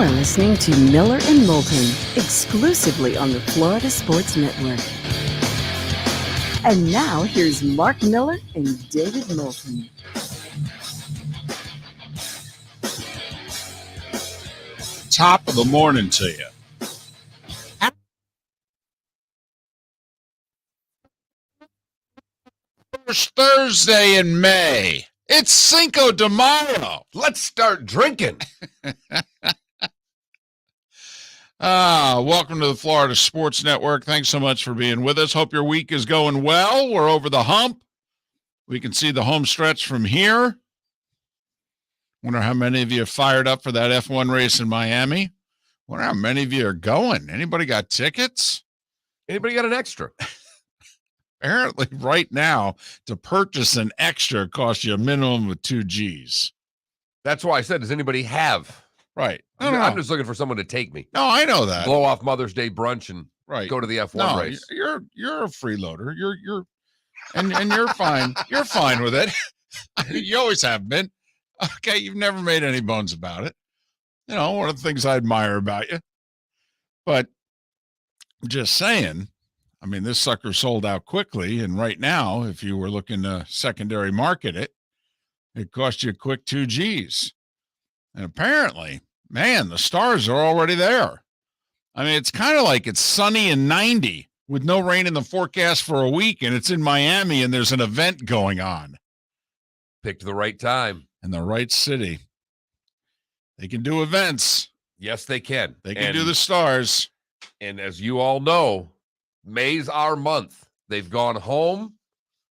You're listening to Miller and Moulton, exclusively on the Florida Sports Network. And now, here's Mark Miller and David Moulton. Top of the morning to you. First Thursday in May. It's Cinco de Mayo. Let's start drinking. Welcome to the Florida Sports Network. Thanks so much for being with us. Hope your week is going well. We're over the hump. We can see the home stretch from here. Wonder how many of you are fired up for that F1 race in Miami. Wonder how many of you are going. Anybody got tickets? Anybody got an extra? Apparently, right now, to purchase an extra costs you a minimum of 2 G's. That's why I said, does anybody have? Right. I'm just looking for someone to take me. No, I know that. Blow off Mother's Day brunch and go to the F1 race. You're a freeloader. You're you're fine. You're fine with it. You always have been. Okay, you've never made any bones about it. You know, one of the things I admire about you. But I'm just saying, I mean, this sucker sold out quickly, and right now, if you were looking to secondary market it, it cost you a quick 2 G's. And apparently, man, the stars are already there. I mean, it's kind of like it's sunny and 90 with no rain in the forecast for a week, and it's in Miami, and there's an event going on. Picked the right time. In the right city. They can do events. Yes, they can. They can do the stars. And as you all know, May's our month. They've gone home.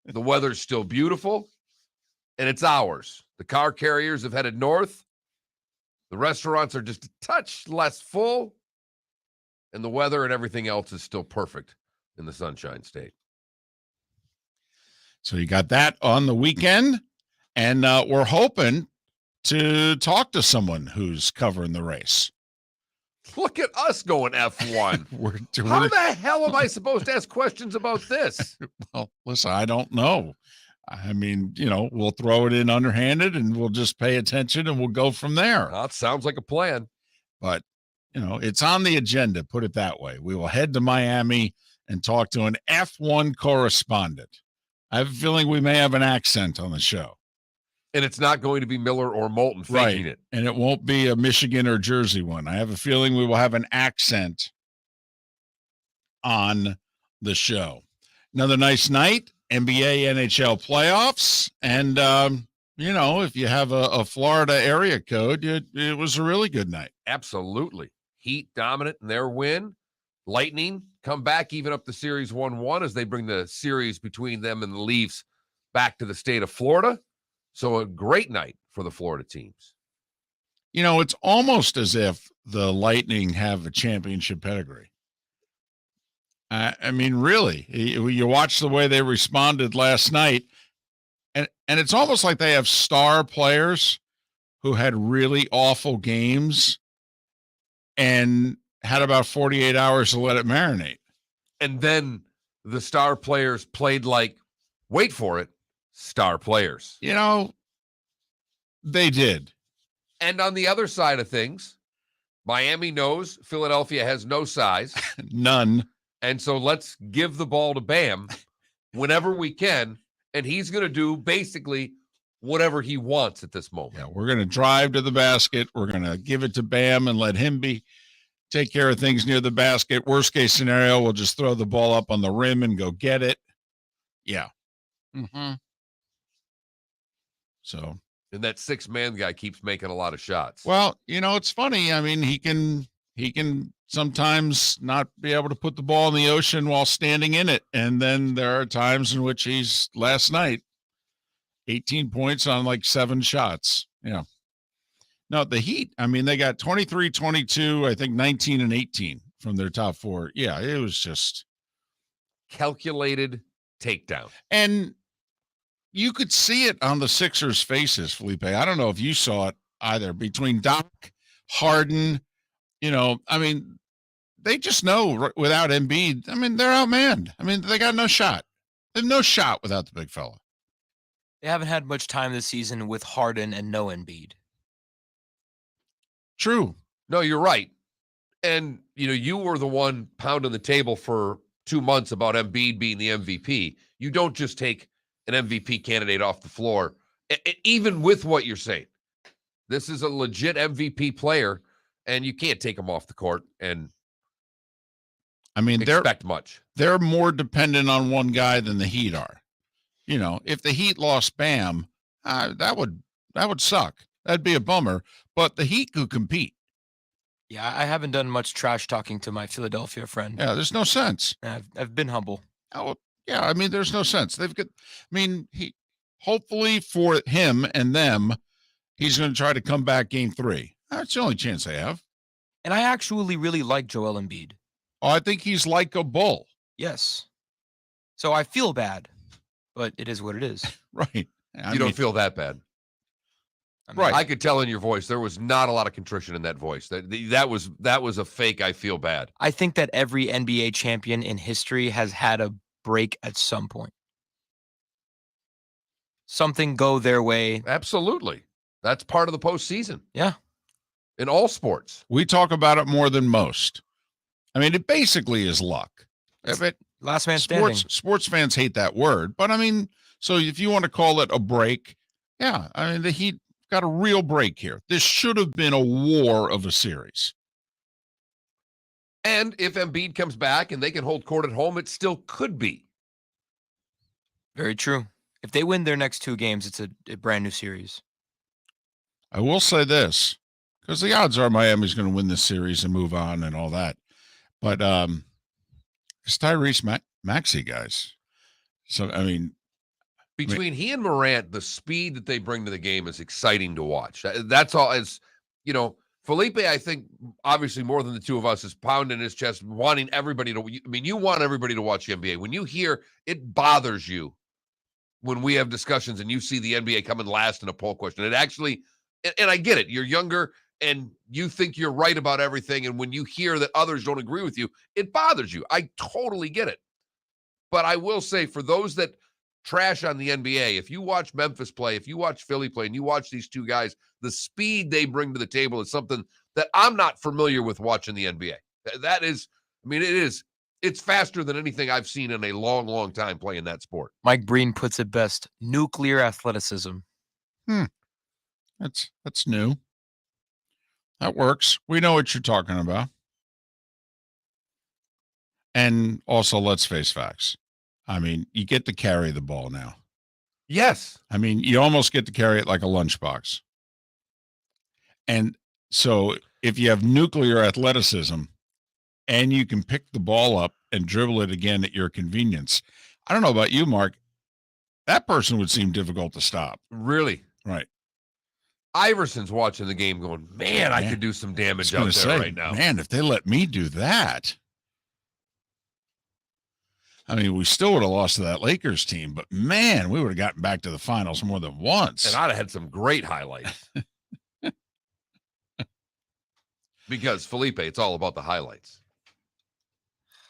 The weather's still beautiful, and it's ours. The car carriers have headed north. The restaurants are just a touch less full, and the weather and everything else is still perfect in the Sunshine State. So you got that on the weekend, and we're hoping to talk to someone who's covering the race. Look at us going F1. How the hell am I supposed to ask questions about this? Well, listen, I don't know. I mean, you know, we'll throw it in underhanded and we'll just pay attention and we'll go from there. Well, it sounds like a plan. But, you know, it's on the agenda, put it that way. We will head to Miami and talk to an F1 correspondent. I have a feeling we may have an accent on the show. And it's not going to be Miller or Moulton faking it. And it won't be a Michigan or Jersey one. I have a feeling we will have an accent on the show. Another nice night, NBA, NHL playoffs. And, you know, if you have a Florida area code, it was a really good night. Absolutely. Heat dominant in their win. Lightning come back, even up the series 1-1 as they bring the series between them and the Leafs back to the state of Florida. So a great night for the Florida teams. You know, it's almost as if the Lightning have a championship pedigree. I mean, really, you watch the way they responded last night, and it's almost like they have star players who had really awful games and had about 48 hours to let it marinate. And then the star players played like, wait for it, star players. You know, they did. And on the other side of things, Miami knows Philadelphia has no size. None. And so let's give the ball to Bam whenever we can. And he's going to do basically whatever he wants at this moment. Yeah, we're going to drive to the basket. We're going to give it to Bam and let him take care of things near the basket. Worst case scenario, we'll just throw the ball up on the rim and go get it. Yeah. Mm-hmm. So, and that 6-man guy keeps making a lot of shots. Well, you know, it's funny. I mean, he can sometimes not be able to put the ball in the ocean while standing in it. And then there are times in which last night, 18 points on like 7 shots. Yeah. No, the Heat, I mean, they got 23, 22, I think 19 and 18 from their top 4. Yeah, it was just calculated takedown. And you could see it on the Sixers' faces, Felipe. I don't know if you saw it either. Between Doc, Harden, you know, I mean, they just know without Embiid, I mean, they're outmanned. I mean, they got no shot. They have no shot without the big fella. They haven't had much time this season with Harden and no Embiid. True. No, you're right. And, you were the one pounding the table for 2 months about Embiid being the MVP. You don't just take an MVP candidate off the floor, even with what you're saying. This is a legit MVP player, and you can't take him off the court and expect much. They're more dependent on one guy than the Heat are. If the Heat lost Bam, that would suck. That'd be a bummer. But the Heat could compete. Yeah, I haven't done much trash talking to my Philadelphia friend. Yeah, there's no sense. I've been humble. Oh, yeah, there's no sense. Hopefully for him and them, he's going to try to come back game 3. That's the only chance they have. And I actually really like Joel Embiid. Oh, I think he's like a bull. Yes. So I feel bad, but it is what it is. Right. You don't feel that bad. Right. I could tell in your voice there was not a lot of contrition in that voice. That was a fake I feel bad. I think that every NBA champion in history has had a break at some point. Something go their way. Absolutely. That's part of the postseason. Yeah. In all sports. We talk about it more than most. It basically is luck. Last man standing. Sports fans hate that word, but so if you want to call it a break, yeah, the Heat got a real break here. This should have been a war of a series. And if Embiid comes back and they can hold court at home, it still could be. Very true. If they win their next 2 games, it's a brand new series. I will say this, because the odds are Miami's going to win this series and move on and all that. But it's Tyrese Maxey, guys. So, between he and Morant, the speed that they bring to the game is exciting to watch. That's all. Felipe, I think, obviously more than the two of us, is pounding his chest, wanting everybody to. You want everybody to watch the NBA. When you hear it bothers you when we have discussions and you see the NBA coming last in a poll question. It actually, and I get it. You're younger and you think you're right about everything. And when you hear that others don't agree with you, it bothers you. I totally get it. But I will say, for those that trash on the NBA, if you watch Memphis play, if you watch Philly play, and you watch these two guys, the speed they bring to the table is something that I'm not familiar with watching the NBA. That is, it's faster than anything I've seen in a long, long time playing that sport. Mike Breen puts it best: nuclear athleticism. That's new. That works. We know what you're talking about. And also, let's face facts. You get to carry the ball now. Yes. You almost get to carry it like a lunchbox. And so if you have nuclear athleticism and you can pick the ball up and dribble it again at your convenience, I don't know about you, Mark, that person would seem difficult to stop. Really? Right. Iverson's watching the game going, man, I could do some damage out there right now. Man, if they let me do that. We still would have lost to that Lakers team, but man, we would have gotten back to the finals more than once. And I'd have had some great highlights. Because Felipe, it's all about the highlights.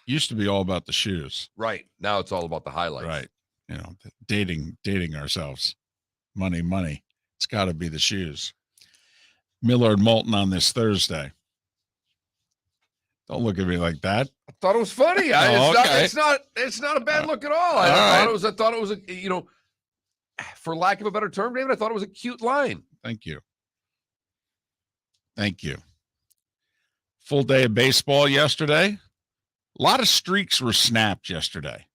Used to be all about the shoes. Right. Now it's all about the highlights. Right. Dating ourselves. Money. It's got to be the shoes. Millard Moulton on this Thursday. Don't look at me like that. I thought it was funny. It's not a bad look at all. I thought it was a, for lack of a better term, David, I thought it was a cute line. Thank you. Full day of baseball yesterday. A lot of streaks were snapped yesterday.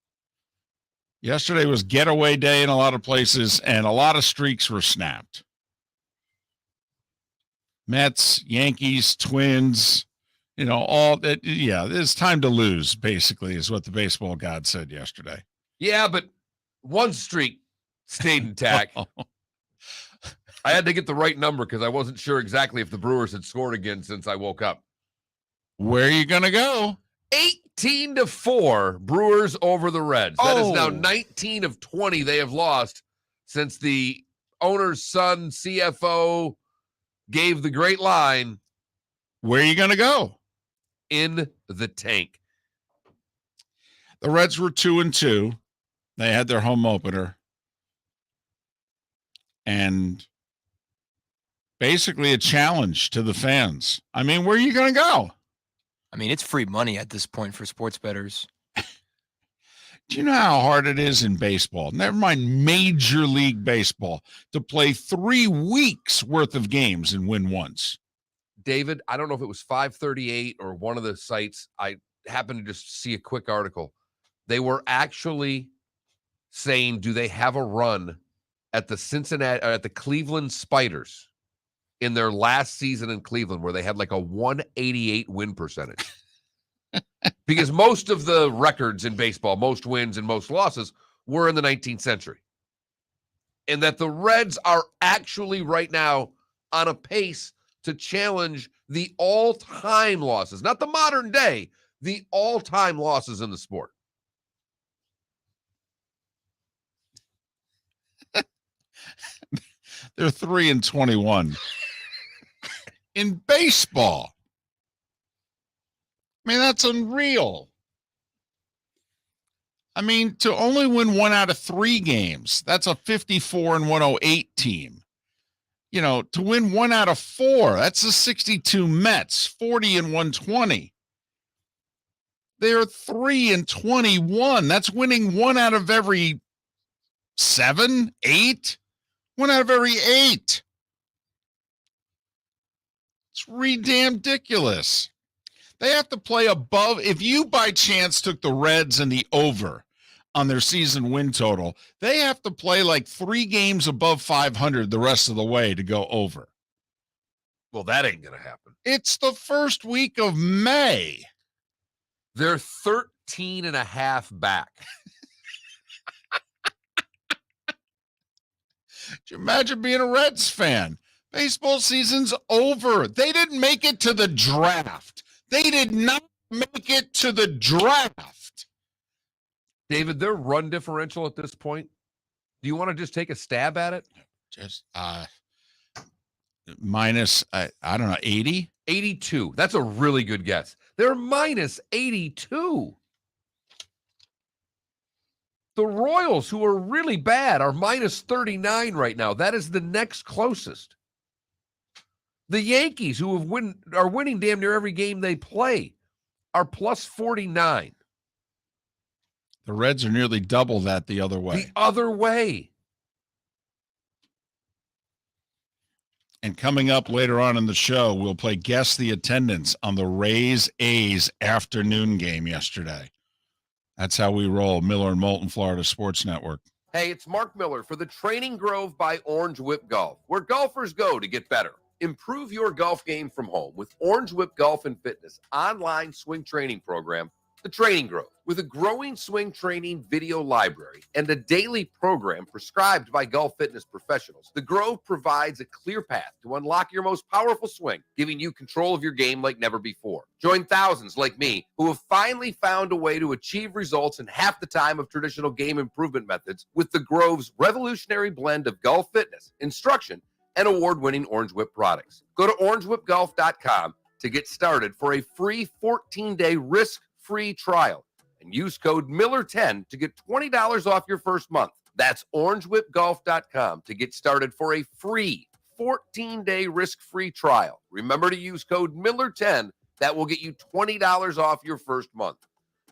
Yesterday was getaway day in a lot of places, and a lot of streaks were snapped. Mets, Yankees, Twins, all that. Yeah, it's time to lose, basically, is what the baseball god said yesterday. Yeah, but one streak stayed intact. I had to get the right number because I wasn't sure exactly if the Brewers had scored again since I woke up. Where are you going to go? 18-4 Brewers over the Reds. That is now 19 of 20 they have lost since the owner's son, CFO, gave the great line. Where are you going to go? In the tank. The Reds were 2-2. They had their home opener. And basically a challenge to the fans. I mean, where are you going to go? I mean, it's free money at this point for sports bettors. Do you know how hard it is in baseball? Never mind Major League Baseball, to play 3 weeks worth of games and win once. David, I don't know if it was 538 or one of the sites. I happened to just see a quick article. They were actually saying, do they have a run at the Cleveland Spiders in their last season in Cleveland where they had like a 188 win percentage? Because most of the records in baseball, most wins and most losses, were in the 19th century. And that the Reds are actually right now on a pace to challenge the all-time losses, not the modern day, the all-time losses in the sport. They're 3-21 in baseball. I mean, that's unreal. I mean, to only win 1 out of 3 games, that's a 54-108 team. You know, to win 1 out of 4, that's a 62 Mets, 40-120. They're 3-21. That's winning 1 out of every 7, 8, 1 out of every 8. It's ridiculous. They have to play above. If you by chance took the Reds and the over on their season win total, they have to play like 3 games above 500 the rest of the way to go over. Well, that ain't going to happen. It's the first week of May. They're 13 and a half back. Could you imagine being a Reds fan? Baseball season's over. They didn't make it to the draft. They did not make it to the draft. David, their run differential at this point, do you want to just take a stab at it? Just minus, I don't know, 80? 82. That's a really good guess. They're minus 82. The Royals, who are really bad, are minus 39 right now. That is the next closest. The Yankees, who are winning damn near every game they play, are plus 49. The Reds are nearly double that the other way. The other way. And coming up later on in the show, we'll play Guess the Attendance on the Rays-A's afternoon game yesterday. That's how we roll. Miller and Moulton, Florida Sports Network. Hey, it's Mark Miller for the Training Grove by Orange Whip Golf, where golfers go to get better. Improve your golf game from home with Orange Whip Golf and Fitness online swing training program, The Training Grove. With a growing swing training video library and a daily program prescribed by golf fitness professionals, The Grove provides a clear path to unlock your most powerful swing, giving you control of your game like never before. Join thousands like me who have finally found a way to achieve results in half the time of traditional game improvement methods with The Grove's revolutionary blend of golf fitness, instruction, and award-winning Orange Whip products. Go to orangewhipgolf.com to get started for a free 14-day risk-free trial and use code Miller10 to get $20 off your first month. That's orangewhipgolf.com to get started for a free 14-day risk-free trial. Remember to use code Miller10. That will get you $20 off your first month.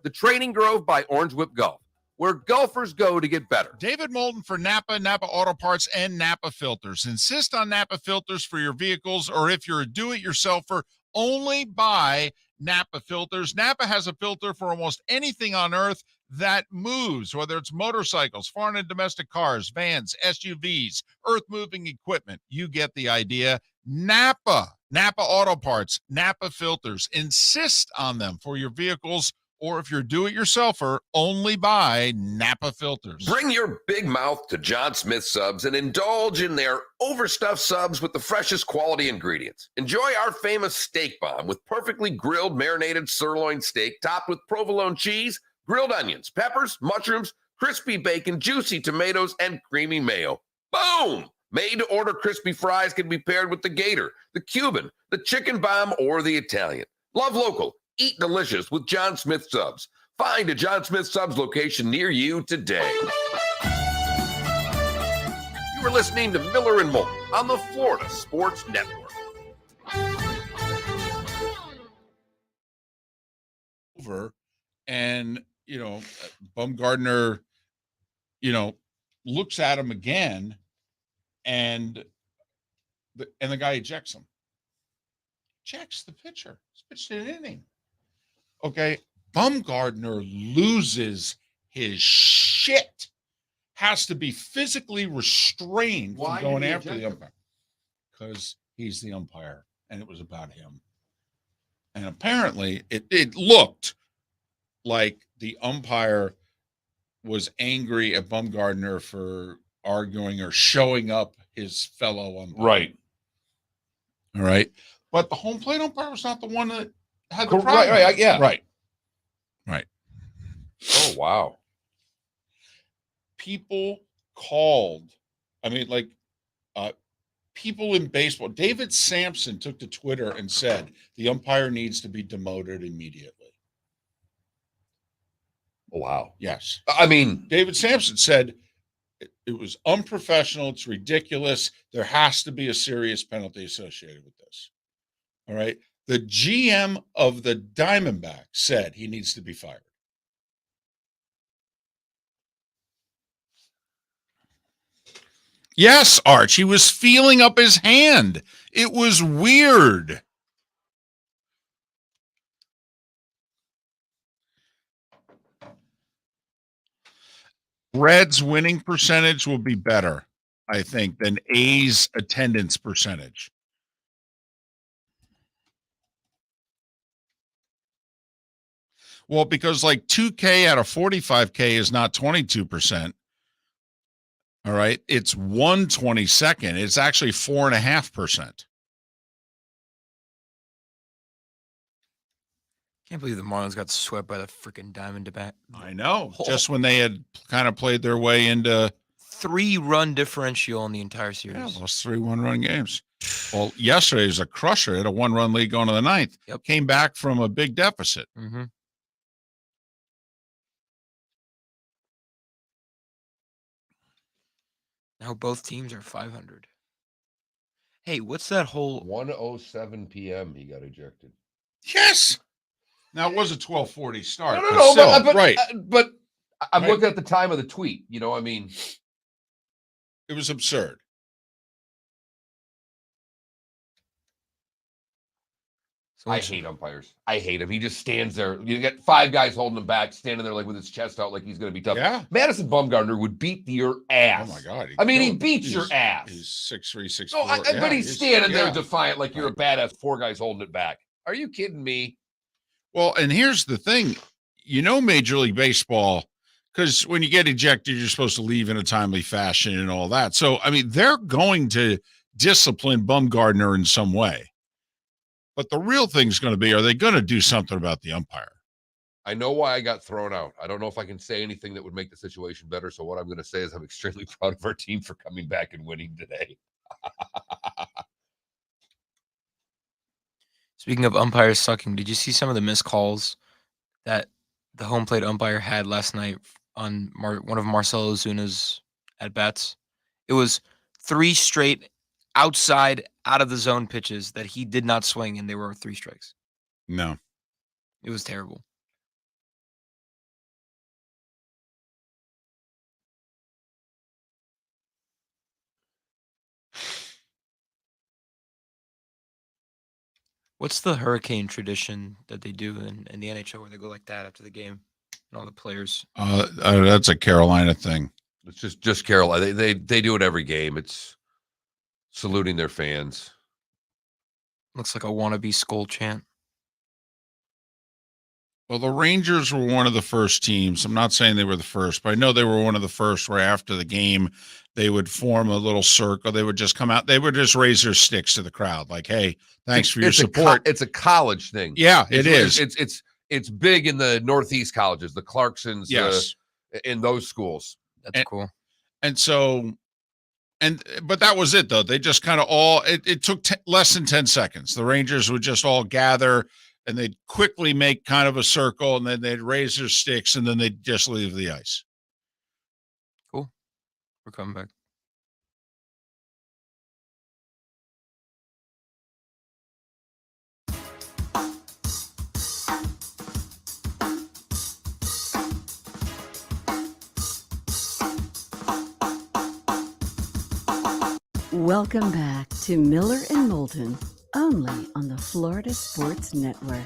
The Training Grove by Orange Whip Golf, where golfers go to get better. David Moulton for Napa, Napa Auto Parts, and Napa Filters. Insist on Napa filters for your vehicles, or if you're a do-it-yourselfer, only buy Napa filters. Napa has a filter for almost anything on earth that moves, whether it's motorcycles, foreign and domestic cars, vans, SUVs, earth-moving equipment. You get the idea. Napa Auto Parts, Napa filters. Insist on them for your vehicles, or if you're do-it-yourselfer, only buy Napa filters. Bring your big mouth to John Smith Subs and indulge in their overstuffed subs with the freshest quality ingredients. Enjoy our famous steak bomb with perfectly grilled marinated sirloin steak topped with provolone cheese, grilled onions, peppers, mushrooms, crispy bacon, juicy tomatoes, and creamy mayo. Boom! Made-to-order crispy fries can be paired with the Gator, the Cuban, the Chicken Bomb, or the Italian. Love local. Eat delicious with John Smith Subs. Find a John Smith Subs location near you today. You are listening to Miller and Moulton on the Florida Sports Network. Over, and Bumgardner, looks at him again, and the guy ejects him. Ejects the pitcher. He's pitched an inning. Okay, Bumgardner loses his shit. Has to be physically restrained Why from going did he after eject the him? umpire. Because he's the umpire, and it was about him. And apparently, it looked like the umpire was angry at Bumgardner for arguing or showing up his fellow umpire. Right. All right. But the home plate umpire was not the one that had the problem. Right. Yeah. Right. Oh, wow. People called. People in baseball. David Sampson took to Twitter and said the umpire needs to be demoted immediately. Oh, wow. Yes. I mean, David Sampson said it was unprofessional. It's ridiculous. There has to be a serious penalty associated with this. All right. The GM of the Diamondbacks said he needs to be fired. Yes, Arch. He was feeling up his hand. It was weird. Reds winning percentage will be better, I think, than A's attendance percentage. Well, because like 2K out of 45K is not 22%. All right. It's 1/22. It's actually 4.5%. Can't believe the Marlins got swept by the freaking Diamondback. I know. Just when they had kind of played their way into 3-run differential in the entire series. lost 3 1-run games. Well, yesterday was a crusher. It had a 1-run lead going to the 9th. Yep. Came back from a big deficit. Mm-hmm. Now both teams are 500. Hey, what's that whole 1:07 p.m. he got ejected. Yes. Now it was a 12:40 start. No, still, but right. But I'm Right. looking at the time of the tweet. I mean, It was absurd. So I what's- hate umpires. I hate him. He just stands there. You get 5 guys holding him back, standing there like with his chest out, like he's going to be tough. Yeah. Madison Bumgardner would beat your ass. Oh my God. I mean, he killed- beats he's- your ass. He's 6'3", 6'4". No, but he's standing there defiant, like you're Right. a badass. 4 guys holding it back. Are you kidding me? Well, and here's the thing. Major League Baseball, because when you get ejected, you're supposed to leave in a timely fashion and all that. So, I mean, they're going to discipline Bumgardner in some way. But the real thing's going to be, are they going to do something about the umpire? I know why I got thrown out. I don't know if I can say anything that would make the situation better. So what I'm going to say is I'm extremely proud of our team for coming back and winning today. Speaking of umpires sucking, did you see some of the missed calls that the home plate umpire had last night on one of Marcelo Ozuna's at-bats? It was 3 straight outside, out of the zone pitches that he did not swing, and they were 3 strikes. No. It was terrible. What's the hurricane tradition that they do in the NHL where they go like that after the game and all the players? That's a Carolina thing. It's just Carolina. They do it every game. It's saluting their fans. Looks like a wannabe skull chant. Well, the Rangers were one of the first teams. I'm not saying they were the first, but I know they were one of the first where after the game, they would form a little circle. They would just come out. They would just raise their sticks to the crowd like, hey, thanks for your support. It's a college thing. Yeah, it is. It's big in the Northeast colleges, the Clarksons, Yes. In those schools. That's cool. And so, but that was it, though. They just kind of it took less than 10 seconds. The Rangers would just all gather and they'd quickly make kind of a circle and then they'd raise their sticks and then they'd just leave the ice. Cool. We're coming back. Welcome back to Miller and Moulton, only on the Florida Sports Network.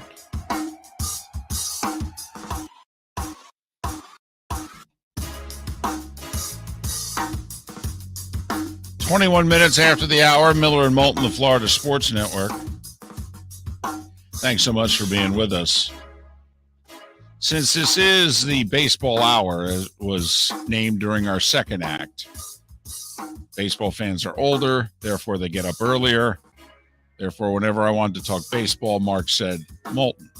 "21 minutes after the hour, Miller and Moulton, the Florida Sports Network. Thanks so much for being with us. Since this is the baseball hour, it was named during our second act. Baseball fans are older, therefore they get up earlier. Therefore, whenever I wanted to talk baseball, Mark said, Moulton,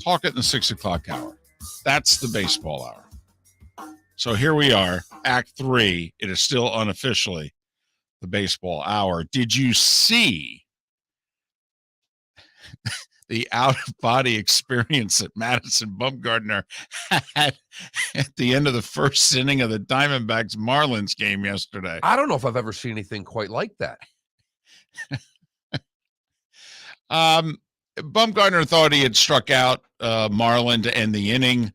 talk it in the 6 o'clock hour. That's the baseball hour. So here we are, Act 3. It is still unofficially the baseball hour. Did you see the out-of-body experience that Madison Bumgarner had at the end of the first inning of the Diamondbacks-Marlins game yesterday? I don't know if I've ever seen anything quite like that. Bumgarner thought he had struck out Marlin to end the inning.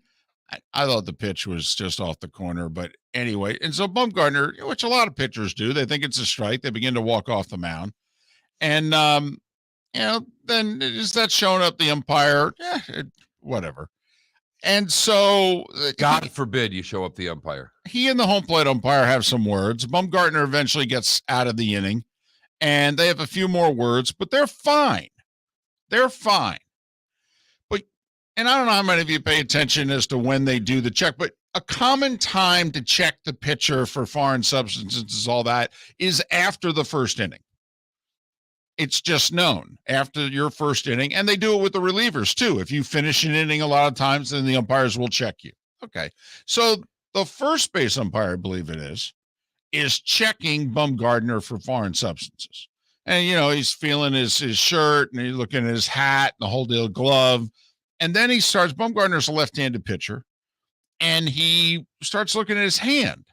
I thought the pitch was just off the corner, but anyway. And so Bumgarner, which a lot of pitchers do, they think it's a strike. They begin to walk off the mound. And, then is that showing up the umpire? Whatever. And so God forbid you show up the umpire. He and the home plate umpire have some words. Bumgarner eventually gets out of the inning, and they have a few more words, but they're fine. They're fine. And I don't know how many of you pay attention as to when they do the check, but a common time to check the pitcher for foreign substances, all that, is after the first inning. It's just known after your first inning, and they do it with the relievers too. If you finish an inning a lot of times, then the umpires will check you. Okay. So the first base umpire, I believe it is checking Bumgarner for foreign substances. And, he's feeling his shirt, and he's looking at his hat, and the whole deal, glove. And then he starts, Bumgarner's a left-handed pitcher, and he starts looking at his hand.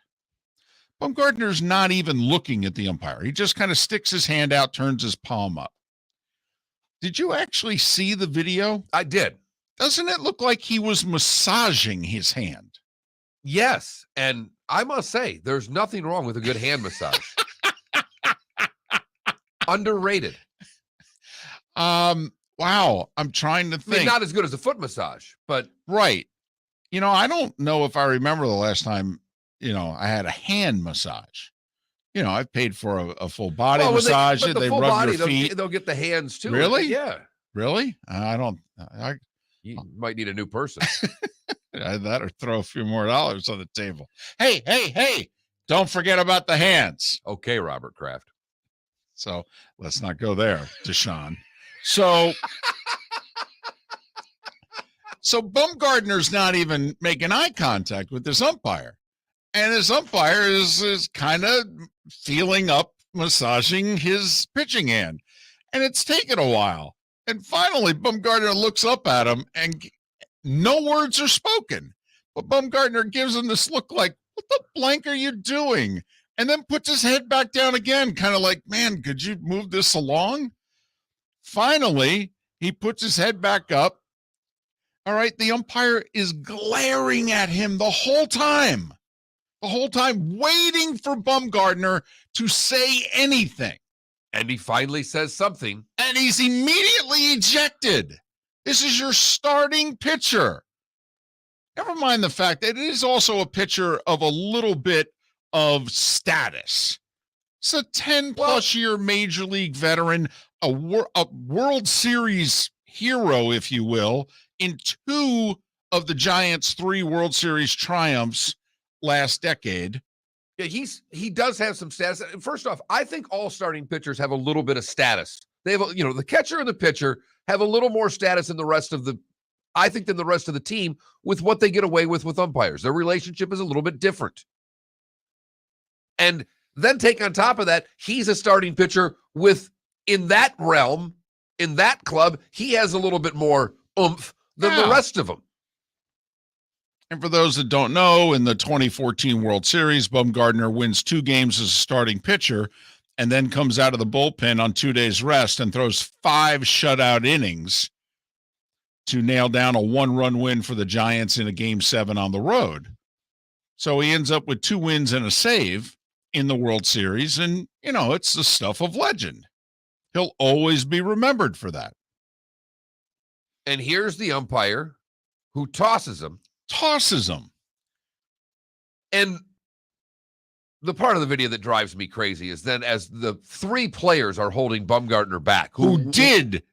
Bumgarner's not even looking at the umpire. He just kind of sticks his hand out, turns his palm up. Did you actually see the video? I did. Doesn't it look like he was massaging his hand? Yes. And I must say, there's nothing wrong with a good hand massage. Underrated. Wow. I'm trying to think. I mean, not as good as a foot massage, but. Right. I don't know if I remember the last time, I had a hand massage. I've paid for a full body massage. They rub body, your feet. They'll get the hands too. Really? Yeah. Really? You might need a new person. That or throw a few more dollars on the table. Hey, don't forget about the hands. Okay, Robert Kraft. So let's not go there, Deshaun. So Bumgarner's not even making eye contact with this umpire. And this umpire is kind of feeling up, massaging his pitching hand. And it's taken a while. And finally, Bumgarner looks up at him, and no words are spoken. But Bumgarner gives him this look like, what the blank are you doing? And then puts his head back down again, kind of like, man, could you move this along? Finally, he puts his head back up. All right, the umpire is glaring at him the whole time, waiting for Bumgarner to say anything. And he finally says something. And he's immediately ejected. This is your starting pitcher. Never mind the fact that it is also a pitcher of a little bit of status. It's a 10-plus year major league veteran, a World Series hero, if you will, in 2 of the Giants' 3 World Series triumphs last decade. Yeah, he does have some status. First off, I think all starting pitchers have a little bit of status. They have, the catcher and the pitcher have a little more status than the rest of the team with what they get away with umpires. Their relationship is a little bit different. And then take on top of that, he's a starting pitcher in that realm, in that club, he has a little bit more oomph than the rest of them. And for those that don't know, in the 2014 World Series, Bumgarner wins 2 games as a starting pitcher and then comes out of the bullpen on 2 days rest and throws 5 shutout innings to nail down a 1-run win for the Giants in a Game 7 on the road. So he ends up with 2 wins and a save in the World Series. And, it's the stuff of legend. He'll always be remembered for that. And here's the umpire who tosses him. And the part of the video that drives me crazy is then as the three players are holding Bumgarner back, who did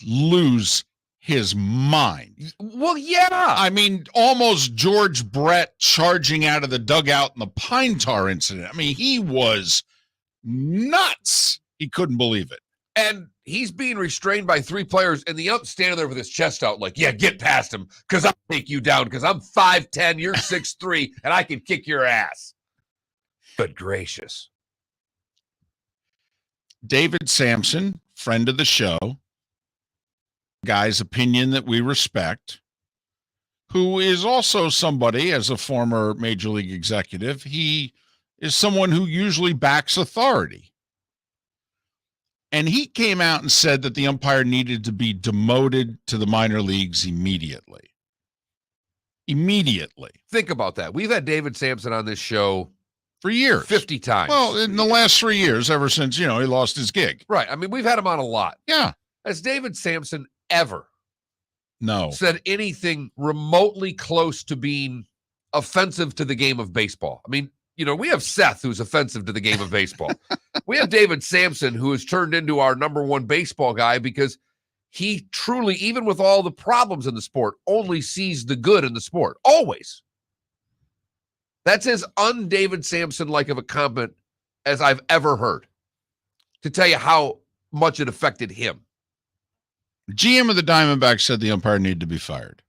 lose his mind. Well, yeah. I mean, almost George Brett charging out of the dugout in the Pine Tar incident. I mean, he was nuts. He couldn't believe it. And he's being restrained by three players, and the ump standing there with his chest out like, yeah, get past him, because I'll take you down, because I'm 5'10", you're 6'3", and I can kick your ass. Good gracious. David Sampson, friend of the show, guy's opinion that we respect, who is also somebody, as a former Major League executive, he is someone who usually backs authority. And he came out and said that the umpire needed to be demoted to the minor leagues immediately. Immediately. Think about that. We've had David Sampson on this show for years. 50 times. Well, in the last 3 years, ever since, he lost his gig. Right. I mean, we've had him on a lot. Yeah. Has David Sampson ever No. said anything remotely close to being offensive to the game of baseball? I mean, we have Seth, who's offensive to the game of baseball. We have David Sampson, who has turned into our number one baseball guy because he truly, even with all the problems in the sport, only sees the good in the sport. Always. That's as un-David Sampson-like of a comment as I've ever heard, to tell you how much it affected him. GM of the Diamondbacks said the umpire needed to be fired.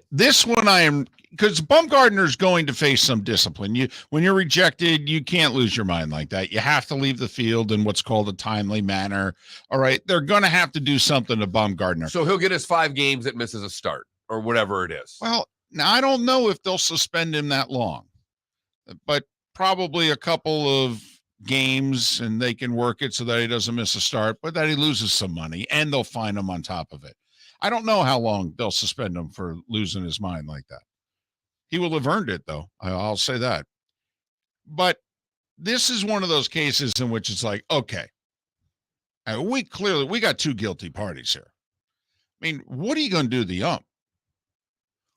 This one because Bumgarner's going to face some discipline. When you're rejected, you can't lose your mind like that. You have to leave the field in what's called a timely manner. All right, they're going to have to do something to Bumgarner. So he'll get his 5 games that misses a start or whatever it is. Well, now I don't know if they'll suspend him that long, but probably a couple of games, and they can work it so that he doesn't miss a start, but that he loses some money, and they'll fine him on top of it. I don't know how long they'll suspend him for losing his mind like that. He will have earned it, though. I'll say that. But this is one of those cases in which it's like, okay, we got 2 guilty parties here. I mean, what are you going to do to the ump?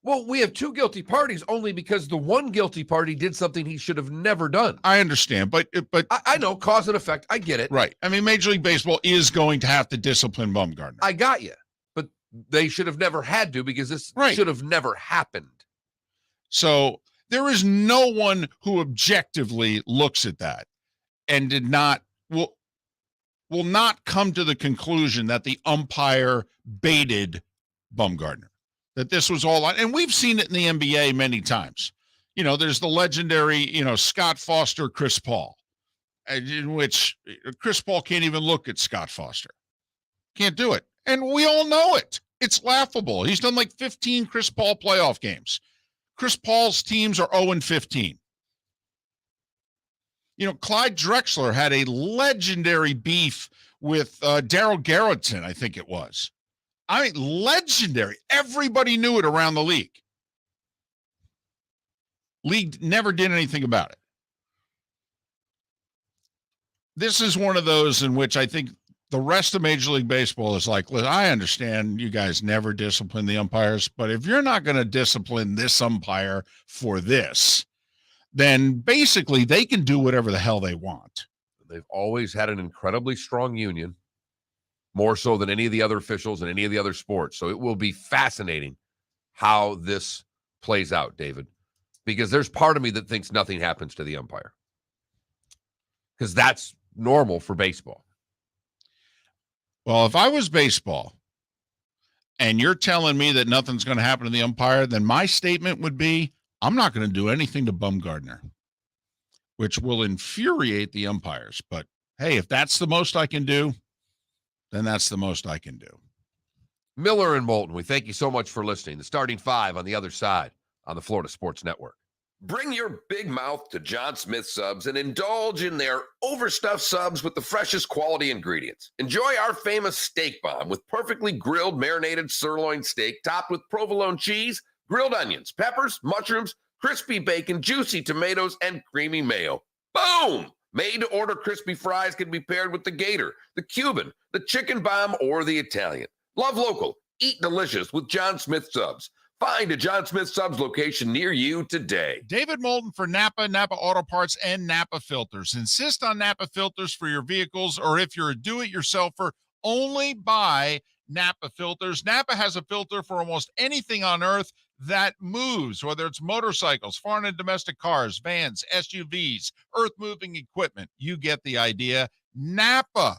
Well, we have 2 guilty parties only because the one guilty party did something he should have never done. I understand, but I know, cause and effect. I get it. Right. I mean, Major League Baseball is going to have to discipline Bumgarner. I got you. But they should have never had to, because this should have never happened. So there is no one who objectively looks at that and will not come to the conclusion that the umpire baited Bumgarner, that this was all on. And we've seen it in the NBA many times. There's the legendary, Scott Foster, Chris Paul, in which Chris Paul can't even look at Scott Foster. Can't do it. And we all know it. It's laughable. He's done like 15 Chris Paul playoff games. Chris Paul's teams are 0-15. Clyde Drexler had a legendary beef with Darryl Garrettson, I think it was. I mean, legendary. Everybody knew it around the league. League never did anything about it. This is one of those in which I think the rest of Major League Baseball is like, listen, I understand you guys never discipline the umpires, but if you're not going to discipline this umpire for this, then basically they can do whatever the hell they want. They've always had an incredibly strong union, more so than any of the other officials in any of the other sports. So it will be fascinating how this plays out, David, because there's part of me that thinks nothing happens to the umpire, because that's normal for baseball. Well, if I was baseball and you're telling me that nothing's going to happen to the umpire, then my statement would be, I'm not going to do anything to Bumgarner, which will infuriate the umpires. But hey, if that's the most I can do, then that's the most I can do. Miller and Moulton, we thank you so much for listening. The starting 5 on the other side on the Florida Sports Network. Bring your big mouth to John Smith Subs and indulge in their overstuffed subs with the freshest quality ingredients. Enjoy our famous steak bomb with perfectly grilled marinated sirloin steak topped with provolone cheese, grilled onions, peppers, mushrooms, crispy bacon, juicy tomatoes, and creamy mayo. Boom! Made-to-order crispy fries can be paired with the Gator, the Cuban, the Chicken Bomb, or the Italian. Love local. Eat delicious with John Smith Subs. Find a John Smith Subs location near you today. David Moulton for Napa, Napa Auto Parts, and Napa Filters. Insist on Napa filters for your vehicles, or if you're a do-it-yourselfer, only buy Napa filters. Napa has a filter for almost anything on earth that moves, whether it's motorcycles, foreign and domestic cars, vans, SUVs, earth-moving equipment. You get the idea. Napa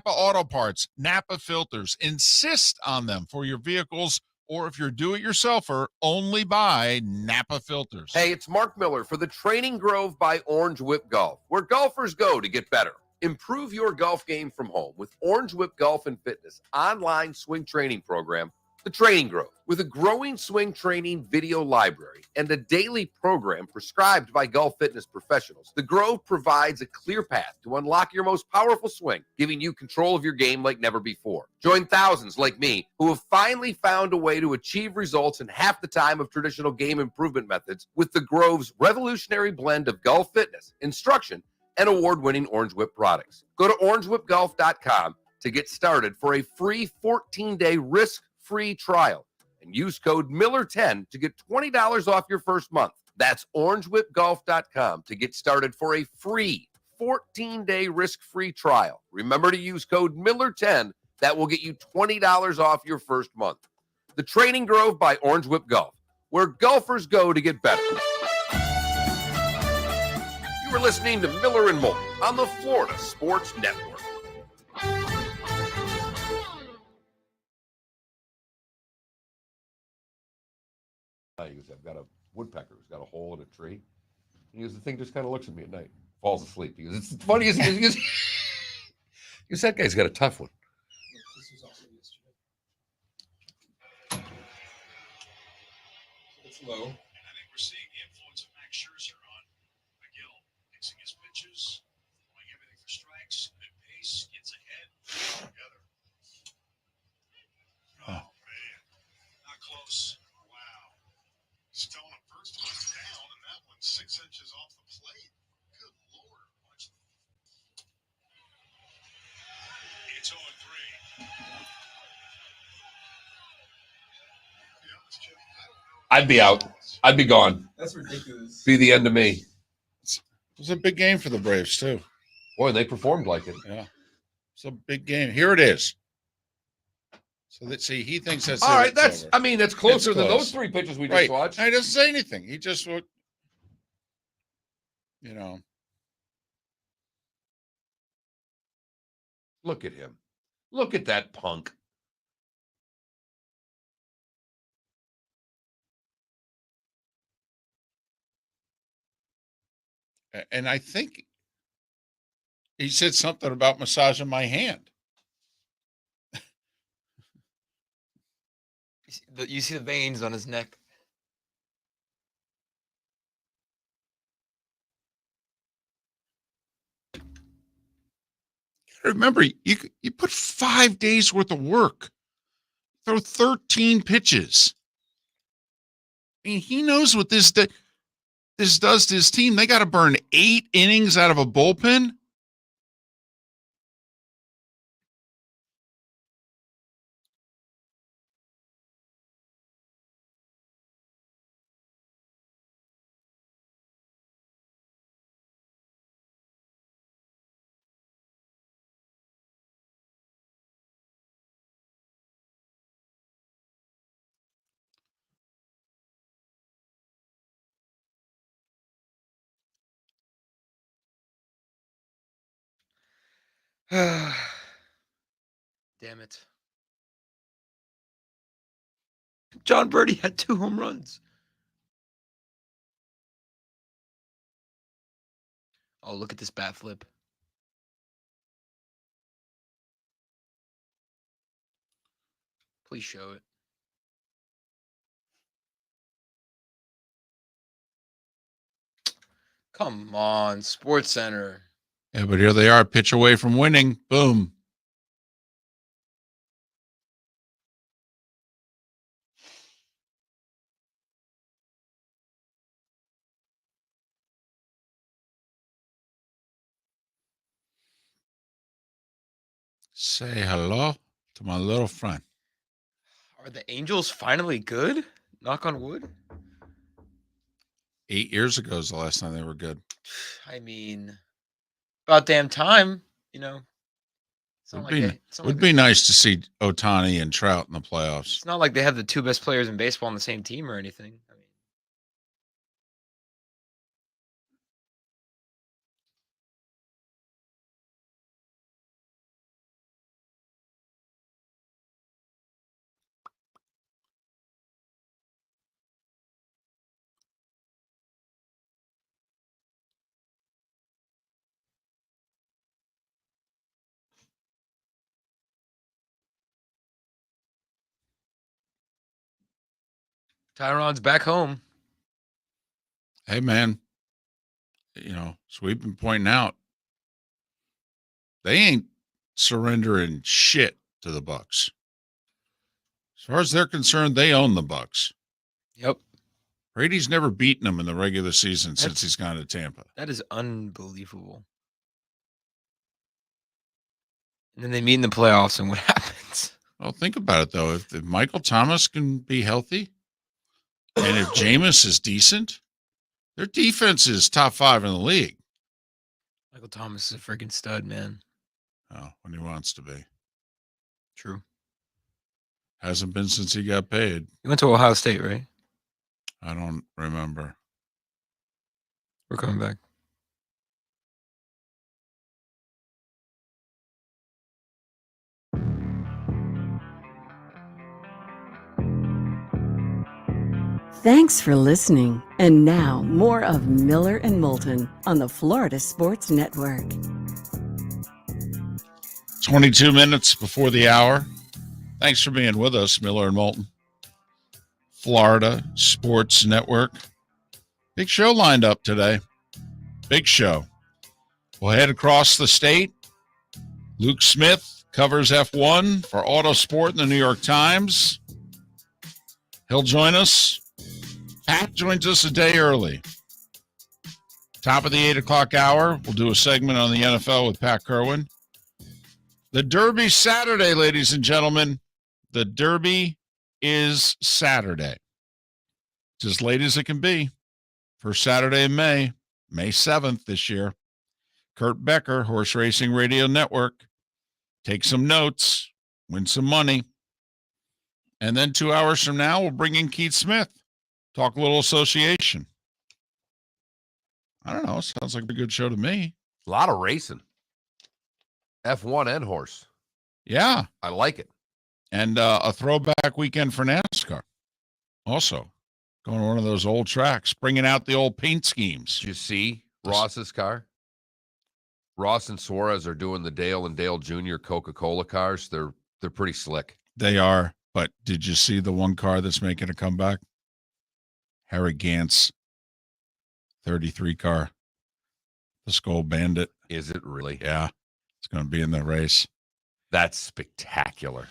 Auto Parts, Napa filters. Insist on them for your vehicles, or if you're do-it-yourselfer, only buy Napa filters. Hey, it's Mark Miller for the Training Grove by Orange Whip Golf, where golfers go to get better. Improve your golf game from home with Orange Whip Golf and Fitness online swing training program, The Training Grove. With a growing swing training video library and a daily program prescribed by golf fitness professionals, The Grove provides a clear path to unlock your most powerful swing, giving you control of your game like never before. Join thousands like me who have finally found a way to achieve results in half the time of traditional game improvement methods with The Grove's revolutionary blend of golf fitness, instruction, and award-winning Orange Whip products. Go to orangewhipgolf.com to get started for a free 14-day risk-free trial and use code Miller10 to get $20 off your first month. That's orangewhipgolf.com to get started for a free 14-day risk-free trial. Remember to use code Miller10. That will get you $20 off your first month. The Training Grove by Orange Whip Golf, where golfers go to get better. You are listening to Miller and Moulton on the Florida Sports Network. He goes, I've got a woodpecker who's got a hole in a tree. He goes, the thing just kind of looks at me at night, falls asleep. He goes, it's the funniest. He goes, that guy's got a tough one. This was also yesterday. It's low. And I think we're seeing the influence of Max Scherzer on McGill, mixing his pitches, throwing everything for strikes, good pace, gets ahead, together. Oh, man. Not close. Wow. Stone first one's down, and that one's 6 inches off the plate. Good Lord. Watch. It's 0-3. I'd be out. I'd be gone. That's ridiculous. Be the end of me. It was a big game for the Braves, too. Boy, they performed like it. Yeah. It's a big game. Here it is. So let's see. He thinks that's All right, it's that's. over. I mean, that's closer It's than close. those three pitches we just Right. watched. He doesn't say anything. He just would, you know. Look at him. Look at that punk. And I think he said something about massaging my hand. You see the veins on his neck. Remember, you put 5 days worth of work, throw 13 pitches. I mean, he knows what this does to his team. They got to burn 8 innings out of a bullpen. Damn it. John Birdie had 2 home runs. Oh, look at this bat flip. Please show it. Come on, Sports Center. Yeah, but here they are, pitch away from winning. Boom. say hello to my little friend. Are the Angels finally good? Knock on wood. 8 years ago is the last time they were good. I mean, about damn time, you know. It's not Would be nice to see Ohtani and Trout in the playoffs. It's not like they have the two best players in baseball on the same team or anything. I mean, Tyron's back home. Hey, man, as we've been pointing out, they ain't surrendering shit to the Bucks. As far as they're concerned, they own the Bucks. Yep. Brady's never beaten them in the regular season since he's gone to Tampa. That is unbelievable. And then they meet in the playoffs, and what happens? Well, think about it, though. If Michael Thomas can be healthy, and if Jameis is decent, their defense is top 5 in the league. Michael Thomas is a freaking stud, man. Oh, when he wants to be. True. Hasn't been since he got paid. He went to Ohio State, right? I don't remember. We're coming back. Thanks for listening. And now, more of Miller and Moulton on the Florida Sports Network. 22 minutes before the hour. Thanks for being with us, Miller and Moulton. Florida Sports Network. Big show lined up today. Big show. We'll head across the state. Luke Smith covers F1 for Autosport in the New York Times. He'll join us. Pat joins us a day early. Top of the 8 o'clock hour, we'll do a segment on the NFL with Pat Kirwan. The Derby Saturday, ladies and gentlemen. The Derby is Saturday. It's as late as it can be. First Saturday in May 7th this year. Kurt Becker, Horse Racing Radio Network. Take some notes, win some money. And then 2 hours from now, we'll bring in Keith Smith. Talk a little association. I don't know. Sounds like a good show to me. A lot of racing. F1 and horse. Yeah. I like it. And a throwback weekend for NASCAR. Also, going to one of those old tracks, bringing out the old paint schemes. Did you see Ross's car? Ross and Suarez are doing the Dale and Dale Jr. Coca-Cola cars. They're pretty slick. They are. But did you see the one car that's making a comeback? Harry Gant's 33 car. The Skull Bandit. Is it really? Yeah. It's going to be in the race. That's spectacular.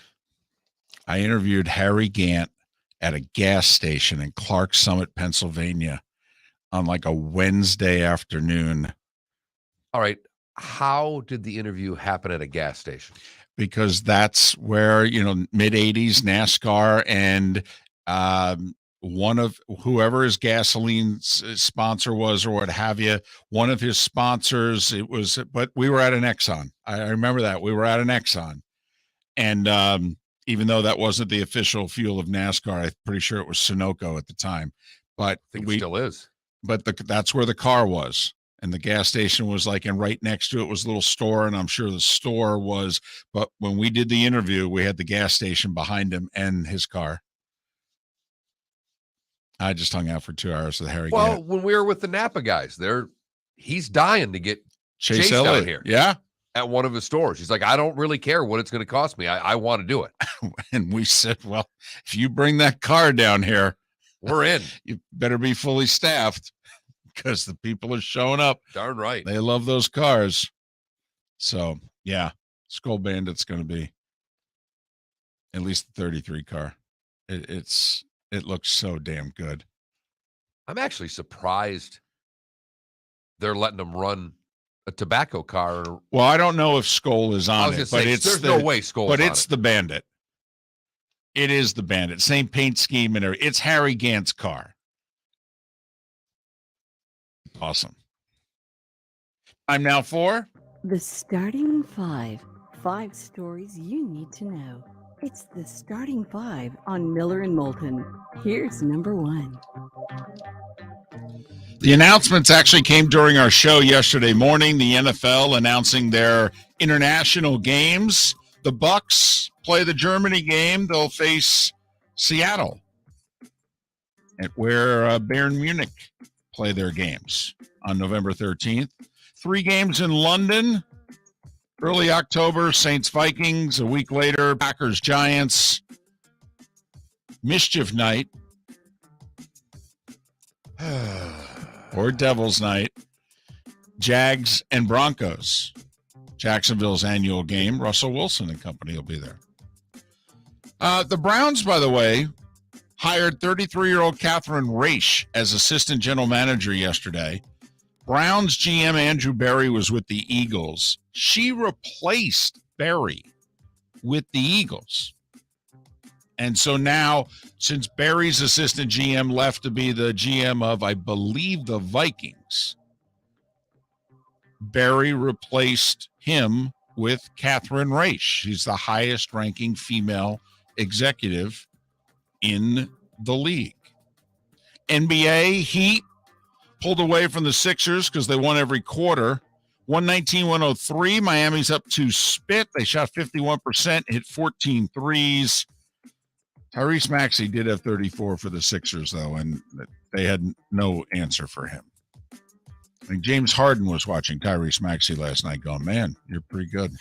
I interviewed Harry Gant at a gas station in Clark Summit, Pennsylvania on like a Wednesday afternoon. All right. How did the interview happen at a gas station? Because that's where, mid-'80s NASCAR and one of whoever his gasoline sponsor was or what have you, one of his sponsors, but we were at an Exxon. I remember that. We were at an Exxon. And even though that wasn't the official fuel of NASCAR, I'm pretty sure it was Sunoco at the time. But I think it still is. But that's where the car was. And the gas station was and right next to it was a little store. And I'm sure the store was, but when we did the interview, we had the gas station behind him and his car. I just hung out for 2 hours with Harry Well, Gant. when we were with the Napa guys, he's dying to get Chase out Elliott here. Yeah. At one of his stores. He's like, I don't really care what it's going to cost me. I want to do it. And we said, well, if you bring that car down here, we're in. You better be fully staffed because the people are showing up. Darn right. They love those cars. So, yeah, Skull Bandit's going to be at least the 33 car. It looks so damn good. I'm actually surprised they're letting them run a tobacco car. Well, I don't know if Skoll is I on was it, gonna but say, it's there's the, no way Skoll's but on it's it. the Bandit. It is the Bandit. Same paint scheme and everything. It's Harry Gant's car. Awesome. I'm now for The starting five. 5 stories you need to know. It's the starting 5 on Miller and Moulton. Here's number 1. the announcements actually came during our show yesterday morning. The NFL announcing their international games. The Bucks play the Germany game. They'll face Seattle, at where Bayern Munich play their games on November 13th. 3 games in London. Early October, Saints Vikings. A week later, Packers Giants. Mischief night or Devil's night. Jags and Broncos. Jacksonville's annual game. Russell Wilson and company will be there. The Browns, by the way, hired 33-year-old Catherine Raish as assistant general manager yesterday. Browns GM Andrew Berry was with the Eagles. She replaced Berry with the Eagles. And so now, since Berry's assistant GM left to be the GM of, I believe, the Vikings, Berry replaced him with Catherine Raish. She's the highest-ranking female executive in the league. NBA, Heat pulled away from the Sixers because they won every quarter. 119-103. Miami's up to spit. They shot 51%, hit 14 threes. Tyrese Maxey did have 34 for the Sixers, though, and they had no answer for him. I think James Harden was watching Tyrese Maxey last night going, man, you're pretty good.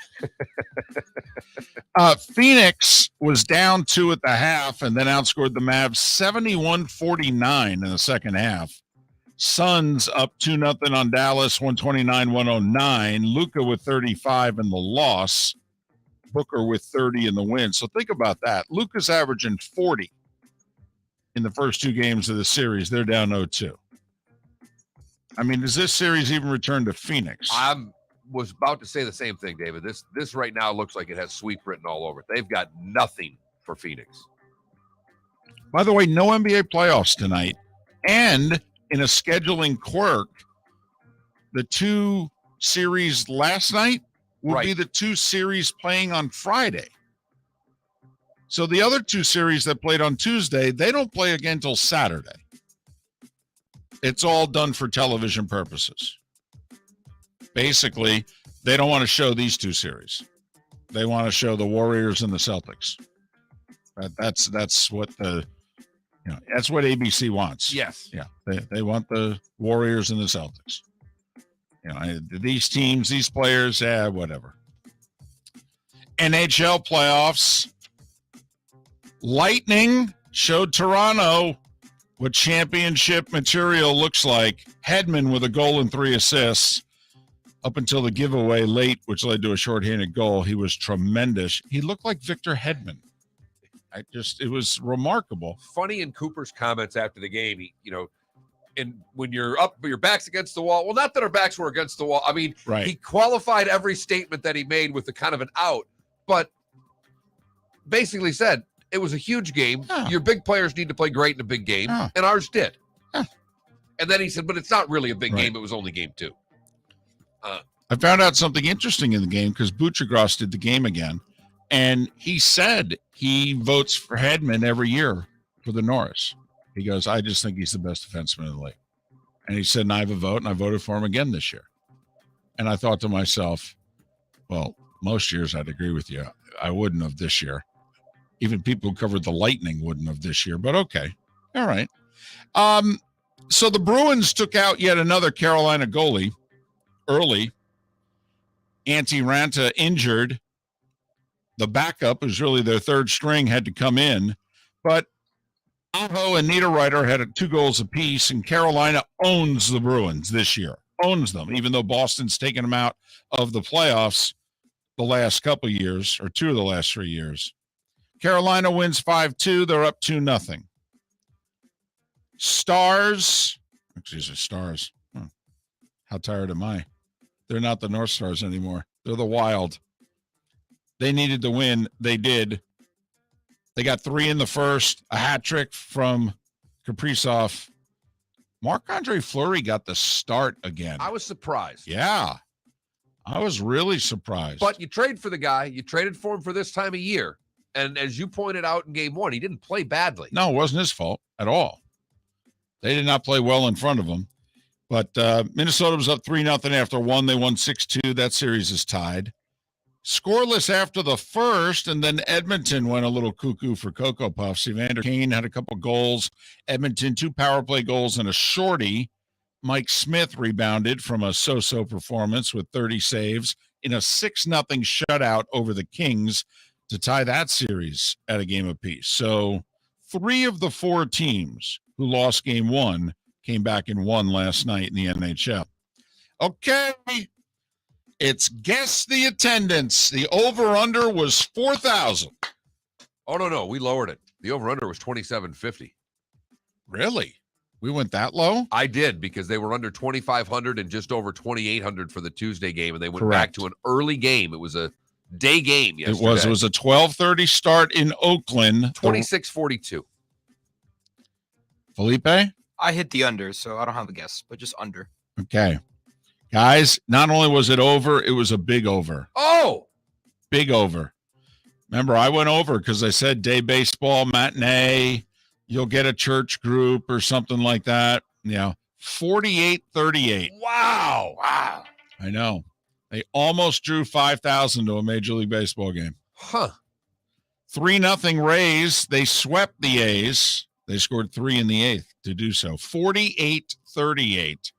Phoenix was down 2 at the half and then outscored the Mavs 71-49 in the second half. Suns up 2-0 on Dallas, 129-109. Luka with 35 in the loss. Booker with 30 in the win. So think about that. Luka's averaging 40 in the first 2 games of the series. They're down 0-2. I mean, does this series even return to Phoenix? I was about to say the same thing, David. This right now looks like it has sweep written all over it. They've got nothing for Phoenix. By the way, no NBA playoffs tonight. And in a scheduling quirk, the 2 series last night will be the 2 series playing on Friday. So the other 2 series that played on Tuesday, they don't play again until Saturday. It's all done for television purposes. Basically, they don't want to show these 2 series. They want to show the Warriors and the Celtics. That's what that's what ABC wants. Yes. Yeah. They want the Warriors and the Celtics. These teams, these players, whatever. NHL playoffs. Lightning showed Toronto what championship material looks like. Hedman with a goal and 3 assists up until the giveaway late, which led to a shorthanded goal. He was tremendous. He looked like Victor Hedman. It was remarkable. Funny in Cooper's comments after the game, and when you're up, your back's against the wall. Well, not that our backs were against the wall. I mean, right. He qualified every statement that he made with a kind of an out, but basically said it was a huge game. Yeah. Your big players need to play great in a big game, and ours did. Yeah. And then he said, but it's not really a big game. It was only game 2. I found out something interesting in the game because Buchagras did the game again. And he said he votes for Hedman every year for the Norris. He goes, I just think he's the best defenseman in the league. And he said, and I have a vote, and I voted for him again this year. And I thought to myself, well, most years I'd agree with you. I wouldn't have this year. Even people who covered the Lightning wouldn't have this year, but okay. All right. So the Bruins took out yet another Carolina goalie early. Antti Ranta injured. The backup, who's really their third string, had to come in. But Aho and Niederreiter had 2 goals apiece, and Carolina owns the Bruins this year. Owns them, even though Boston's taken them out of the playoffs the last couple of years, or 2 of the last 3 years. Carolina wins 5-2. They're up 2-0. Stars. How tired am I? They're not the North Stars anymore. They're the Wild. They needed to win. They did. They got 3 in the first, a hat trick from Kaprizov. Marc-Andre Fleury got the start again. I was surprised. Yeah. I was really surprised. But you trade for the guy. You traded for him for this time of year. And as you pointed out in game 1, he didn't play badly. No, it wasn't his fault at all. They did not play well in front of him. But Minnesota was up 3-0 after 1. They won 6-2. That series is tied. Scoreless after the first, and then Edmonton went a little cuckoo for Cocoa Puffs. Evander Kane had a couple goals. Edmonton, 2 power play goals and a shorty. Mike Smith rebounded from a so-so performance with 30 saves in a 6-0 shutout over the Kings to tie that series at a game apiece. So 3 of the 4 teams who lost game 1 came back and won last night in the NHL. Okay. It's guess the attendance. The over-under was 4,000. Oh, no. We lowered it. The over-under was 2,750. Really? We went that low? I did, because they were under 2,500 and just over 2,800 for the Tuesday game, and they went Correct. back to an early game. It was a day game yesterday. It was a 12:30 start in Oakland. 26-42. Felipe? I hit the under, so I don't have a guess, but just under. Okay. Guys, not only was it over, it was a big over. Oh! Big over. Remember, I went over because I said day baseball, matinee, you'll get a church group or something like that. 48-38. Wow. I know. They almost drew 5,000 to a Major League Baseball game. Huh. 3-0 Rays. They swept the A's. They scored 3 in the 8th to do so. 48-38.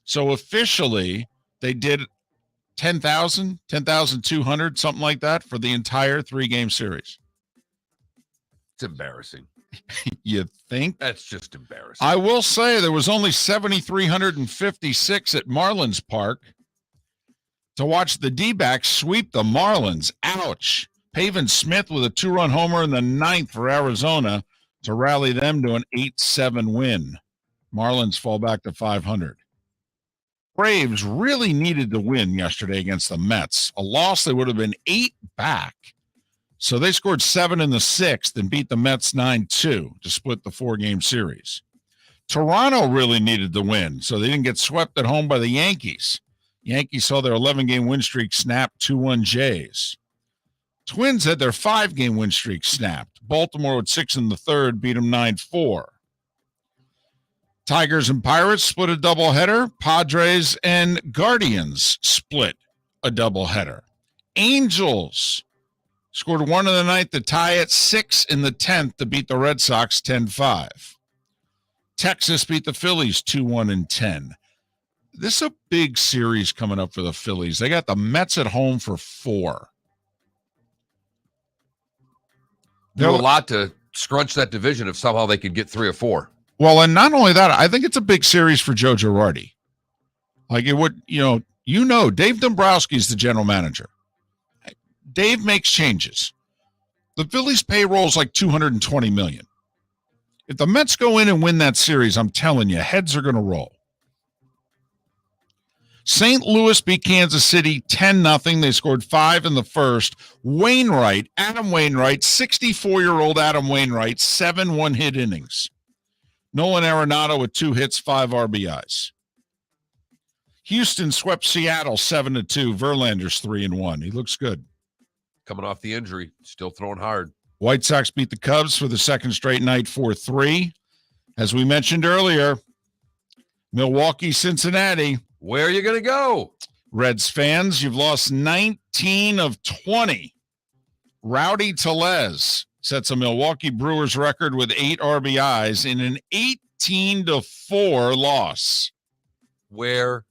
So officially, they did 10,000, 10,200, something like that for the entire 3-game series. It's embarrassing. You think? That's just embarrassing. I will say there was only 7,356 at Marlins Park to watch the D-backs sweep the Marlins. Ouch. Pavin Smith with a 2-run homer in the 9th for Arizona to rally them to an 8-7 win. Marlins fall back to 500. Braves really needed to win yesterday against the Mets. A loss, they would have been 8 back. So they scored 7 in the 6th and beat the Mets 9-2 to split the 4-game series. Toronto really needed to win, so they didn't get swept at home by the Yankees. Yankees saw their 11-game win streak snap 2-1 Jays. Twins had their 5-game win streak snapped. Baltimore with 6 in the 3rd beat them 9-4. Tigers and Pirates split a doubleheader. Padres and Guardians split a doubleheader. Angels scored 1 in the 9th to tie it, 6 in the 10th to beat the Red Sox 10-5. Texas beat the Phillies 2-1 and 10. This is a big series coming up for the Phillies. They got the Mets at home for 4. Do a lot to scrunch that division if somehow they could get 3 or 4. Well, and not only that, I think it's a big series for Joe Girardi. Like it would, Dave Dombrowski is the general manager. Dave makes changes. The Phillies' payroll is like $220 million. If the Mets go in and win that series, I'm telling you, heads are going to roll. St. Louis beat Kansas City 10-0. They scored 5 in the first. Adam Wainwright, 64-year-old Adam Wainwright, 7 one-hit innings. Nolan Arenado with 2 hits, 5 RBIs. Houston swept Seattle 7-2. Verlander's 3-1. He looks good. Coming off the injury, still throwing hard. White Sox beat the Cubs for the second straight night 4-3. As we mentioned earlier, Milwaukee, Cincinnati. Where are you going to go? Reds fans, you've lost 19 of 20. Rowdy Tellez sets a Milwaukee Brewers record with 8 RBIs in an 18-4 loss. Where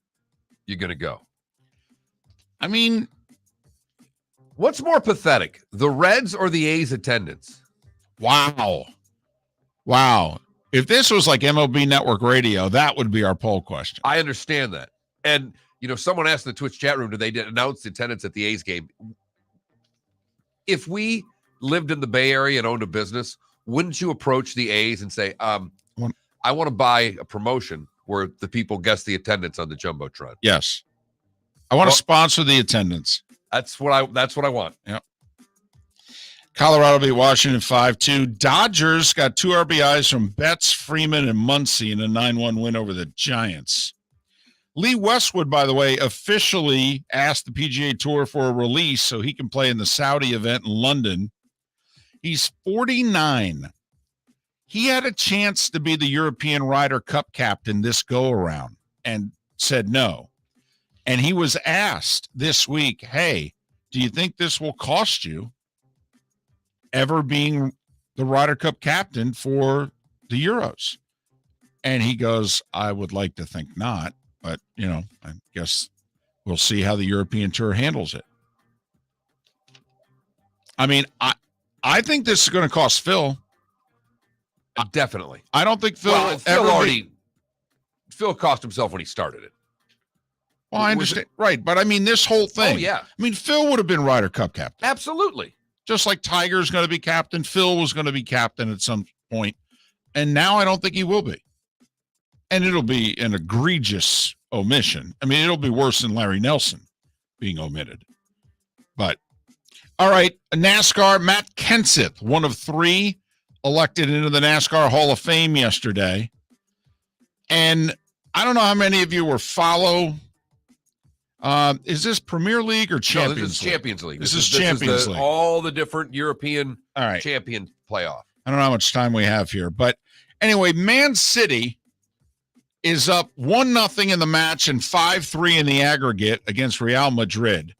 you going to go? I mean, what's more pathetic, the Reds or the A's attendance? Wow. If this was like MLB Network Radio, that would be our poll question. I understand that. And, someone asked in the Twitch chat room, did they announce the attendance at the A's game? If we lived in the Bay Area and owned a business, wouldn't you approach the A's and say, I want to buy a promotion where the people guess the attendance on the Jumbotron? Yes. I want to Well- sponsor the attendance. That's what I want. Colorado beat Washington 5-2. Dodgers got 2 RBIs from Betts, Freeman, and Muncy in a 9-1 win over the Giants. Lee Westwood, by the way, officially asked the PGA Tour for a release so he can play in the Saudi event in London. He's 49. He had a chance to be the European Ryder Cup captain this go-around and said no. And he was asked this week, hey, do you think this will cost you ever being the Ryder Cup captain for the Euros? And he goes, I would like to think not, but, I guess we'll see how the European Tour handles it. I mean, I think this is going to cost Phil. Definitely. I don't think Phil will Phil ever Phil cost himself when he started it. Well, I understand. Right. But I mean, this whole thing. Oh, yeah. I mean, Phil would have been Ryder Cup captain. Absolutely. Just like Tiger's going to be captain. Phil was going to be captain at some point. And now I don't think he will be. And it'll be an egregious omission. I mean, it'll be worse than Larry Nelson being omitted. But, all right, NASCAR, Matt Kenseth, one of 3 elected into the NASCAR Hall of Fame yesterday. And I don't know how many of you were follow. Is this Premier League or Champions This is League? Champions League. This is Champions League. All the different European All right. champion playoff. I don't know how much time we have here. But anyway, Man City is up 1-0 in the match and 5-3 in the aggregate against Real Madrid.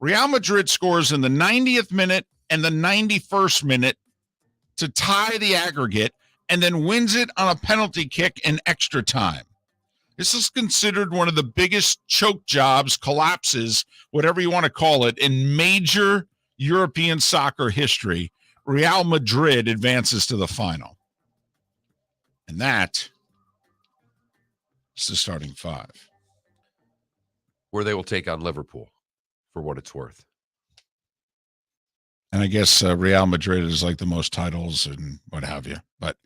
Real Madrid scores in the 90th minute and the 91st minute to tie the aggregate and then wins it on a penalty kick in extra time. This is considered one of the biggest choke jobs, collapses, whatever you want to call it, in major European soccer history. Real Madrid advances to the final. And that is the starting 5. Where they will take on Liverpool for what it's worth. And I guess Real Madrid is like the most titles and what have you. But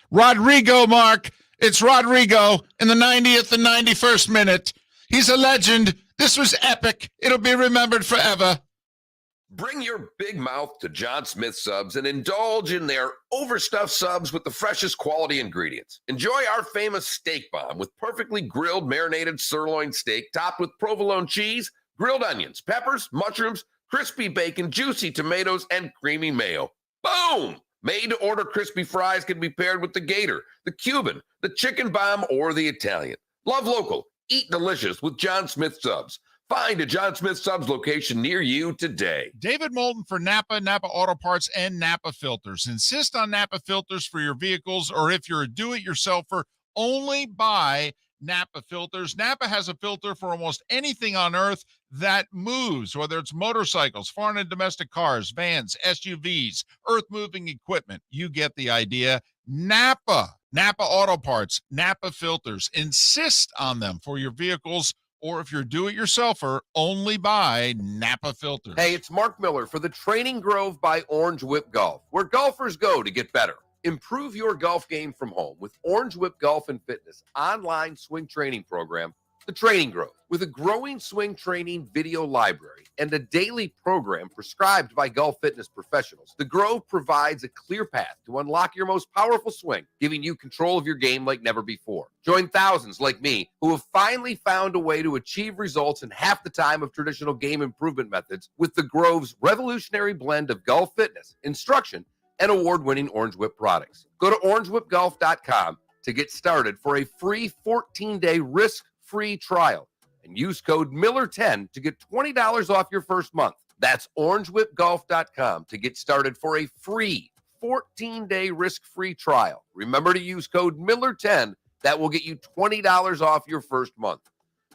Rodrigo, Mark, it's Rodrigo in the 90th and 91st minute. He's a legend. This was epic. It'll be remembered forever. Bring your big mouth to John Smith Subs and indulge in their overstuffed subs with the freshest quality ingredients. Enjoy our famous steak bomb with perfectly grilled marinated sirloin steak topped with provolone cheese, grilled onions, peppers, mushrooms, crispy bacon, juicy tomatoes, and creamy mayo. Boom! Made-to-order crispy fries can be paired with the Gator, the Cuban, the Chicken Bomb, or the Italian. Love local. Eat delicious with John Smith Subs. Find a John Smith Subs location near you today. David Moulton for Napa, Napa Auto Parts, and Napa Filters. Insist on Napa filters for your vehicles, or if you're a do-it-yourselfer, only buy Napa filters. Napa has a filter for almost anything on earth that moves, whether it's motorcycles, foreign and domestic cars, vans, SUVs, earth-moving equipment. You get the idea. Napa Auto Parts, Napa filters. Insist on them for your vehicles, or if you're do-it-yourselfer, only buy Napa filters. Hey, it's Mark Miller for the Training Grove by Orange Whip Golf, where golfers go to get better. Improve your golf game from home with Orange Whip Golf and Fitness online swing training program, The Training Grove. With a growing swing training video library and a daily program prescribed by golf fitness professionals, The Grove provides a clear path to unlock your most powerful swing, giving you control of your game like never before. Join thousands like me who have finally found a way to achieve results in half the time of traditional game improvement methods with The Grove's revolutionary blend of golf fitness, instruction, and award-winning Orange Whip products. Go to orangewhipgolf.com to get started for a free 14-day risk-free trial and use code Miller10 to get $20 off your first month. That's orangewhipgolf.com to get started for a free 14-day risk-free trial. Remember to use code Miller10. That will get you $20 off your first month.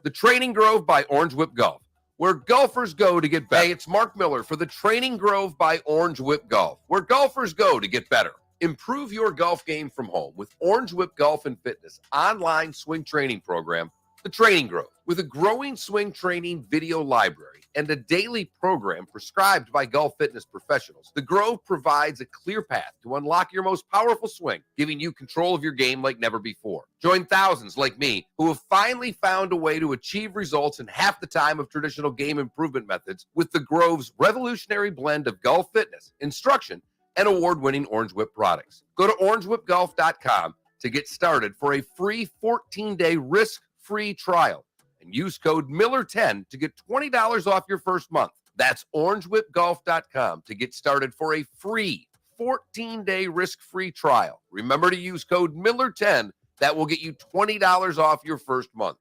The Training Grove by Orange Whip Golf, where golfers go to get better. Hey, it's Mark Miller for the Training Grove by Orange Whip Golf, where golfers go to get better. Improve your golf game from home with Orange Whip Golf and Fitness online swing training program, The Training Grove, with a growing swing training video library and a daily program prescribed by golf fitness professionals, The Grove provides a clear path to unlock your most powerful swing, giving you control of your game like never before. Join thousands like me who have finally found a way to achieve results in half the time of traditional game improvement methods with The Grove's revolutionary blend of golf fitness, instruction, and award-winning Orange Whip products. Go to orangewhipgolf.com to get started for a free 14-day risk-free trial and use code Miller10 to get $20 off your first month. That's orangewhipgolf.com to get started for a free 14-day risk-free trial. Remember to use code Miller10. That will get you $20 off your first month.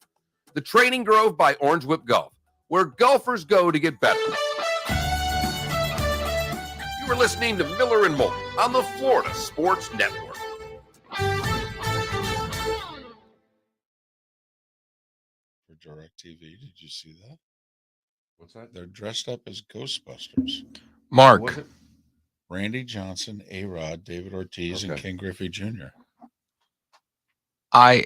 The Training Grove by Orange Whip Golf, where golfers go to get better. You are listening to Miller and Moulton on the Florida Sports Network. For DirecTV, did you see that? What's that? They're dressed up as Ghostbusters. Mark, Was it? Randy Johnson, A-Rod, David Ortiz, and Okay. Ken Griffey Jr. I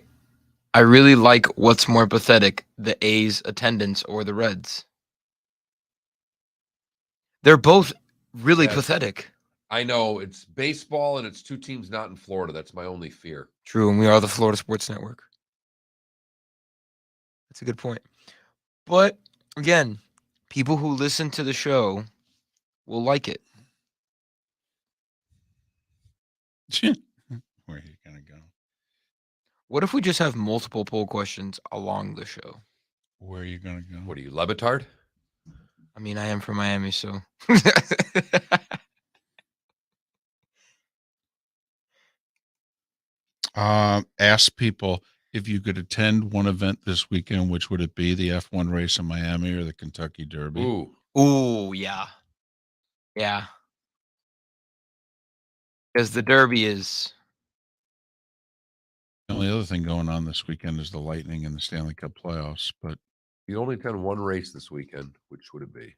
really like what's more pathetic, the A's attendance or the Reds. They're both really Yes. pathetic. I know it's baseball and it's two teams not in Florida. That's my only fear. True, and we are the Florida Sports Network. That's a good point. But again, people who listen to the show will like it. Where are you going to go? What if we just have multiple poll questions along the show? Where are you going to go? What are you, Levitard? I mean, I am from Miami, so. Ask people if you could attend one event this weekend, which would it be? The F1 race in Miami or the Kentucky Derby? Ooh, Ooh, yeah. Yeah. Because the Derby is. The only other thing going on this weekend is the Lightning and the Stanley Cup playoffs, but you only attend one race this weekend. Which would it be?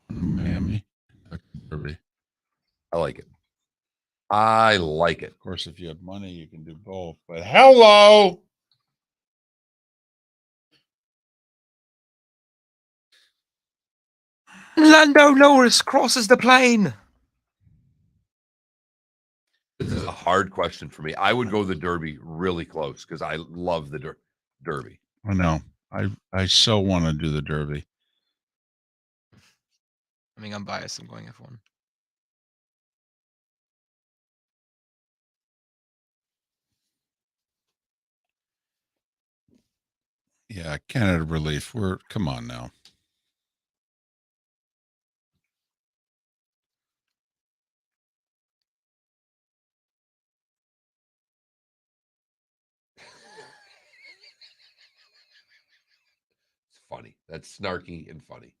Miami, Kentucky Derby. I like it. I like it. Of course, if you have money, you can do both. But hello. Lando Norris crosses the plane. This is a hard question for me. I would go the Derby really close because I love the Derby. I know. I so want to do the Derby. I mean, I'm biased. I'm going F1. Yeah, Canada Relief. Come on now. It's funny. That's snarky and funny.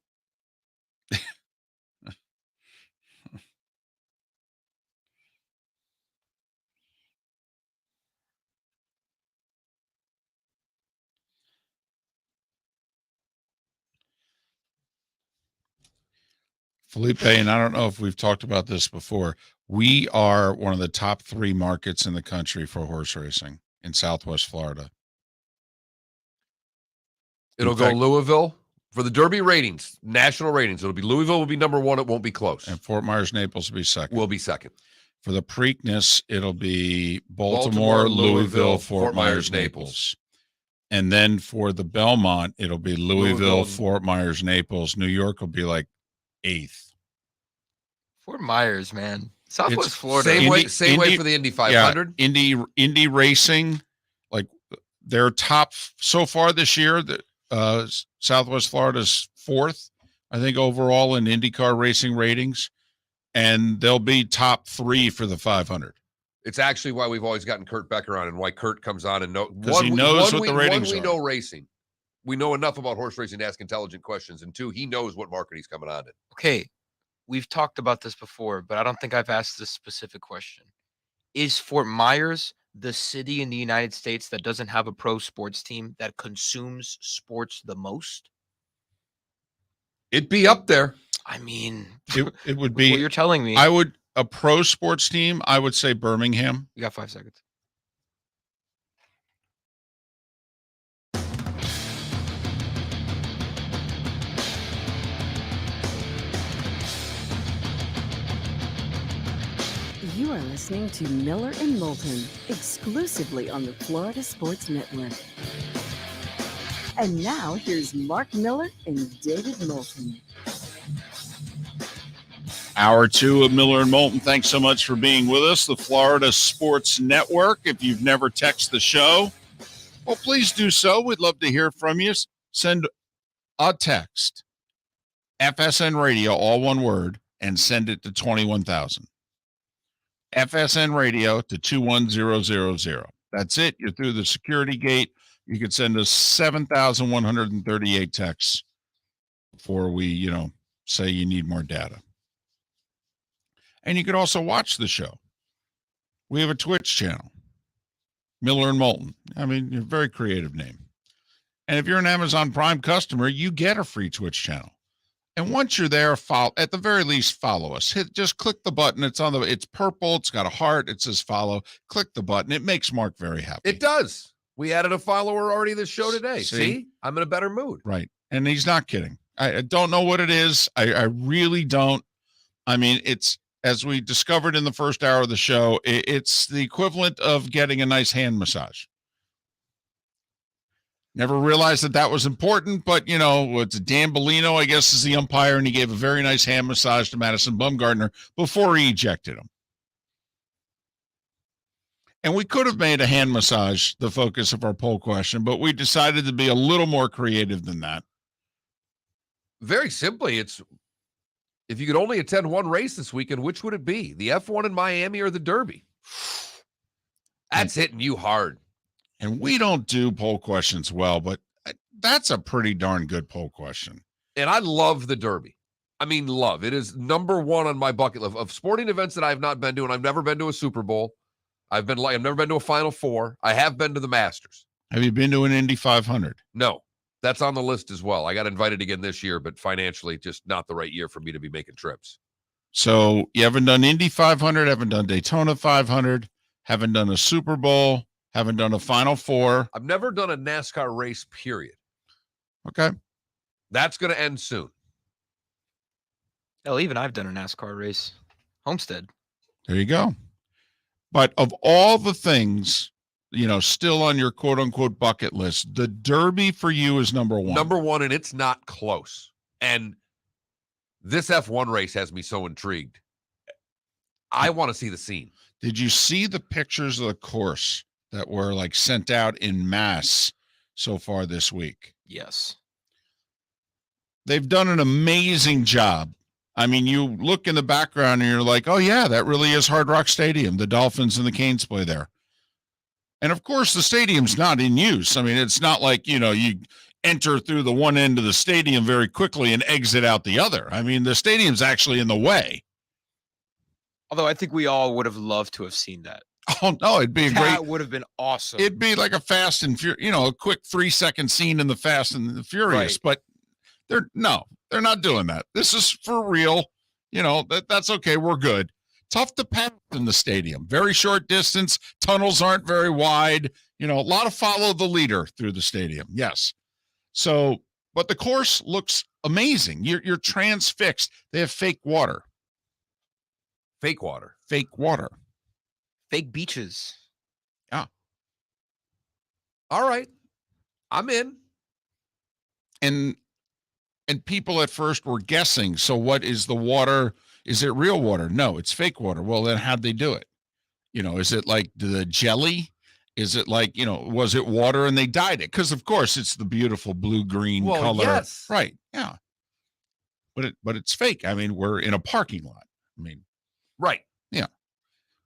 Felipe, and I don't know if we've talked about this before. We are one of the top 3 markets in the country for horse racing in Southwest Florida. It'll In go fact- Louisville for the Derby ratings, national ratings. It'll be Louisville will be number 1. It won't be close. And Fort Myers, Naples will be second. Will be second. For the Preakness, it'll be Baltimore, Louisville, Fort Myers, Naples. And then for the Belmont, it'll be Louisville, Fort Myers, Naples. New York will be like 8th. Fort Myers, man. Southwest It's Florida. Same way Indy- for the Indy 500. Yeah, Indy racing, like they're top so far this year. Southwest Florida's 4th, I think, overall in IndyCar racing ratings, and they'll be top 3 for the 500. It's actually why we've always gotten Kurt Becker on, and why Kurt comes on and He knows what the ratings we are. know racing. We know enough about horse racing to ask intelligent questions, and 2, he knows what market he's coming on in. Okay, we've talked about this before, but I don't think I've asked this specific question. Is Fort Myers the city in the United States that doesn't have a pro sports team that consumes sports the most? It'd be up there. I mean, It would what be. you're telling me. A pro sports team. I would say Birmingham. You got 5 seconds. You're listening to Miller and Moulton, exclusively on the Florida Sports Network. And now, here's Mark Miller and David Moulton. Hour 2 of Miller and Moulton. Thanks so much for being with us. The Florida Sports Network. If you've never texted the show, well, please do so. We'd love to hear from you. Send a text, FSN Radio, all one word, and send it to 21,000. FSN Radio to 21000. That's it. You're through the security gate. You could send us 7,138 texts before we, say you need more data. And you could also watch the show. We have a Twitch channel, Miller and Moulton. I mean, a very creative name. And if you're an Amazon Prime customer, you get a free Twitch channel. And once you're there, at the very least, follow us. Just click the button. It's purple. It's got a heart. It says follow. Click the button. It makes Mark very happy. It does. We added a follower already this show today. See? I'm in a better mood. Right. And he's not kidding. I don't know what it is. I really don't. I mean, it's, as we discovered in the first hour of the show, it's the equivalent of getting a nice hand massage. Never realized that was important, but, it's Dan Bellino, I guess, is the umpire, and he gave a very nice hand massage to Madison Bumgarner before he ejected him. And we could have made a hand massage the focus of our poll question, but we decided to be a little more creative than that. Very simply, it's if you could only attend one race this weekend, which would it be? The F1 in Miami or the Derby? That's hitting you hard. And we don't do poll questions well, but that's a pretty darn good poll question. And I love the Derby. I mean, love. It is number one on my bucket list of sporting events that I've not been to, and I've never been to a Super Bowl. I've never been to a Final Four. I have been to the Masters. Have you been to an Indy 500? No. That's on the list as well. I got invited again this year, but financially, just not the right year for me to be making trips. So you haven't done Indy 500, haven't done Daytona 500, haven't done a Super Bowl, haven't done a Final Four. I've never done a NASCAR race, period. Okay. That's going to end soon. Hell, even I've done a NASCAR race. Homestead. There you go. But of all the things, still on your quote unquote bucket list, the Derby for you is number one. Number one, and it's not close. And this F1 race has me so intrigued. I want to see the scene. Did you see the pictures of the course that were sent out in mass so far this week? Yes. They've done an amazing job. I mean, you look in the background and you're like, oh yeah, that really is Hard Rock Stadium. The Dolphins and the Canes play there. And of course, the stadium's not in use. I mean, it's not like, you enter through the one end of the stadium very quickly and exit out the other. I mean, the stadium's actually in the way. Although I think we all would have loved to have seen that. Oh, no, it'd be That would have been awesome. It'd be like a Fast and Furious, a quick 3-second scene in the Fast and the Furious. Right. But they're not doing that. This is for real. That's okay. We're good. Tough to pass in the stadium. Very short distance. Tunnels aren't very wide. A lot of follow the leader through the stadium. Yes. So, but the course looks amazing. You're transfixed. They have fake water. Fake water. Fake water. Fake beaches. Yeah. All right. I'm in. And people at first were guessing. So what is the water? Is it real water? No, it's fake water. Well, then how'd they do it? Is it like the jelly? Is it like, was it water and they dyed it? Because of course it's the beautiful blue-green color. Yes. Right. Yeah. But it's fake. I mean, we're in a parking lot. Right. Yeah.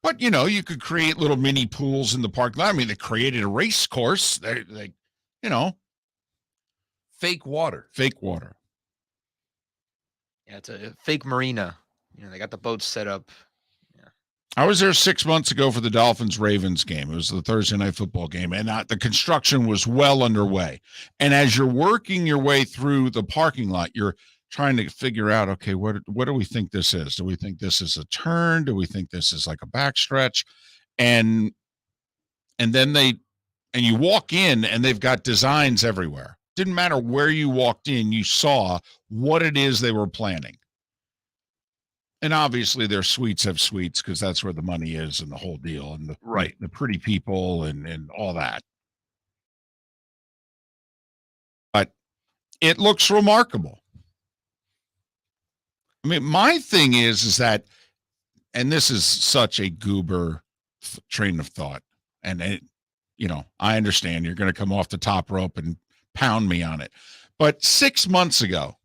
But you could create little mini pools in the parking lot. I mean, they created a race course. They Fake water. Fake water. Yeah, it's a fake marina. They got the boats set up. Yeah. I was there 6 months ago for the Dolphins-Ravens game. It was the Thursday night football game, and the construction was well underway. And as you're working your way through the parking lot, you're trying to figure out, okay, what do we think this is? Do we think this is a turn? Do we think this is like a backstretch? And then you walk in, and they've got designs everywhere. Didn't matter where you walked in, you saw what it is they were planning. And obviously their suites have suites because that's where the money is and the whole deal and the pretty people and all that. But it looks remarkable. I mean, my thing is that, and this is such a goober train of thought, and it, I understand you're going to come off the top rope and pound me on it. But 6 months ago,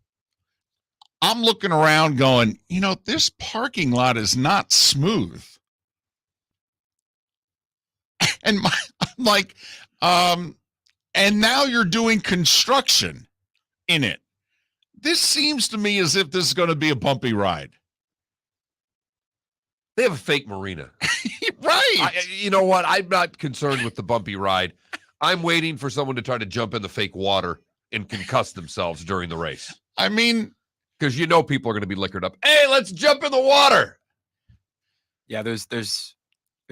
I'm looking around going, this parking lot is not smooth. And I'm like, and now you're doing construction in it. This seems to me as if this is going to be a bumpy ride. They have a fake marina. Right. You know what? I'm not concerned with the bumpy ride. I'm waiting for someone to try to jump in the fake water and concuss themselves during the race. I mean, because people are going to be liquored up. Hey, let's jump in the water. Yeah, there's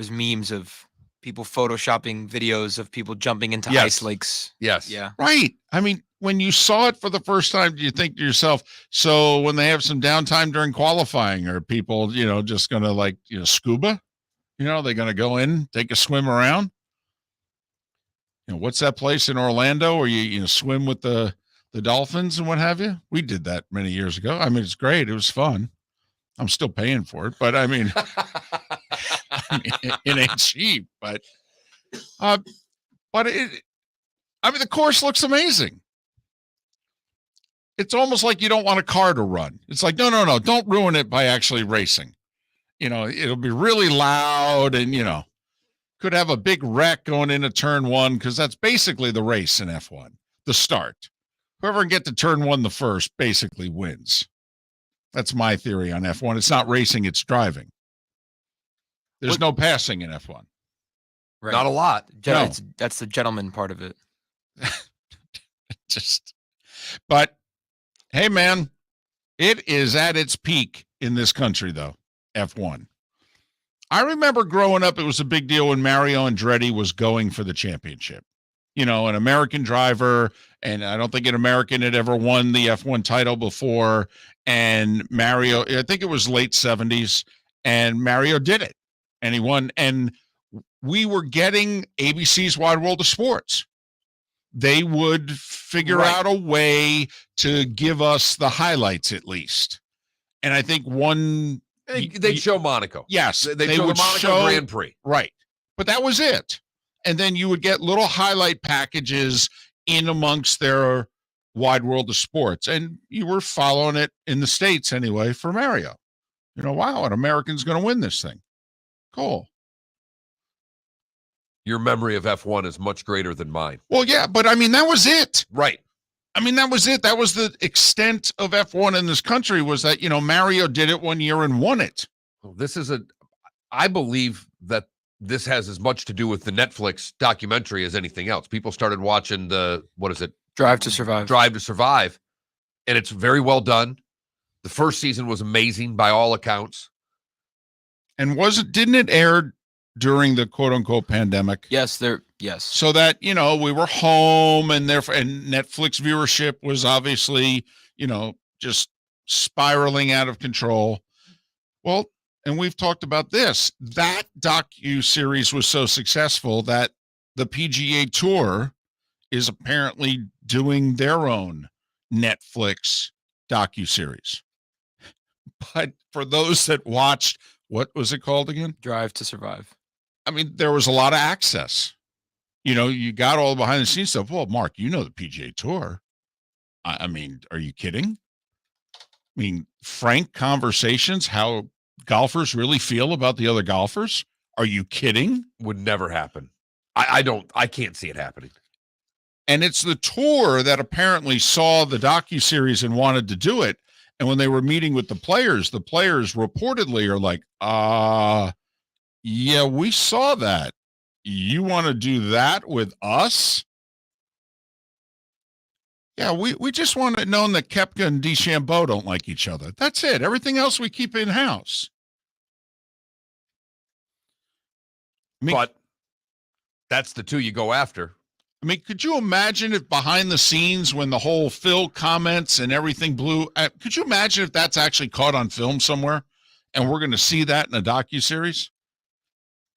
memes of people photoshopping videos of people jumping into ice lakes. Yes. Yeah. Right. I mean, when you saw it for the first time, do you think to yourself, so when they have some downtime during qualifying, are people, just going to scuba? They're going to go in, take a swim around? What's that place in Orlando where you swim with the dolphins and what have you? We did that many years ago. I mean, it's great. It was fun. I'm still paying for it, but I mean, it ain't cheap, but the course looks amazing. It's almost like you don't want a car to run. It's like, no, don't ruin it by actually racing. It'll be really loud and, could have a big wreck going into turn one because that's basically the race in F1, the start. Whoever can get to turn one the first basically wins. That's my theory on F1. It's not racing, it's driving. There's no passing in F1. Right. Not a lot. That's the gentleman part of it. But hey, man, it is at its peak in this country, though, F1. I remember growing up, it was a big deal when Mario Andretti was going for the championship. An American driver, and I don't think an American had ever won the F1 title before. And Mario, I think it was late 70s, and Mario did it. And he won. And we were getting ABC's Wide World of Sports. They would figure out a way to give us the highlights at least. And I think they'd show Monaco. Yes. They would the Monaco Grand Prix. Right. But that was it. And then you would get little highlight packages in amongst their Wide World of Sports. And you were following it in the States anyway for Mario. Wow, an American's going to win this thing. Cool. Your memory of F1 is much greater than mine. Well, yeah, but I mean, that was it. Right. I mean, that was it. That was the extent of F1 in this country was that, Mario did it one year and won it. Well, I believe that this has as much to do with the Netflix documentary as anything else. People started watching Drive to Survive. Drive to Survive. And it's very well done. The first season was amazing by all accounts. And didn't it air during the quote unquote pandemic? Yes. So that, we were home and Netflix viewership was obviously, just spiraling out of control. Well, and we've talked about this, that docu-series was so successful that the PGA Tour is apparently doing their own Netflix docu-series. But for those that watched, what was it called again? Drive to Survive. I mean, there was a lot of access. You got all the behind the scenes stuff. Well, Mark, the PGA Tour. I mean, are you kidding? I mean, frank conversations, how golfers really feel about the other golfers. Are you kidding? Would never happen. I can't see it happening. And it's the tour that apparently saw the docuseries and wanted to do it. And when they were meeting with the players reportedly are like, yeah, we saw that. You want to do that with us? Yeah, we just want it known that Koepka and DeChambeau don't like each other. That's it. Everything else we keep in-house. But that's the two you go after. I mean, could you imagine if behind the scenes when the whole Phil comments and everything blew, could you imagine if that's actually caught on film somewhere? and we're going to see that in a docuseries?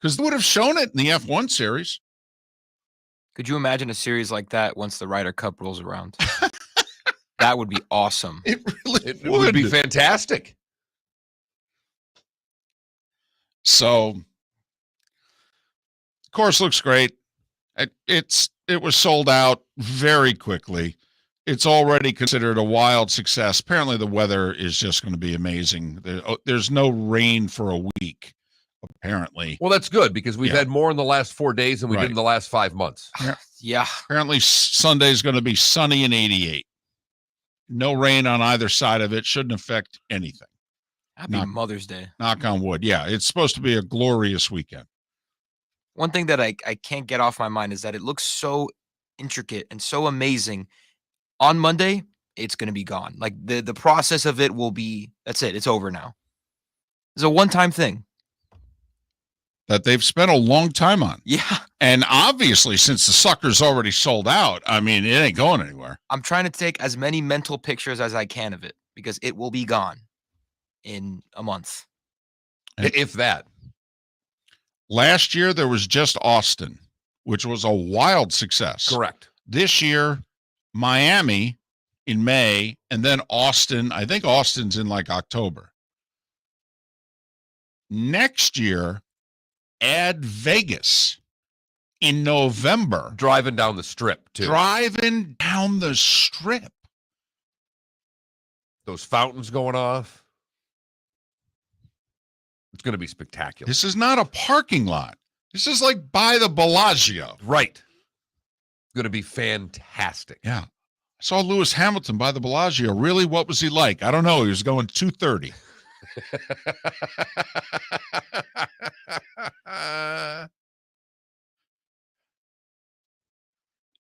Because they would have shown it in the F1 series. Could you imagine a series like that once the Ryder Cup rolls around? That would be awesome. It really It would be fantastic. So, course looks great. It was sold out very quickly. It's already considered a wild success. Apparently, the weather is just going to be amazing. There's no rain for a week, apparently. Well, that's good because we've Yeah. had more in the last 4 days than we did in the last 5 months. Yeah. Apparently, Sunday is going to be sunny and 88. No rain on either side of it. Shouldn't affect anything. Happy Mother's Day. Knock on wood. Yeah, it's supposed to be a glorious weekend. One thing that I can't get off my mind is that it looks so intricate and so amazing. On Monday, it's going to be gone. Like the process of it will be, that's it. It's over now. It's a one-time thing. That they've spent a long time on. Yeah. And obviously, since the sucker's already sold out, I mean, it ain't going anywhere. I'm trying to take as many mental pictures as I can of it because it will be gone in a month. If that. Last year, there was just Austin, which was a wild success. Correct. This year, Miami in May, and then Austin. I think Austin's in like October. Next year, add Vegas in November. Driving down the strip, too. Driving down the strip. Those fountains going off. It's going to be spectacular. This is not a parking lot. This is like by the Bellagio. Right. It's going to be fantastic. Yeah. I saw Lewis Hamilton by the Bellagio. Really, what was he like? I don't know. He was going 230.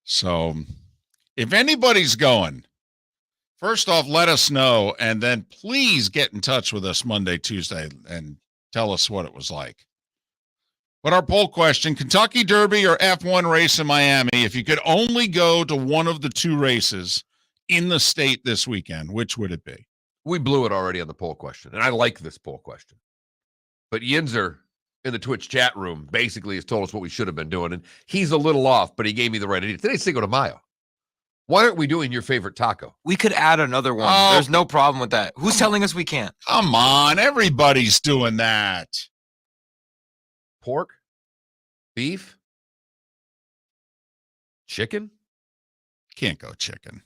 So, if anybody's going, first off, let us know, and then please get in touch with us Monday, Tuesday, and tell us what it was like. But our poll question, Kentucky Derby or F1 race in Miami, if you could only go to one of the two races in the state this weekend, which would it be? We blew it already on the poll question, and I like this poll question. But Yinzer in the Twitch chat room basically has told us what we should have been doing, and he's a little off, but he gave me the right idea. Today's Cinco de Mayo. Why aren't we doing your favorite taco? We could add another one. Oh. There's no problem with that. Who's telling us we can't? Come on, everybody's doing that. Pork? Beef? Chicken? Can't go chicken.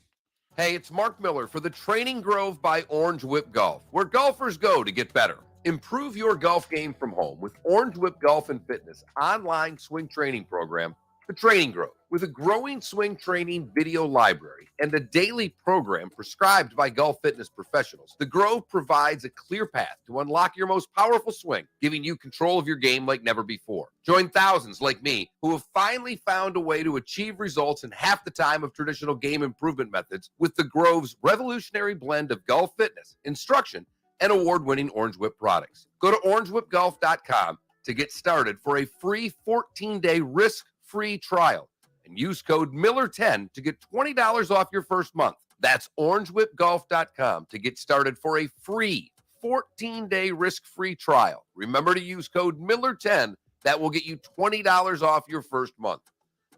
Hey, it's Mark Miller for the Training Grove by Orange Whip Golf, where golfers go to get better. Improve your golf game from home with Orange Whip Golf and Fitness online swing training program, The Training Grove. With a growing swing training video library and a daily program prescribed by golf fitness professionals, The Grove provides a clear path to unlock your most powerful swing, giving you control of your game like never before. Join thousands like me who have finally found a way to achieve results in half the time of traditional game improvement methods with The Grove's revolutionary blend of golf fitness, instruction, and award-winning Orange Whip products. Go to orangewhipgolf.com to get started for a free 14-day risk-free trial and use code Miller10 to get $20 off your first month. That's orangewhipgolf.com to get started for a free 14-day risk-free trial. Remember to use code Miller10. That will get you $20 off your first month.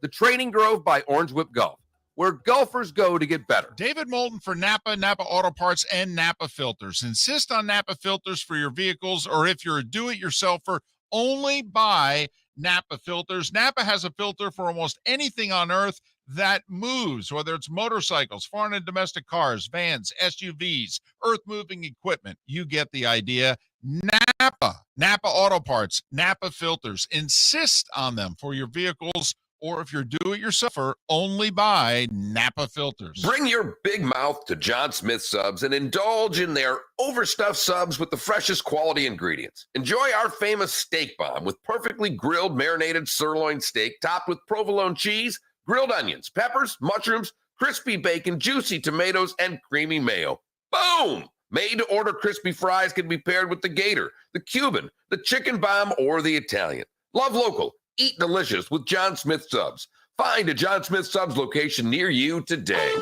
The Training Grove by Orange Whip Golf, where golfers go to get better. David Moulton for Napa, Napa Auto Parts, and Napa Filters. Insist on Napa Filters for your vehicles, or if you're a do-it-yourselfer, only buy Napa Filters. Napa has a filter for almost anything on earth that moves, whether it's motorcycles, foreign and domestic cars, vans, SUVs, earth-moving equipment. You get the idea. Napa Auto Parts, Napa Filters. Insist on them for your vehicles, or if you're do-it-yourselfer, only buy Napa Filters. Bring your big mouth to John Smith Subs and indulge in their overstuffed subs with the freshest quality ingredients. Enjoy our famous steak bomb with perfectly grilled marinated sirloin steak topped with provolone cheese, grilled onions, peppers, mushrooms, crispy bacon, juicy tomatoes, and creamy mayo. Boom! Made-to-order crispy fries can be paired with the Gator, the Cuban, the chicken bomb, or the Italian. Love local. Eat delicious with John Smith Subs. Find a John Smith Subs location near you today.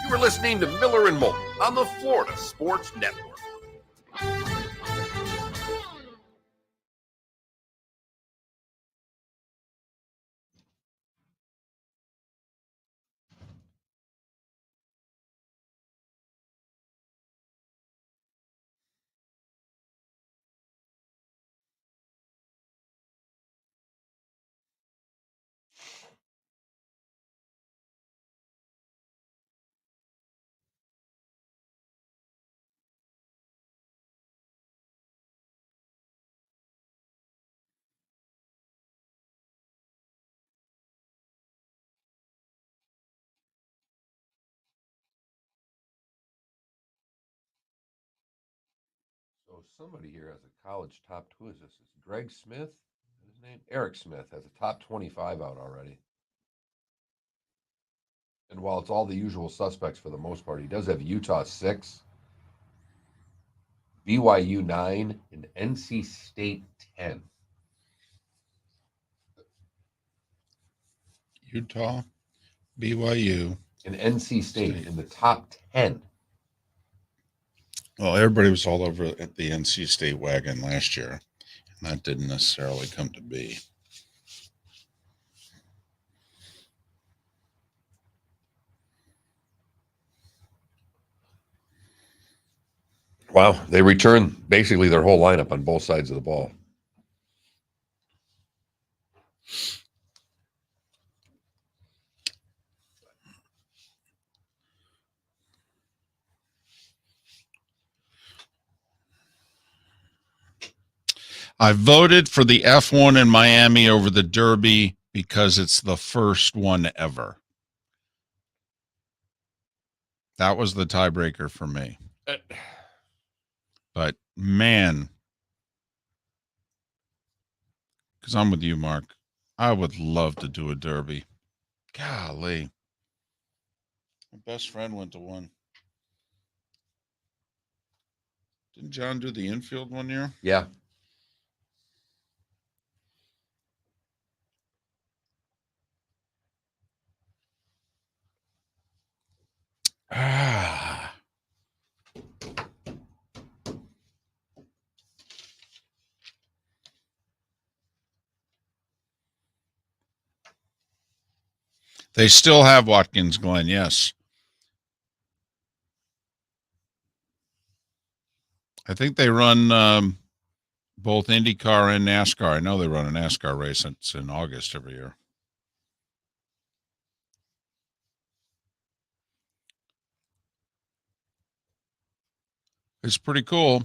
You are listening to Miller and Moulton on the Florida Sports Network. somebody here has a college top. Who is this? Is Greg Smith? His name? Eric Smith has a top 25 out already. And while it's all the usual suspects for the most part, he does have Utah 6, BYU 9, and NC State 10. Utah, BYU, And NC State in the top 10. Well, everybody was all over at the NC State wagon last year, and that didn't necessarily come to be. Wow, they return basically their whole lineup on both sides of the ball. I voted for the F1 in Miami over the Derby because it's the first one ever. That was the tiebreaker for me. But man, because I'm with you, Mark, I would love to do a Derby. Golly. My best friend went to one. Didn't John do the infield one year? Yeah. Ah. They still have Watkins Glen, yes. I think they run both IndyCar and NASCAR. I know they run a NASCAR race. It's in August every year. It's pretty cool.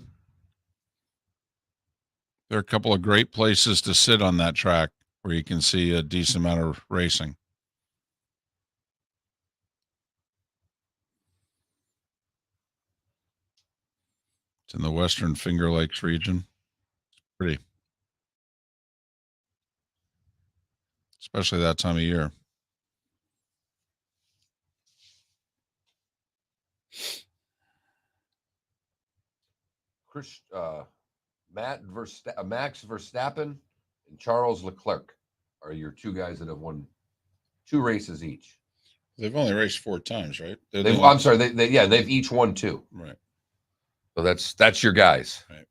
There are a couple of great places to sit on that track where you can see a decent amount of racing. It's in the Western Finger Lakes region. It's pretty. Especially that time of year. Max Verstappen and Charles Leclerc are your two guys that have won 2 races each. They've only raced 4 times, right? I'm sorry. They've each won 2. Right. So that's your guys. Right.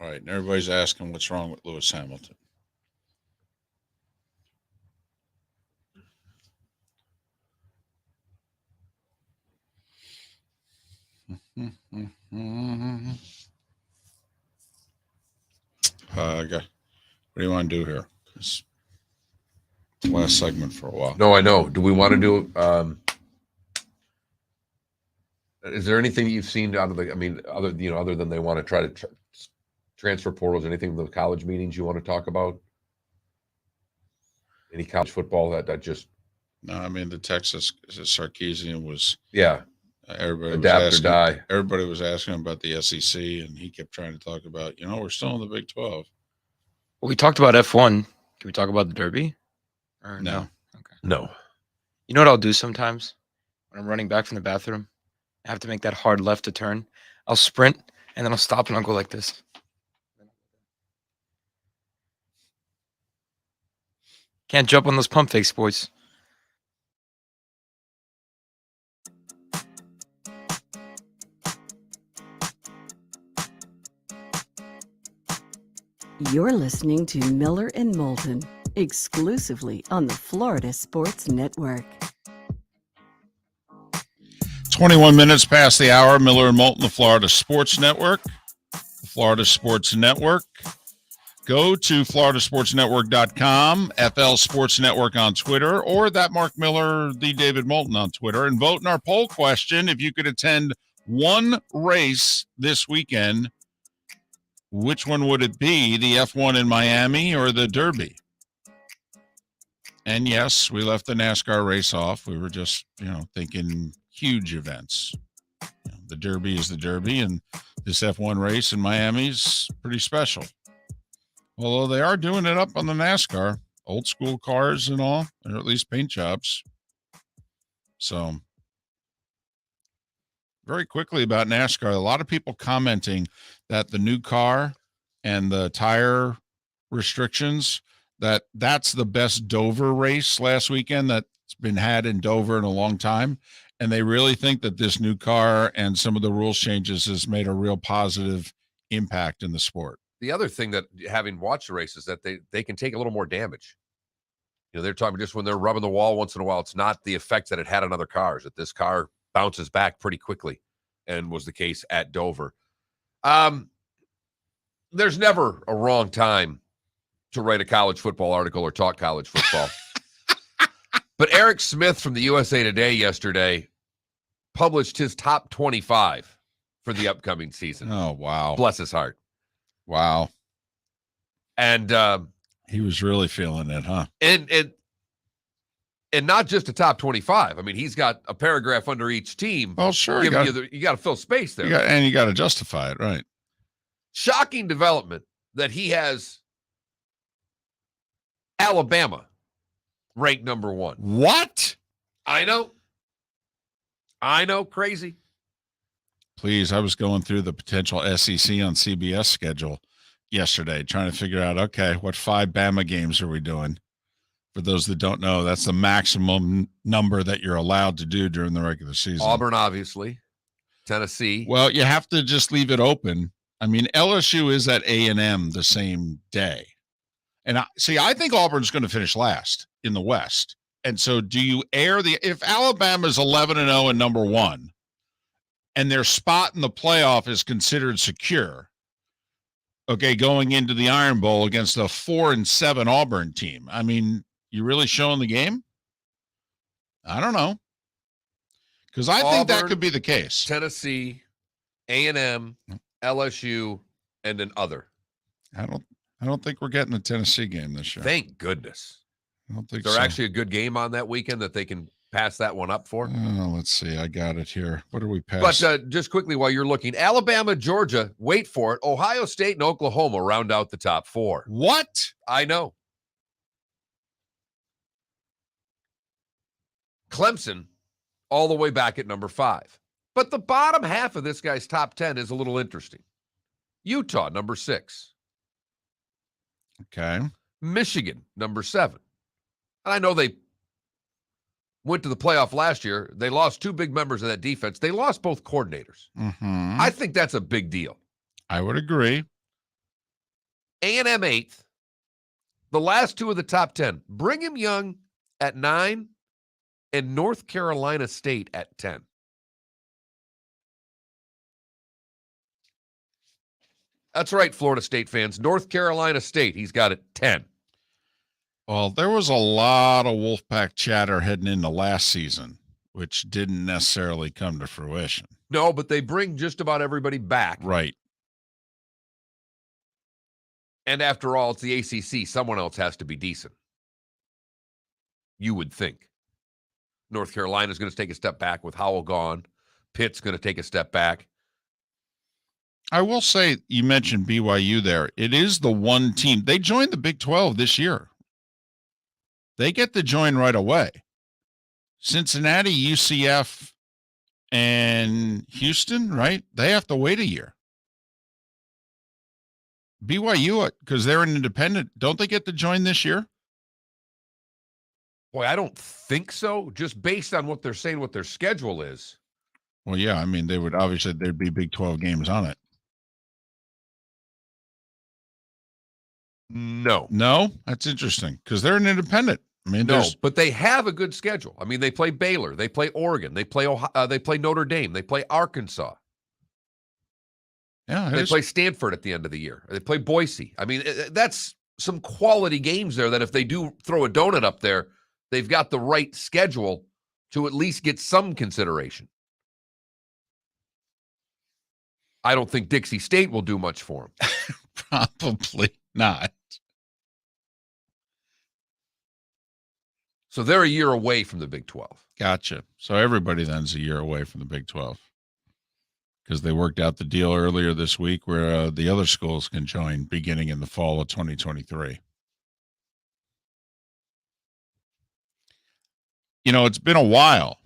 All right. And everybody's asking what's wrong with Lewis Hamilton. What do you want to do here? It's the last segment for a while. No, I know. Do we want to do? Is there anything that you've seen out of the? I mean, other than they want to try to transfer portals, anything in the college meetings you want to talk about? Any college football that just? No, I mean the Texas Sarkisian was. Yeah. Everybody adapt was asking, or die. Everybody was asking about the SEC, and he kept trying to talk about, we're still in the Big 12. Well, we talked about F1. Can we talk about the Derby? Or No. Okay. No. You know what I'll do sometimes when I'm running back from the bathroom? I have to make that hard left to turn. I'll sprint, and then I'll stop, and I'll go like this. Can't jump on those pump fakes, boys. You're listening to Miller and Moulton, exclusively on the Florida Sports Network. 21 minutes past the hour. Miller and Moulton, the Florida Sports Network. The Florida Sports Network. Go to floridasportsnetwork.com, FL Sports Network on Twitter, or that Mark Miller, the David Moulton on Twitter, and vote in our poll question. If you could attend one race this weekend, which one would it be? The F1 in Miami or the Derby? And yes, we left the NASCAR race off. We were just, thinking huge events. The Derby is the Derby, and this F1 race in Miami is pretty special. Although they are doing it up on the NASCAR, old school cars and all, or at least paint jobs. So, very quickly about NASCAR, a lot of people commenting that the new car and the tire restrictions, that's the best Dover race last weekend that's been had in Dover in a long time. And they really think that this new car and some of the rules changes has made a real positive impact in the sport. The other thing that, having watched the race, is that they can take a little more damage. They're talking just when they're rubbing the wall once in a while, it's not the effect that it had on other cars, that this car bounces back pretty quickly, and was the case at Dover. There's never a wrong time to write a college football article or talk college football. But Eric Smith from the USA Today yesterday published his top 25 for the upcoming season. Oh, wow. Bless his heart. Wow. And he was really feeling it, huh? And not just a top 25. I mean, he's got a paragraph under each team. Well, sure. You got to fill space there. And you got to justify it, right? Shocking development that he has Alabama ranked number 1. What? I know, crazy. Please, I was going through the potential SEC on CBS schedule yesterday, trying to figure out, okay, what 5 Bama games are we doing? For those that don't know, that's the maximum number that you're allowed to do during the regular season. Auburn, obviously. Tennessee. Well, you have to just leave it open. I mean, LSU is at A&M the same day. And I think Auburn's going to finish last in the West. And so do you if Alabama's 11-0 and number 1, and their spot in the playoff is considered secure, okay, going into the Iron Bowl against a 4-7 Auburn team, I mean, you really showing the game? I don't know. Because I think that could be the case. Tennessee, A&M, LSU, and an other. I don't think we're getting the Tennessee game this year. Thank goodness. I don't think Is there so. actually a good game on that weekend that they can pass that one up for? Let's see. I got it here. What are we past? But just quickly while you're looking, Alabama, Georgia, wait for it. Ohio State and Oklahoma round out the top 4. What? I know. Clemson all the way back at number 5. But the bottom half of this guy's top 10 is a little interesting. Utah, number 6. Okay. Michigan, number 7. And I know they went to the playoff last year. They lost 2 big members of that defense. They lost both coordinators. Mm-hmm. I think that's a big deal. I would agree. A&M 8th. The last 2 of the top 10. Brigham Young at 9 and North Carolina State at 10. That's right, Florida State fans. North Carolina State, he's got it 10. Well, there was a lot of Wolfpack chatter heading into last season, which didn't necessarily come to fruition. No, but they bring just about everybody back. Right. And after all, it's the ACC. Someone else has to be decent. You would think. North Carolina's going to take a step back with Howell gone. Pitt's going to take a step back. I will say, you mentioned BYU there. It is the one team. They joined the Big 12 this year. They get to join right away. Cincinnati, UCF, and Houston, right? They have to wait a year. BYU, because they're an independent, don't they get to join this year? Boy, I don't think so, just based on what they're saying, what their schedule is. Well, yeah, I mean, there'd be Big 12 games on it. No, that's interesting because they're an independent. I mean, no, but they have a good schedule. I mean, they play Baylor, they play Oregon, they play Ohio, they play Notre Dame, they play Arkansas. Yeah, they play Stanford at the end of the year. They play Boise. I mean, that's some quality games there that if they do throw a donut up there, they've got the right schedule to at least get some consideration. I don't think Dixie State will do much for them. Probably not. So they're a year away from the Big 12. Gotcha. So everybody then's a year away from the Big 12 because they worked out the deal earlier this week where the other schools can join beginning in the fall of 2023. You know, it's been a while,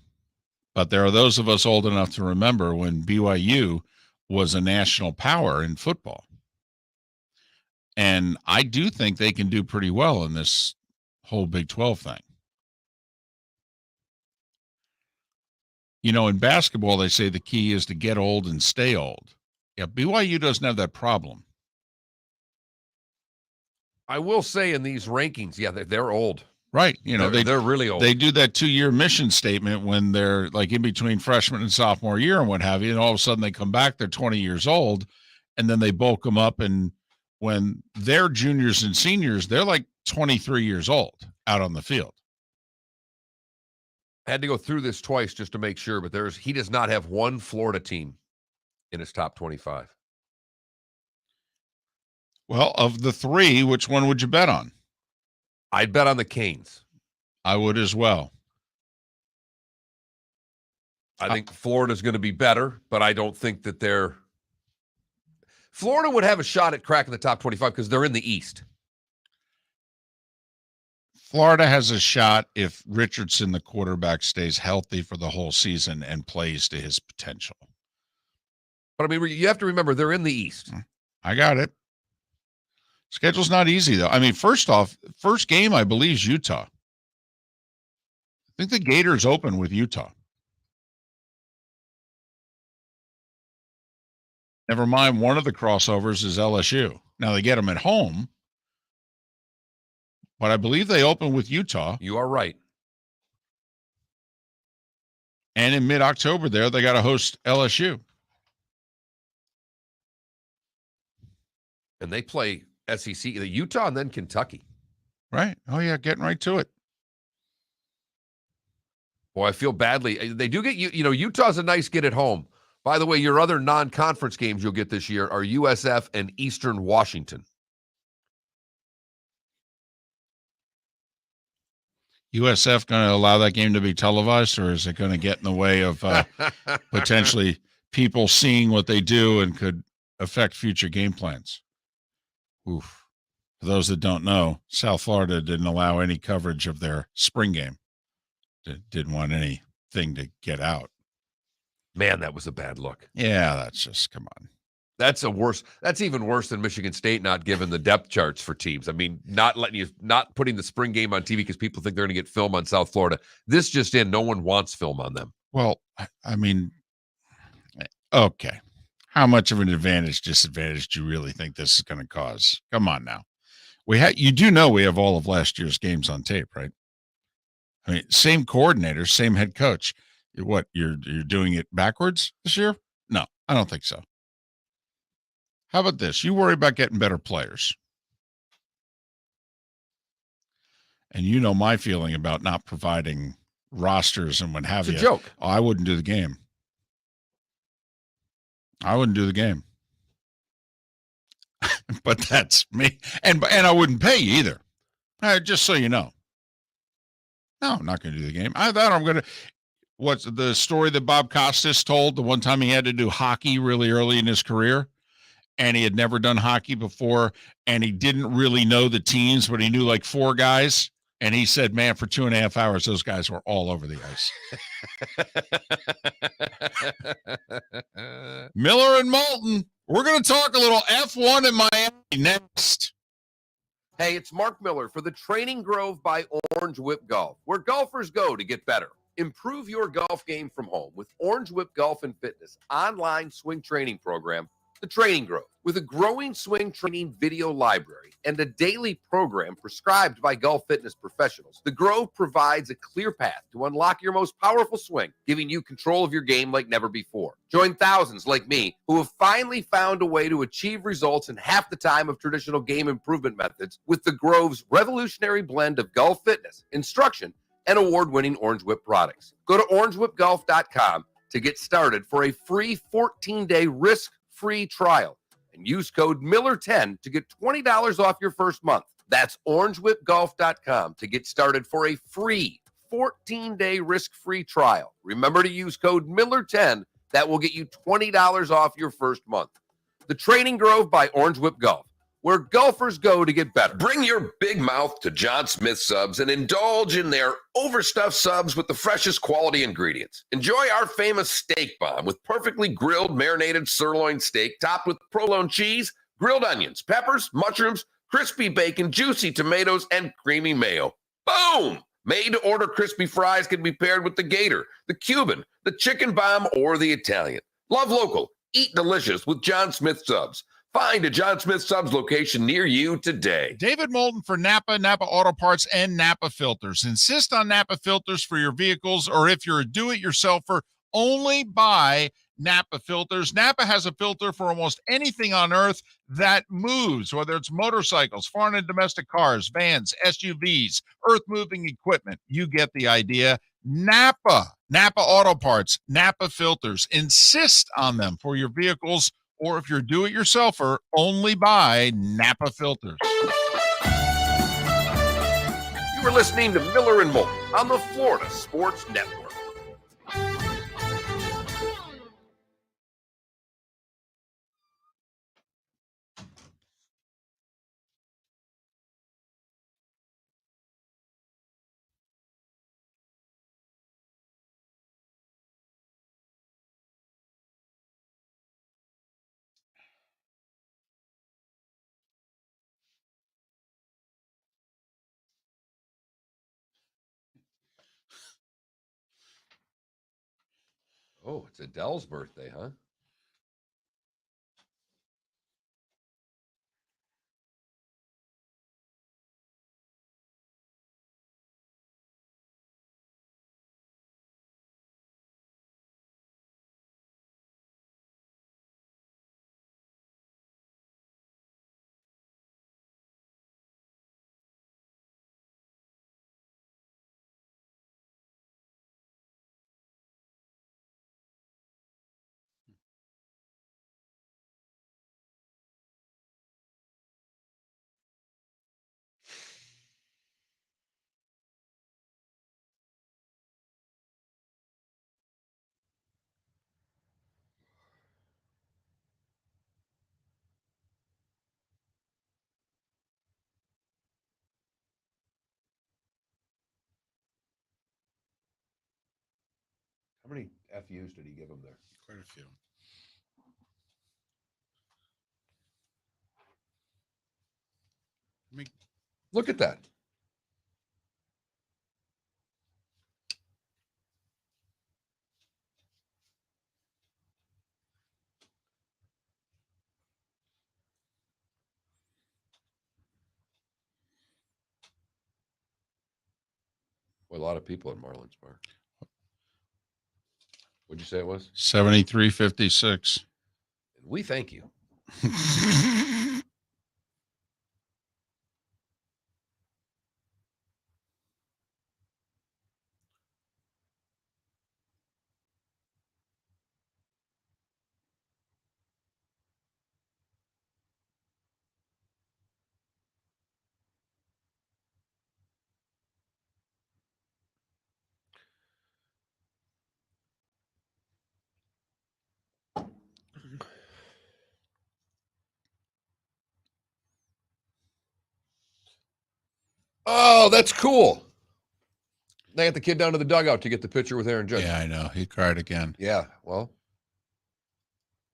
but there are those of us old enough to remember when BYU was a national power in football. And I do think they can do pretty well in this whole Big 12 thing. You know, in basketball, they say the key is to get old and stay old. Yeah, BYU doesn't have that problem. I will say in these rankings, yeah, they're old. Right. You know, they're really old. They do that 2-year mission statement when they're like in between freshman and sophomore year and what have you. And all of a sudden they come back, they're 20 years old, and then they bulk them up. And when they're juniors and seniors, they're like 23 years old out on the field. I had to go through this twice just to make sure, but he does not have one Florida team in his top 25. Well, of the three, which one would you bet on? I'd bet on the Canes. I would as well. I think Florida's going to be better, but I don't think that Florida would have a shot at cracking the top 25 because they're in the East. Florida has a shot if Richardson, the quarterback, stays healthy for the whole season and plays to his potential. But, I mean, you have to remember, they're in the East. I got it. Schedule's not easy, though. I mean, first off, first game, I believe, is Utah. I think the Gators open with Utah. Never mind, one of the crossovers is LSU. Now, they get them at home, but I believe they open with Utah. You are right. And in mid-October there, they got to host LSU. And they play SEC, Utah, and then Kentucky. Right. Oh, yeah, getting right to it. Boy, I feel badly. They do get, Utah's a nice get at home. By the way, your other non-conference games you'll get this year are USF and Eastern Washington. USF going to allow that game to be televised, or is it going to get in the way of potentially people seeing what they do and could affect future game plans? Oof. For those that don't know, South Florida didn't allow any coverage of their spring game. Didn't want anything to get out. Man, that was a bad look. Yeah, that's just, come on. That's even worse than Michigan State not giving the depth charts for teams. I mean, not putting the spring game on TV because people think they're going to get film on South Florida. This just in, no one wants film on them. Well, I mean, okay. How much of an disadvantage do you really think this is going to cause? Come on now. You do know we have all of last year's games on tape, right? I mean, same coordinator, same head coach. What, you're doing it backwards this year? No, I don't think so. How about this? You worry about getting better players. And you know my feeling about not providing rosters and what have you. It's a joke. Oh, I wouldn't do the game. But that's me. And I wouldn't pay you either. Just so you know. No, I'm not going to do the game. I thought I'm going to. What's the story that Bob Costas told? The one time he had to do hockey really early in his career, and he had never done hockey before, and he didn't really know the teams, but he knew like 4 guys. And he said, man, for 2.5 hours, those guys were all over the ice. Miller and Moulton. We're going to talk a little F1 in Miami next. Hey, it's Mark Miller for the Training Grove by Orange Whip Golf, where golfers go to get better. Improve your golf game from home with Orange Whip Golf and Fitness online swing training program, The Training Grove. With a growing swing training video library and a daily program prescribed by golf fitness professionals, The Grove provides a clear path to unlock your most powerful swing, giving you control of your game like never before. Join thousands like me who have finally found a way to achieve results in half the time of traditional game improvement methods with The Grove's revolutionary blend of golf fitness, instruction, and award-winning Orange Whip products. Go to orangewhipgolf.com to get started for a free 14-day risk-free trial and use code Miller10 to get $20 off your first month. That's orangewhipgolf.com to get started for a free 14-day risk-free trial. Remember to use code Miller10. That will get you $20 off your first month. The Training Grove by Orange Whip Golf, where golfers go to get better. Bring your big mouth to John Smith Subs and indulge in their overstuffed subs with the freshest quality ingredients. Enjoy our famous steak bomb with perfectly grilled, marinated sirloin steak topped with provolone cheese, grilled onions, peppers, mushrooms, crispy bacon, juicy tomatoes, and creamy mayo. Boom! Made-to-order crispy fries can be paired with the Gator, the Cuban, the chicken bomb, or the Italian. Love local. Eat delicious with John Smith Subs. Find a John Smith Subs location near you today. David Moulton for Napa, Napa Auto Parts, and Napa Filters. Insist on Napa filters for your vehicles, or if you're a do-it-yourselfer, only buy Napa filters. Napa has a filter for almost anything on earth that moves, whether it's motorcycles, foreign and domestic cars, vans, SUVs, earth-moving equipment. You get the idea. Napa Auto Parts, Napa filters. Insist on them for your vehicles, or if you're a do-it-yourselfer, only buy Napa filters. You are listening to Miller and Moulton on the Florida Sports Network. Oh, it's Adele's birthday, huh? How many FUs did he give him there? Quite a few. Look at that. Well, a lot of people in Marlins Park. What'd you say it was? 73.56. We thank you. Oh, that's cool. They got the kid down to the dugout to get the picture with Aaron Judge. Yeah, I know. He cried again. Yeah, well.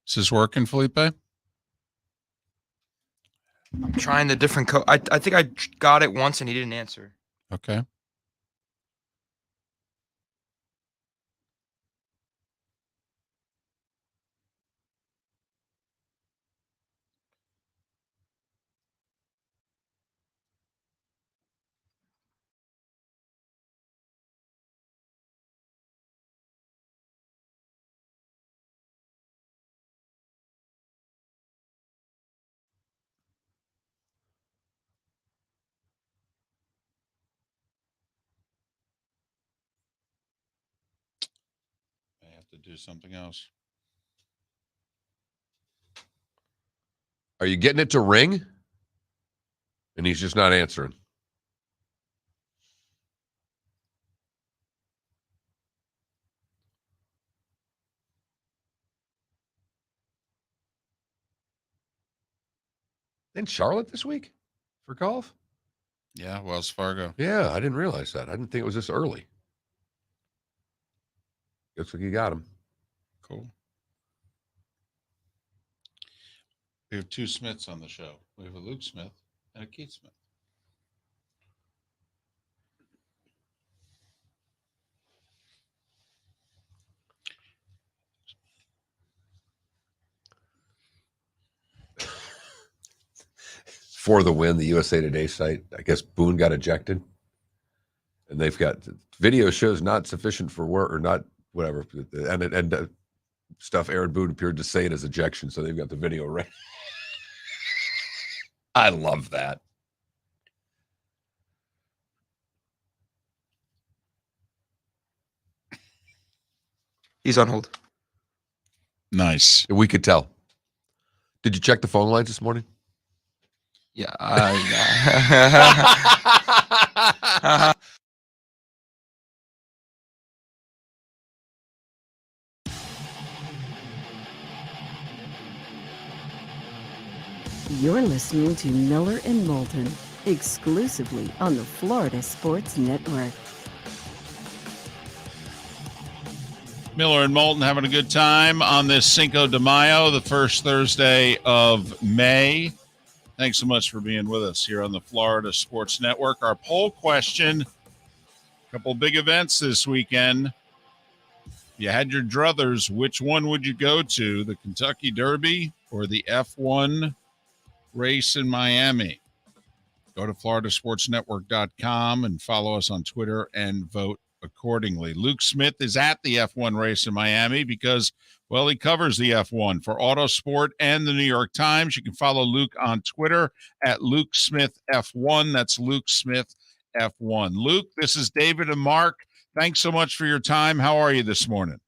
Is this working, Felipe? I'm trying the different code. I think I got it once and he didn't answer. Okay. I have to do something else. Are you getting it to ring? and he's just not answering. In Charlotte this week for golf? Yeah, Wells Fargo. Yeah, I didn't realize that. I didn't think it was this early. Looks like you got him. Cool. We have two Smiths on the show. We have a Luke Smith and a Keith Smith. For the win, the USA Today site, I guess Boone got ejected. And they've got video shows not sufficient for work or not whatever. And stuff Aaron Boone appeared to say it as ejection. So they've got the video right. I love that. He's on hold. Nice. We could tell. Did you check the phone lines this morning? Yeah. You're listening to Miller and Moulton, exclusively on the Florida Sports Network. Miller and Moulton having a good time on this Cinco de Mayo, the first Thursday of May. Thanks so much for being with us here on the Florida Sports Network. Our poll question, a couple big events this weekend. You had your druthers. Which one would you go to, the Kentucky Derby or the F1 race in Miami? Go to floridasportsnetwork.com and follow us on Twitter and vote accordingly. Luke Smith is at the F1 race in Miami because, well, he covers the F1 for Autosport and the New York Times. You can follow Luke on Twitter at Luke Smith F1. That's Luke Smith F1. Luke, this is David and Mark. Thanks so much for your time. How are you this morning?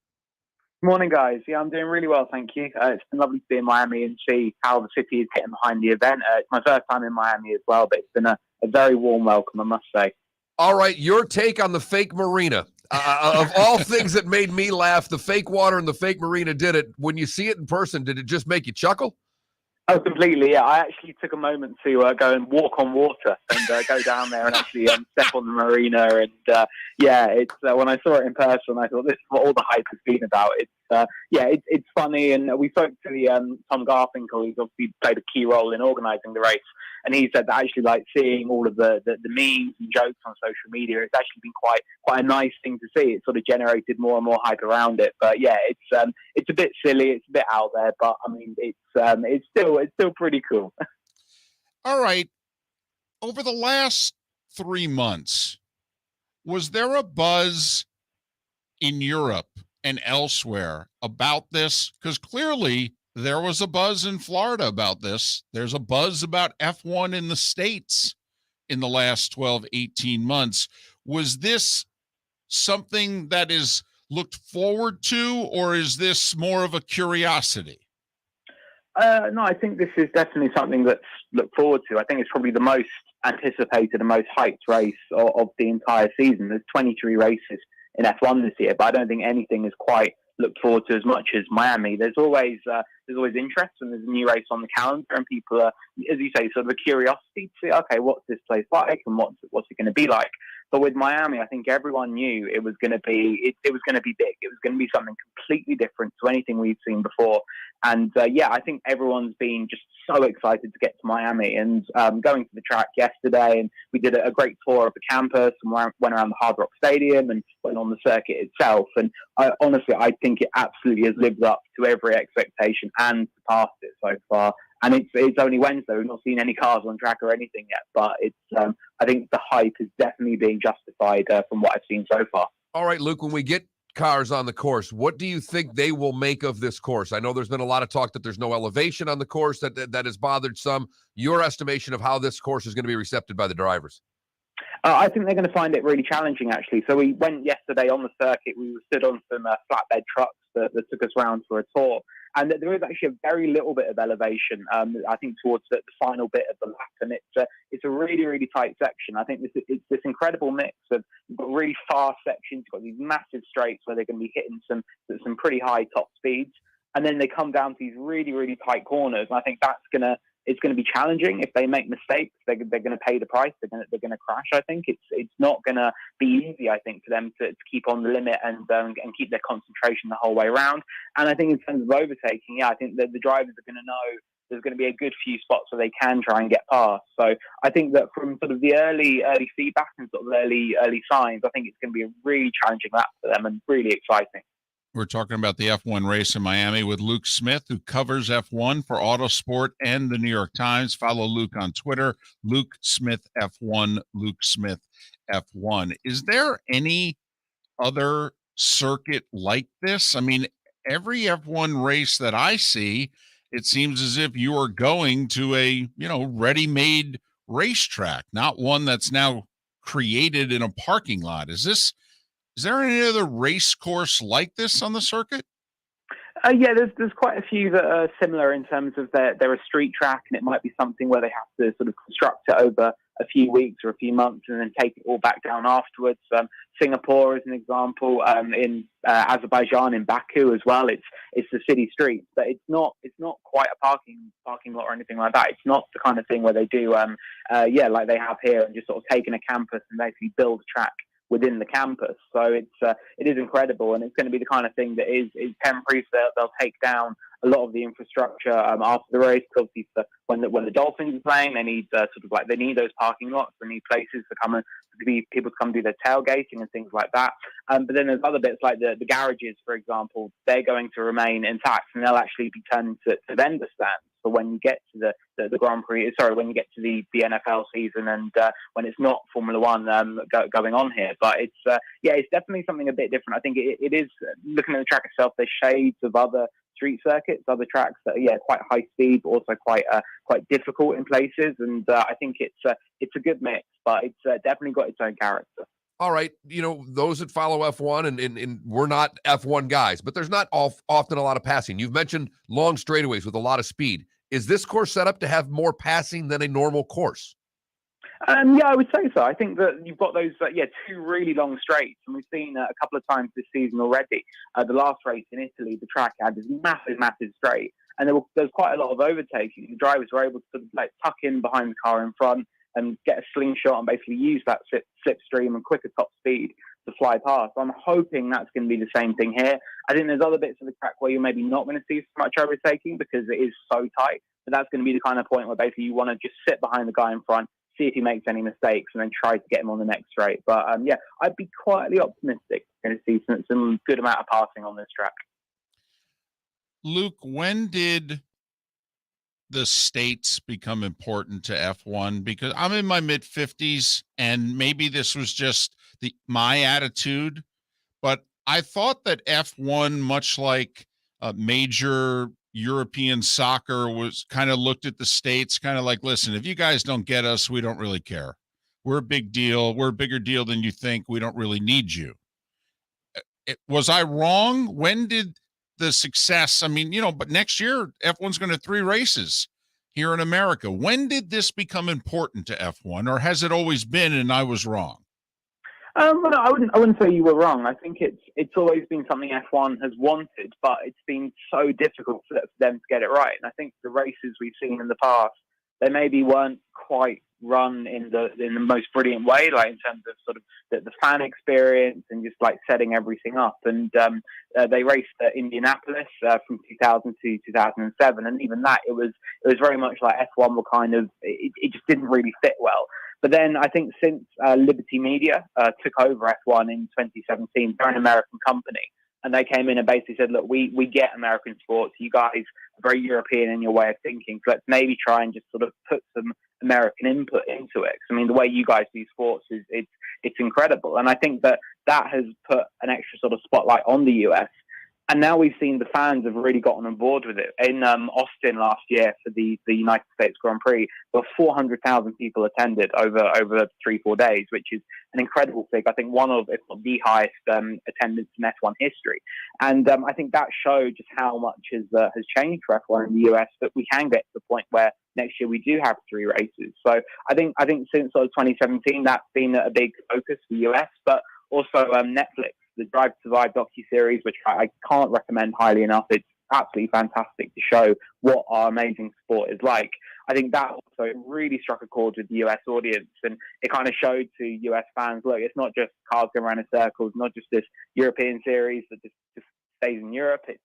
Morning, guys. Yeah, I'm doing really well, thank you. It's been lovely to be in Miami and see how the city is getting behind the event. It's my first time in Miami as well, but it's been a very warm welcome, I must say. All right, your take on the fake marina. Of all things that made me laugh, the fake water and the fake marina did it. When you see it in person, did it just make you chuckle? Oh, completely, yeah. I actually took a moment to go and walk on water and go down there and actually step on the marina. And, yeah, it's when I saw it in person, I thought this is what all the hype has been about. It's funny. And we spoke to the Tom Garfinkel, who's obviously played a key role in organising the race. And he said that actually, like, seeing all of the memes and jokes on social media, it's actually been quite a nice thing to see. It sort of generated more and more hype around it. But yeah, it's a bit silly, it's a bit out there, but I mean, it's still pretty cool. All right. Over the last 3 months, was there a buzz in Europe and elsewhere about this? Because clearly there was a buzz in Florida about this. There's a buzz about F1 in the States in the last 12, 18 months. Was this something that is looked forward to, or is this more of a curiosity? No, I think this is definitely something that's looked forward to. I think it's probably the most anticipated and most hyped race of the entire season. There's 23 races in F1 this year, but I don't think anything is quite looked forward to as much as Miami. There's always interest when there's a new race on the calendar, and people are, as you say, sort of a curiosity to see, okay, what's this place like and what's it going to be like. But with Miami, I think everyone knew it was going to be it was going to be big. It was going to be something completely different to anything we've seen before. And I think everyone's been just so excited to get to Miami. And going to the track yesterday, and we did a great tour of the campus and went around the Hard Rock Stadium and went on the circuit itself. And honestly, I think it absolutely has lived up to every expectation and surpassed it so far. And it's only Wednesday. We've not seen any cars on track or anything yet. But I think the hype is definitely being justified from what I've seen so far. All right, Luke, when we get cars on the course, what do you think they will make of this course? I know there's been a lot of talk that there's no elevation on the course, that has bothered some. Your estimation of how this course is going to be recepted by the drivers? I think they're going to find it really challenging, actually. So we went yesterday on the circuit. We stood on some flatbed trucks that took us around for a tour. and that there is actually a very little bit of elevation, I think, towards the final bit of the lap, and it's a really, really tight section. I think it's this incredible mix of, you've got really fast sections, you've got these massive straights where they're going to be hitting some pretty high top speeds, and then they come down to these really, really tight corners, and I think it's going to be challenging. If they make mistakes, they're going to pay the price. They're going to crash. I think it's not going to be easy, I think, for them to keep on the limit and keep their concentration the whole way around. And I think in terms of overtaking, I think that the drivers are going to know there's going to be a good few spots where they can try and get past. So I think that from sort of the early feedback and sort of early signs, I think it's going to be a really challenging lap for them and really exciting. We're talking about the F1 race in Miami with Luke Smith, who covers F1 for Autosport and the New York Times. Follow Luke on Twitter, Luke Smith F1, Luke Smith F1. Is there any other circuit like this? I mean, every F1 race that I see, it seems as if you are going to a, ready-made racetrack, not one that's now created in a parking lot. Is there any other race course like this on the circuit? Yeah, there's quite a few that are similar in terms of they're a street track, and it might be something where they have to sort of construct it over a few weeks or a few months and then take it all back down afterwards. Singapore is an example. In Azerbaijan, in Baku as well, it's the city streets, but it's not quite a parking lot or anything like that. It's not the kind of thing where they do like they have here, and just sort of taking a campus and basically build a track within the campus. So it is incredible, and it's going to be the kind of thing that is temporary. So they'll take down a lot of the infrastructure after the race. Obviously, when the Dolphins are playing, they need they need those parking lots. They need places to be people to come do their tailgating and things like that. But then there's other bits like the garages, for example. They're going to remain intact, and they'll actually be turned to vendor stands for when you get to the Grand Prix. Sorry, when you get to the NFL season, and when it's not Formula One going on here. But it's definitely something a bit different. I think it is, looking at the track itself, there's shades of other street circuits, other tracks that are quite high speed, but also quite difficult in places. And I think it's a good mix, but it's definitely got its own character. All right, those that follow F1, and we're not F1 guys, but there's not often a lot of passing. You've mentioned long straightaways with a lot of speed. Is this course set up to have more passing than a normal course? Yeah, I would say so. I think that you've got those, two really long straights, and we've seen a couple of times this season already. The last race in Italy, the track had this massive, massive straight, and there was quite a lot of overtaking. The drivers were able to sort of tuck in behind the car in front and get a slingshot and basically use that slipstream and quicker top speed to fly past. I'm hoping that's going to be the same thing here. I think there's other bits of the track where you're maybe not going to see so much overtaking because it is so tight, but that's going to be the kind of point where basically you want to just sit behind the guy in front, see if he makes any mistakes, and then try to get him on the next straight. But I'd be quietly optimistic going to see some good amount of passing on this track. Luke, when did the states become important to F1? Because I'm in my mid 50s, and maybe this was just my attitude, but I thought that F1, much like major European soccer, was kind of looked at the states kind of like, listen, if you guys don't get us, we don't really care. We're a big deal. We're a bigger deal than you think. We don't really need you. Was I wrong? When did the success, but next year F1's going to 3 races here in America. When did this become important to F1, or has it always been and I was wrong? Well, I wouldn't say you were wrong. I think it's always been something F1 has wanted, but it's been so difficult for them to get it right. And I think the races we've seen in the past, they maybe weren't quite run in the most brilliant way, like in terms of sort of the fan experience and just like setting everything up. And they raced at Indianapolis from 2000 to 2007, and even that it was very much like F1 were kind of it just didn't really fit well. But then I think since Liberty Media took over F1 in 2017, they're an American company, and they came in and basically said, look, we get American sports. You guys are very European in your way of thinking, so let's maybe try and just sort of put some American input into it. The way you guys do sports it's incredible. And I think that has put an extra sort of spotlight on the US. And now we've seen the fans have really gotten on board with it. In Austin last year for the United States Grand Prix, there were 400,000 people attended over 3-4 days, which is an incredible figure. I think one of, if not the highest attendance in F1 history. And I think that showed just how much has changed for F1 in the US, that we can get to the point where next year we do have 3 races. So I think since sort of 2017, that's been a big focus for the US, but also Netflix. The Drive to Survive docuseries, which I can't recommend highly enough. It's absolutely fantastic to show what our amazing sport is like. I think that also really struck a chord with the US audience, and it kind of showed to US fans, look, it's not just cars going around in circles, not just this European series that just stays in Europe. It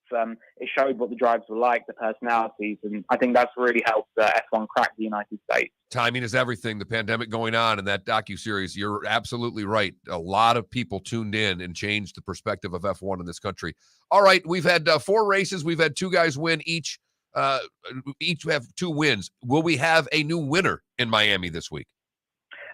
showed what the drives were like, the personalities, and I think that's really helped F1 crack the United States. Timing is everything. The pandemic going on and that docuseries, you're absolutely right. A lot of people tuned in and changed the perspective of F1 in this country. All right, we've had 4 races. We've had 2 guys win each. Each have 2 wins. Will we have a new winner in Miami this week?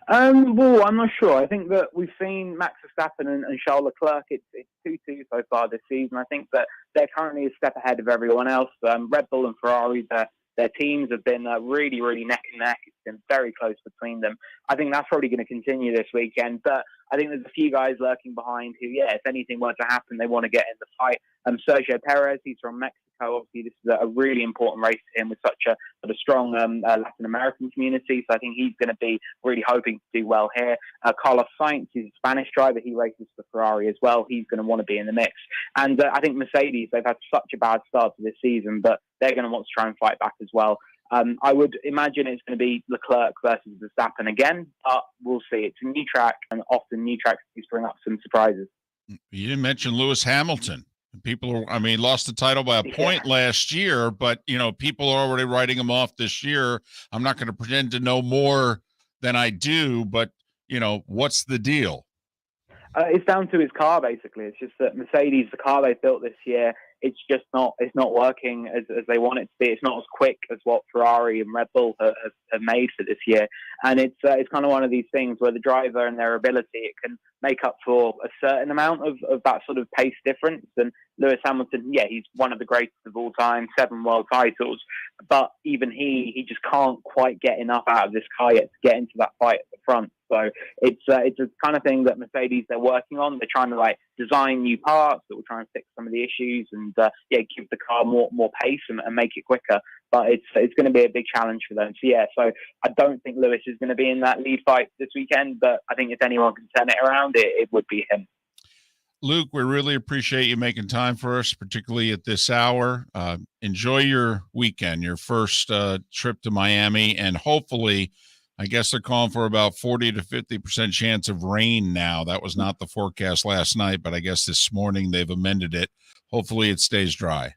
Well, I'm not sure. I think that we've seen Max Verstappen and Charles Leclerc. It's 2-2 so far this season. I think that they're currently a step ahead of everyone else. Red Bull and Ferrari, their teams have been really, really neck and neck. It's been very close between them. I think that's probably going to continue this weekend. But I think there's a few guys lurking behind who, if anything were to happen, they want to get in the fight. Sergio Perez, he's from Mexico. Obviously, this is a really important race to him with such a strong Latin American community. So I think he's going to be really hoping to do well here. Carlos Sainz, he's a Spanish driver. He races for Ferrari as well. He's going to want to be in the mix. And I think Mercedes, they've had such a bad start to this season, but they're going to want to try and fight back as well. I would imagine it's going to be Leclerc versus Verstappen again, but we'll see. It's a new track, and often new tracks do bring up some surprises. You didn't mention Lewis Hamilton. People lost the title by a point last year, but, people are already writing him off this year. I'm not going to pretend to know more than I do, but, what's the deal? It's down to his car, basically. It's just that Mercedes, the car they built this year, it's not working as they want it to be. It's not as quick as what Ferrari and Red Bull have made for this year. And it's kind of one of these things where the driver and their ability, it can make up for a certain amount of that sort of pace difference. And Lewis Hamilton, he's one of the greatest of all time, 7 world titles, but even he just can't quite get enough out of this car yet to get into that fight at the front. So it's a kind of thing that Mercedes, they're working on. They're trying to design new parts that will try and fix some of the issues and give the car more pace and make it quicker. But it's going to be a big challenge for them. So I don't think Lewis is going to be in that lead fight this weekend, but I think if anyone can turn it around, it would be him. Luke, we really appreciate you making time for us, particularly at this hour. Enjoy your weekend, your first trip to Miami, and hopefully, I guess they're calling for about 40 to 50% chance of rain now. That was not the forecast last night, but I guess this morning they've amended it. Hopefully it stays dry.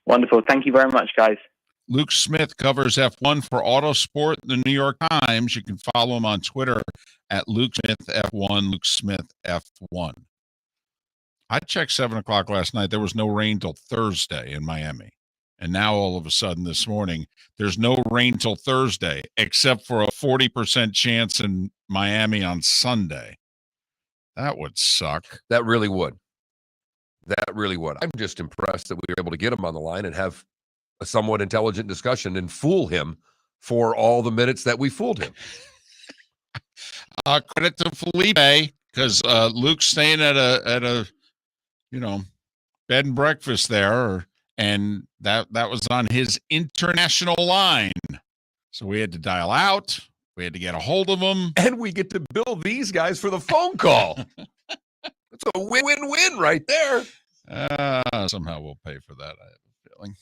Wonderful. Thank you very much, guys. Luke Smith covers F1 for Autosport, the New York Times. You can follow him on Twitter at Luke Smith F1, Luke Smith F1. I checked 7 o'clock last night. There was no rain till Thursday in Miami. And now all of a sudden this morning, there's no rain till Thursday, except for a 40% chance in Miami on Sunday. That would suck. That really would. I'm just impressed that we were able to get him on the line and have a somewhat intelligent discussion and fool him for all the minutes that we fooled him. Credit to Felipe, because Luke's staying at a bed and breakfast there, and that was on his international line. So we had to dial out. We had to get a hold of him. And we get to bill these guys for the phone call. That's a win-win-win right there. Somehow we'll pay for that, I have a feeling.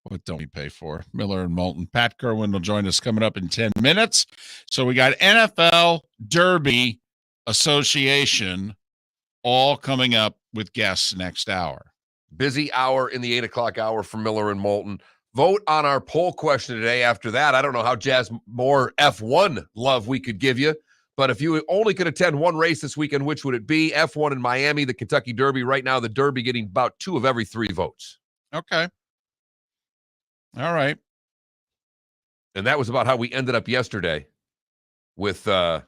What don't we pay for? Miller and Moulton. Pat Kirwan will join us coming up in 10 minutes. So we got NFL, Derby, Association, all coming up with guests next hour. Busy hour in the 8 o'clock hour for Miller and Moulton. Vote on our poll question today. After that, I don't know how more F1 love we could give you, but if you only could attend one race this weekend, which would it be? F1 in Miami, the Kentucky Derby. Right now, the Derby getting about 2 of every 3 votes. Okay. All right. And that was about how we ended up yesterday with our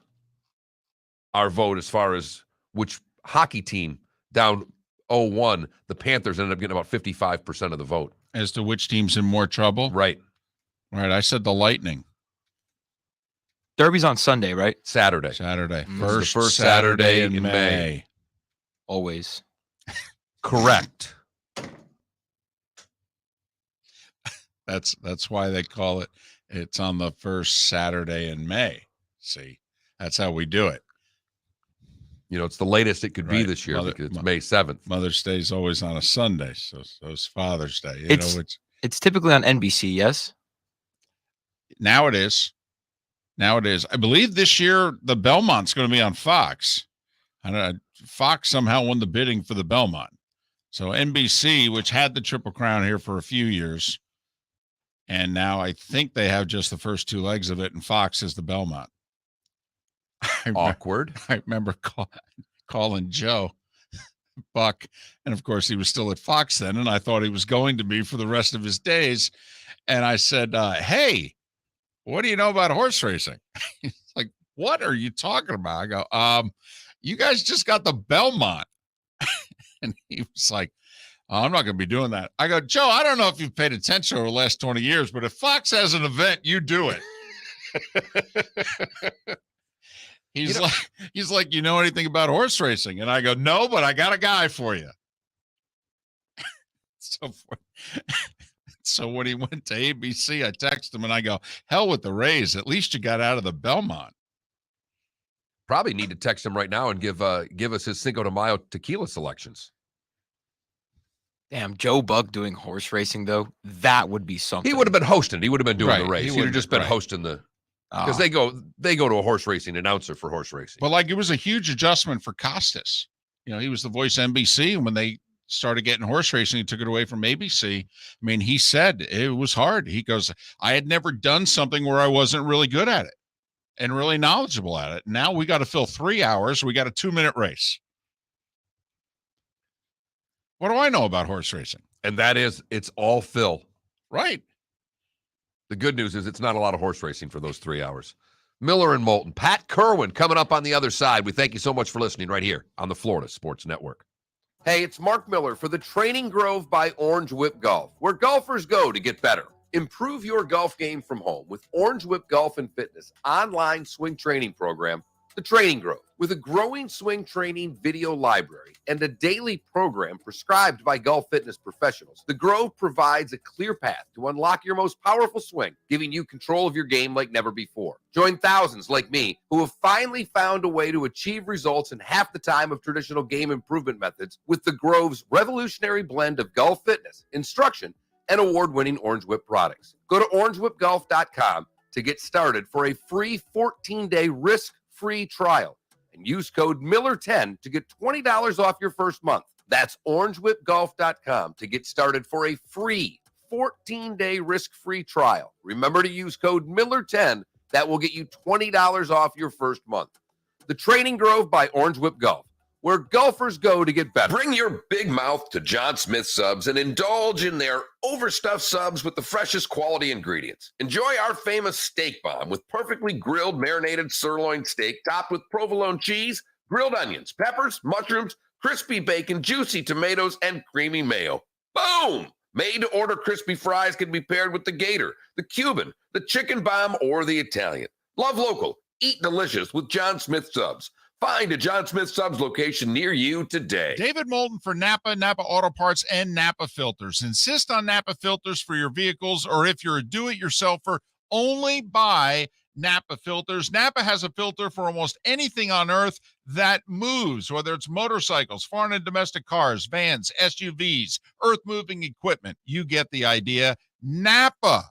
vote as far as which hockey team down 0-1, the Panthers ended up getting about 55% of the vote. As to which team's in more trouble? Right. Right. I said the Lightning. Derby's on Sunday, right? Saturday. Saturday. Mm. First, First Saturday Saturday in in May. Always. Correct. That's why they call it. It's on the first Saturday in May. See, that's how we do it. You know, it's the latest it could be Right. this year Mother- because it's May 7th. Mother's Day is always on a Sunday, so it's Father's Day. You It's- know, which It's typically on NBC, yes? now it is. Now it is. I believe this year the Belmont's going to be on Fox. And Fox somehow won the bidding for the Belmont. So NBC, which had the Triple Crown here for a few years, and now I think they have just the first two legs of it, and Fox is the Belmont. Awkward. I remember calling Joe Buck, and of course he was still at Fox then, and I thought he was going to be for the rest of his days. And I said, "Hey, what do you know about horse racing?" He's like, "What are you talking about?" I go, "You guys just got the Belmont," and he was like, "Oh, I'm not going to be doing that." I go, "Joe, I don't know if you've paid attention over the last 20 years, but if Fox has an event, you do it." He's like, "You know anything about horse racing?" And I go, "No, but I got a guy for you." So when he went to ABC, I texted him and I go, "Hell with the Rays. At least you got out of the Belmont." Probably need to text him right now and give us his Cinco de Mayo tequila selections. Damn, Joe Buck doing horse racing, though, that would be something. He would have been hosting. He would have been doing Right, the race. he He would have would- just been right. hosting the Ah, because they go to a horse racing announcer for horse racing. But like it was a huge adjustment for Costas. You know, he was the voice of NBC, and when they started getting horse racing, he took it away from ABC. I mean, he said it was hard. He goes, "I had never done something where I wasn't really good at it and really knowledgeable at it. Now we got to fill 3 hours. We got a 2-minute race. What do I know about horse racing?" And that is, it's all Phil. Right. The good news is it's not a lot of horse racing for those 3 hours. Miller and Moulton. Pat Kirwan coming up on the other side. We thank you so much for listening right here on the Florida Sports Network. Hey, it's Mark Miller for the Training Grove by Orange Whip Golf, where golfers go to get better. Improve your golf game from home with Orange Whip Golf and Fitness online swing training program, The Training Grove. With a growing swing training video library and a daily program prescribed by golf fitness professionals, The Grove provides a clear path to unlock your most powerful swing, giving you control of your game like never before. Join thousands like me who have finally found a way to achieve results in half the time of traditional game improvement methods with The Grove's revolutionary blend of golf fitness, instruction, and award-winning Orange Whip products. Go to orangewhipgolf.com to get started for a free 14-day risk-free trial and use code Miller10 to get $20 off your first month. That's orangewhipgolf.com to get started for a free 14-day risk-free trial. Remember to use code Miller10. That will get you $20 off your first month. The Training Grove by Orange Whip Golf, where golfers go to get better. Bring your big mouth to John Smith Subs and indulge in their overstuffed subs with the freshest quality ingredients. Enjoy our famous steak bomb with perfectly grilled marinated sirloin steak topped with provolone cheese, grilled onions, peppers, mushrooms, crispy bacon, juicy tomatoes, and creamy mayo. Boom! Made-to-order crispy fries can be paired with the Gator, the Cuban, the chicken bomb, or the Italian. Love local. Eat delicious with John Smith Subs. Find a John Smith Subs location near you today. David Moulton for Napa, Napa Auto Parts, and Napa Filters. Insist on Napa filters for your vehicles, or if you're a do-it-yourselfer, only buy Napa filters. Napa has a filter for almost anything on earth that moves, whether it's motorcycles, foreign and domestic cars, vans, SUVs, earth-moving equipment. You get the idea. Napa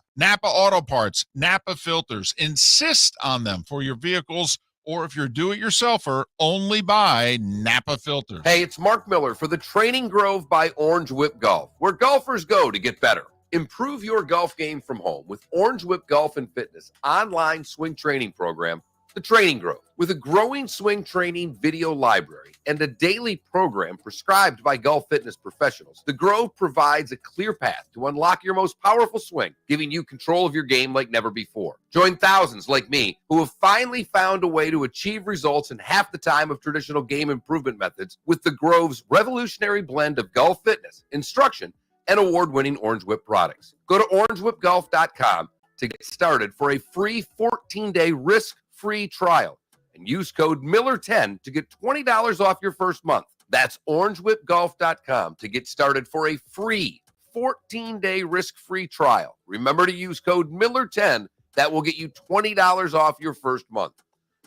Auto Parts, Napa filters. Insist on them for your vehicles, or if you're do-it-yourselfer, only buy Napa filters. Hey, it's Mark Miller for the Training Grove by Orange Whip Golf, where golfers go to get better. Improve your golf game from home with Orange Whip Golf and Fitness online swing training program, The Training Grove. With a growing swing training video library and a daily program prescribed by golf fitness professionals, The Grove provides a clear path to unlock your most powerful swing, giving you control of your game like never before. Join thousands like me who have finally found a way to achieve results in half the time of traditional game improvement methods with The Grove's revolutionary blend of golf fitness, instruction, and award-winning Orange Whip products. Go to orangewhipgolf.com to get started for a free 14-day risk-free trial and use code Miller10 to get $20 off your first month. That's orangewhipgolf.com to get started for a free 14-day risk-free trial. Remember to use code Miller10. That will get you $20 off your first month.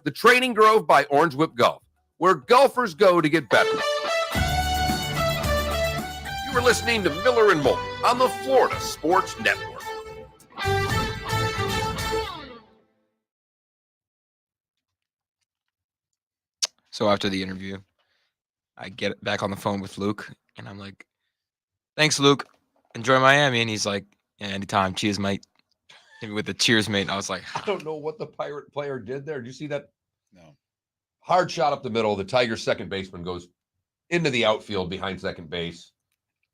The Training Grove by Orange Whip Golf, where golfers go to get better. You are listening to Miller and Moulton on the Florida Sports Network. So after the interview, I get back on the phone with Luke, and I'm like, "Thanks, Luke. Enjoy Miami." And he's like, "Yeah, anytime. Cheers, mate." Hit me with the cheers, mate. And I was like, I don't know what the Pirate player did there. Did you see that? No. Hard shot up the middle. The Tigers' second baseman goes into the outfield behind second base,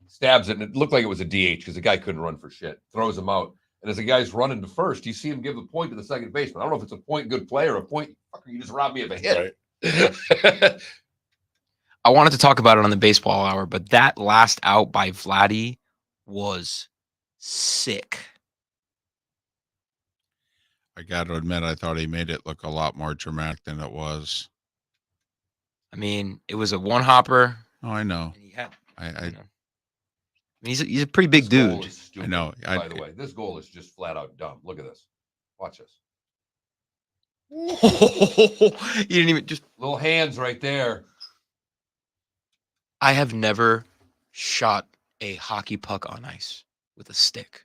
stabs it, and it looked like it was a DH because the guy couldn't run for shit. Throws him out. And as the guy's running to first, you see him give the point to the second baseman. I don't know if it's a point good play or a point, fucker, you just robbed me of a hit. Right. I wanted to talk about it on the baseball hour, but that last out by Vladdy was sick. I got to admit, I thought he made it look a lot more dramatic than it was. I mean, it was a one hopper. Oh, I know. And he had, I you know, I mean, he's a pretty big This goal dude. is stupid, I know. By the way, this goal is just flat out dumb. Look at this. Watch this. You didn't even just. Little hands right there. I have never shot a hockey puck on ice with a stick.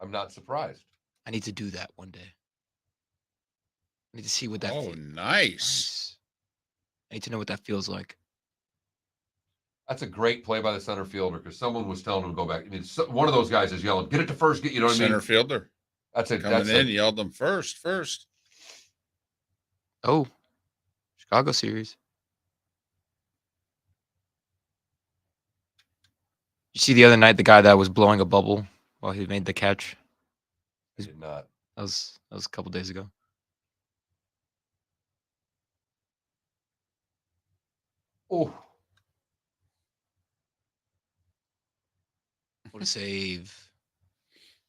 I'm not surprised. I need to do that one day. I need to see what that. Oh, feels. nice. I need to know what that feels like. That's a great play by the center fielder because someone was telling him to go back. I mean, one of those guys is yelling, "Get it to first." You know what I mean? Center fielder That's a coming that's in, a, yelled them first. Oh, Chicago series. You see the other night the guy that was blowing a bubble while he made the catch. I did not. That was a couple days ago. Oh, What a save!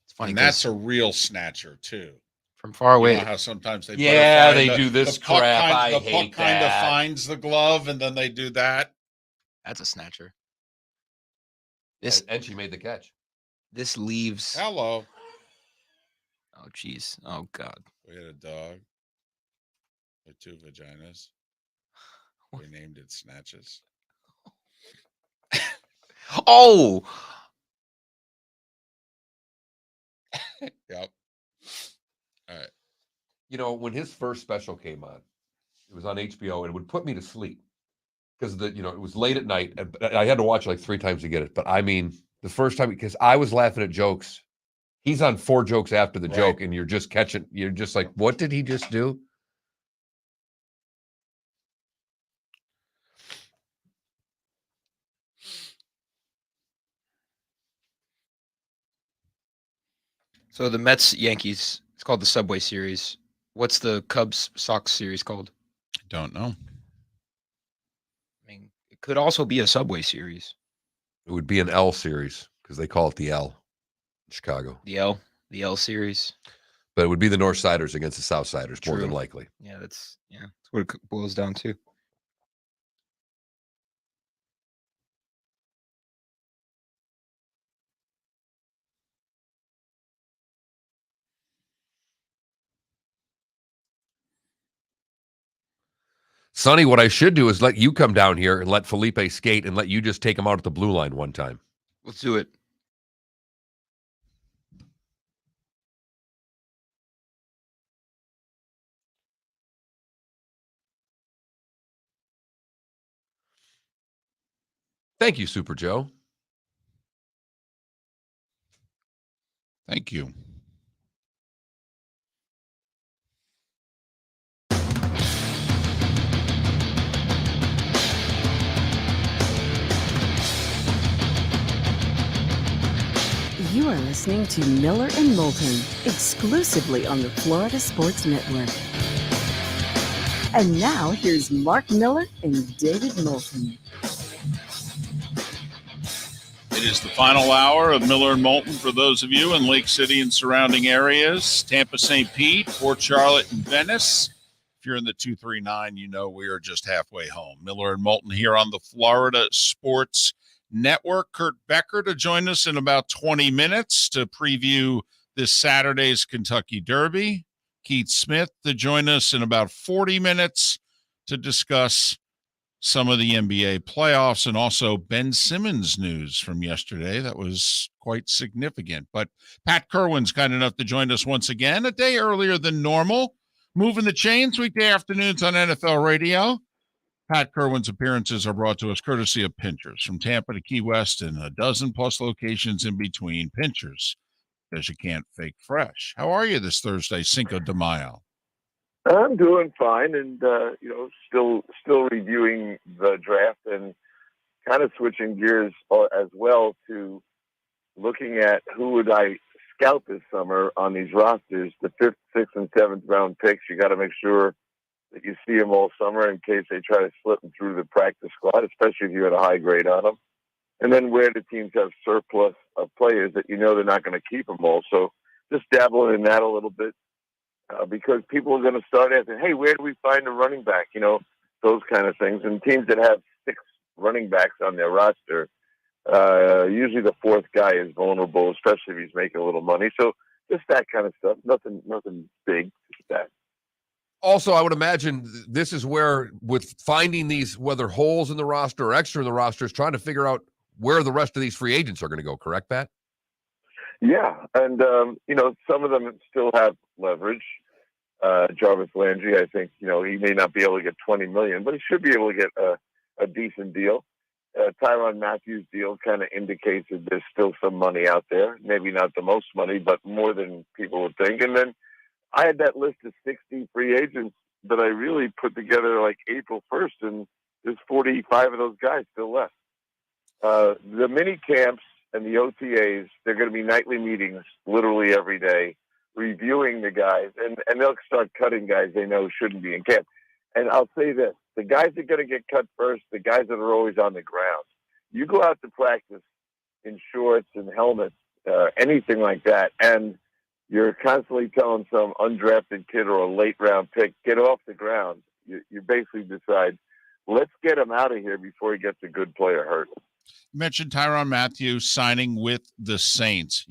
It's funny. And that's 'cause a real snatcher too. from far away. You know how sometimes they Yeah, butterfly they do this the puck crap. I the hate puck kind of that. finds the glove and then they do that. That's a snatcher. and she made the catch. This leaves. Hello. Oh jeez. Oh god. We had a dog with 2 vaginas. We named it Snatches. Oh. Yep. All right. You know, when his first special came on, it was on HBO, and it would put me to sleep because it was late at night. And I had to watch it like 3 times to get it. But I mean, the first time, because I was laughing at jokes. He's on 4 jokes after the joke, and you're just like, what did he just do? So the Mets Yankees. It's called the Subway Series. What's the Cubs Sox series called? Don't know. I mean, it could also be a Subway Series. It would be an L series because they call it the L in Chicago. The L series. But it would be the North Siders against the South Siders, more than True. likely. Yeah, that's what it boils down to. Sonny, what I should do is let you come down here and let Felipe skate and let you just take him out at the blue line one time. Let's do it. Thank you, Super Joe. Thank you. listening to Miller and Moulton, exclusively on the Florida Sports Network. And now, here's Mark Miller and David Moulton. It is the final hour of Miller and Moulton for those of you in Lake City and surrounding areas, Tampa, St. Pete, Port Charlotte, and Venice. If you're in the 239, you know we are just halfway home. Miller and Moulton here on the Florida Sports Network. Kurt Becker to join us in about 20 minutes to preview this Saturday's Kentucky Derby. Keith Smith to join us in about 40 minutes to discuss some of the NBA playoffs and also Ben Simmons news from yesterday. That was quite significant. But Pat Kirwan's kind enough to join us once again, a day earlier than normal. Moving the chains weekday afternoons on NFL radio. Pat Kirwan's appearances are brought to us courtesy of Pinchers. From Tampa to Key West and a dozen plus locations in between. Pinchers, because you can't fake fresh. How are you this Thursday, Cinco de Mayo? I'm doing fine, and still reviewing the draft and kind of switching gears as well to looking at who would I scout this summer on these rosters. The 5th, 6th, and 7th round picks, you got to make sure that you see them all summer in case they try to slip them through the practice squad, especially if you had a high grade on them. And then where the teams have surplus of players that you know they're not going to keep them all. So just dabbling in that a little bit. Because people are going to start asking, hey, where do we find a running back? You know, those kind of things. And teams that have 6 running backs on their roster, usually the 4th guy is vulnerable, especially if he's making a little money. So just that kind of stuff. Nothing big, just that. Also, I would imagine this is where, with finding these, whether holes in the roster or extra in the roster, is trying to figure out where the rest of these free agents are going to go. Correct, Pat? Yeah, and some of them still have leverage. Jarvis Landry, I think, he may not be able to get $20 million, but he should be able to get a decent deal. Tyrann Mathieu's deal kind of indicates that there's still some money out there. Maybe not the most money, but more than people would think. And then I had that list of 60 free agents that I really put together like April 1st, and there's 45 of those guys still left. The mini camps and the OTAs, they're going to be nightly meetings literally every day, reviewing the guys, and they'll start cutting guys they know shouldn't be in camp. And I'll say this, the guys that are going to get cut first, the guys that are always on the ground. You go out to practice in shorts and helmets, anything like that, and you're constantly telling some undrafted kid or a late round pick, get off the ground. You basically decide, let's get him out of here before he gets a good player hurt. You mentioned Tyrann Mathieu signing with the Saints.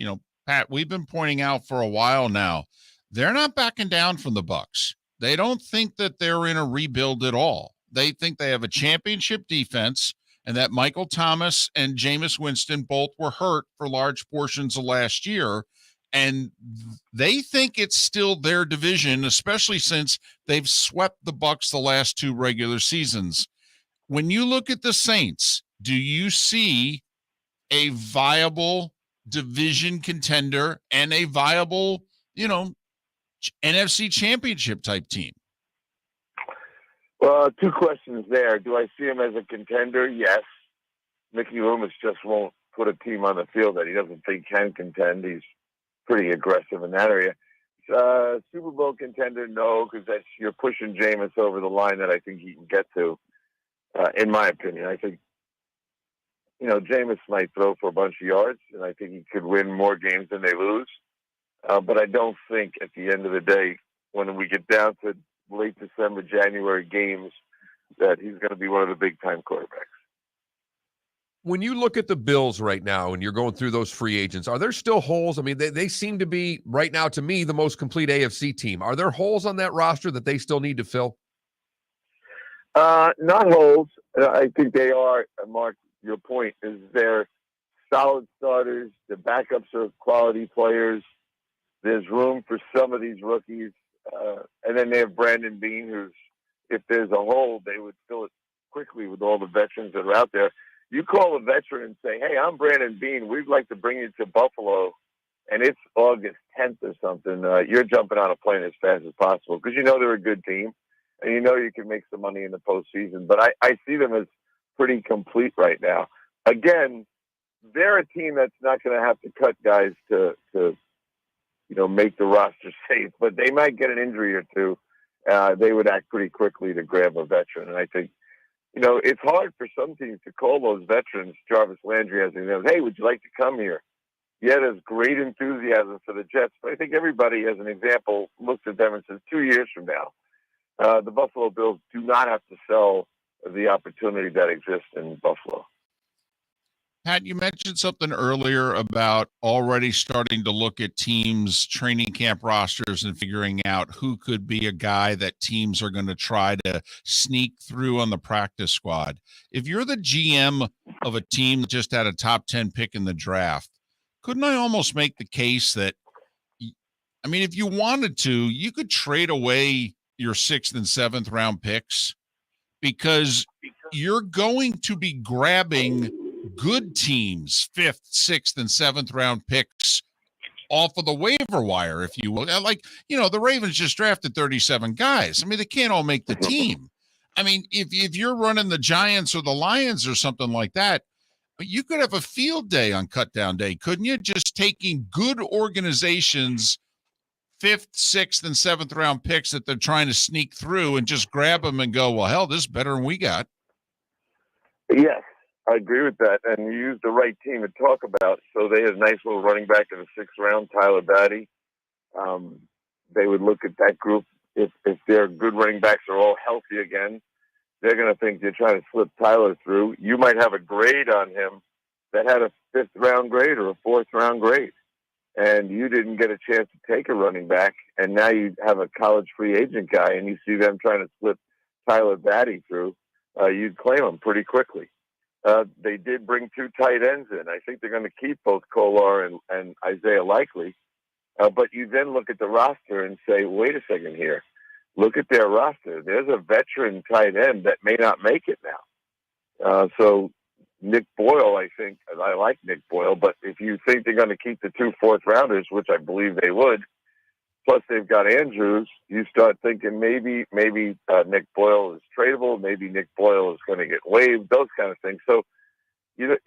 Pat, we've been pointing out for a while now, they're not backing down from the Bucs. They don't think that they're in a rebuild at all. They think they have a championship defense and that Michael Thomas and Jameis Winston both were hurt for large portions of last year. And they think it's still their division, especially since they've swept the Bucs the last 2 regular seasons. When you look at the Saints, do you see a viable division contender and a viable, NFC championship type team? Well, 2 questions there. Do I see him as a contender? Yes. Mickey Loomis just won't put a team on the field that he doesn't think can contend. He's pretty aggressive in that area. Super Bowl contender? No, because you're pushing Jameis over the line that I think he can get to, in my opinion. I think, Jameis might throw for a bunch of yards, and I think he could win more games than they lose. But I don't think at the end of the day, when we get down to late December, January games, that he's going to be one of the big-time quarterbacks. When you look at the Bills right now and you're going through those free agents, are there still holes? I mean, they seem to be, right now, to me, the most complete AFC team. Are there holes on that roster that they still need to fill? Not holes. I think they are, Mark, your point is they're solid starters. The backups are quality players. There's room for some of these rookies. And then they have Brandon Beane, who's, if there's a hole, they would fill it quickly with all the veterans that are out there. You call a veteran and say, hey, I'm Brandon Beane. We'd like to bring you to Buffalo. And it's August 10th or something. You're jumping on a plane as fast as possible because they're a good team. And you can make some money in the postseason. But I see them as pretty complete right now. Again, they're a team that's not going to have to cut guys to make the roster safe, but they might get an injury or two. They would act pretty quickly to grab a veteran. And I think, it's hard for some teams to call those veterans. Jarvis Landry has an example. Hey, would you like to come here? Yeah, there's great enthusiasm for the Jets, but I think everybody, as an example, looks at them and says 2 years from now, the Buffalo Bills do not have to sell the opportunity that exists in Buffalo. Pat, you mentioned something earlier about already starting to look at teams' training camp rosters and figuring out who could be a guy that teams are going to try to sneak through on the practice squad. If you're the GM of a team that just had a top 10 pick in the draft, couldn't I almost make the case that, if you wanted to, you could trade away your 6th and 7th round picks because you're going to be grabbing good teams, 5th, 6th, and 7th round picks off of the waiver wire, if you will. The Ravens just drafted 37 guys. They can't all make the team. If you're running the Giants or the Lions or something like that, you could have a field day on cut down day, couldn't you? Just taking good organizations, 5th, 6th, and 7th round picks that they're trying to sneak through and just grab them and go, well, hell, this is better than we got. Yes, I agree with that. And you used the right team to talk about. So they had a nice little running back in the 6th round, Tyler Batty. They would look at that group. If their good running backs are all healthy again, they're going to think they're trying to slip Tyler through. You might have a grade on him that had a 5th round grade or a 4th round grade, and you didn't get a chance to take a running back, and now you have a college free agent guy, and you see them trying to slip Tyler Batty through. You'd claim him pretty quickly. They did bring 2 tight ends in. I think they're going to keep both Kolar and Isaiah Likely. But you then look at the roster and say, wait a second here. Look at their roster. There's a veteran tight end that may not make it now. So Nick Boyle, I think, and I like Nick Boyle, but if you think they're going to keep the 2 4th rounders, which I believe they would, plus they've got Andrews, you start thinking maybe Nick Boyle is tradable, maybe Nick Boyle is going to get waived, those kind of things. So, you're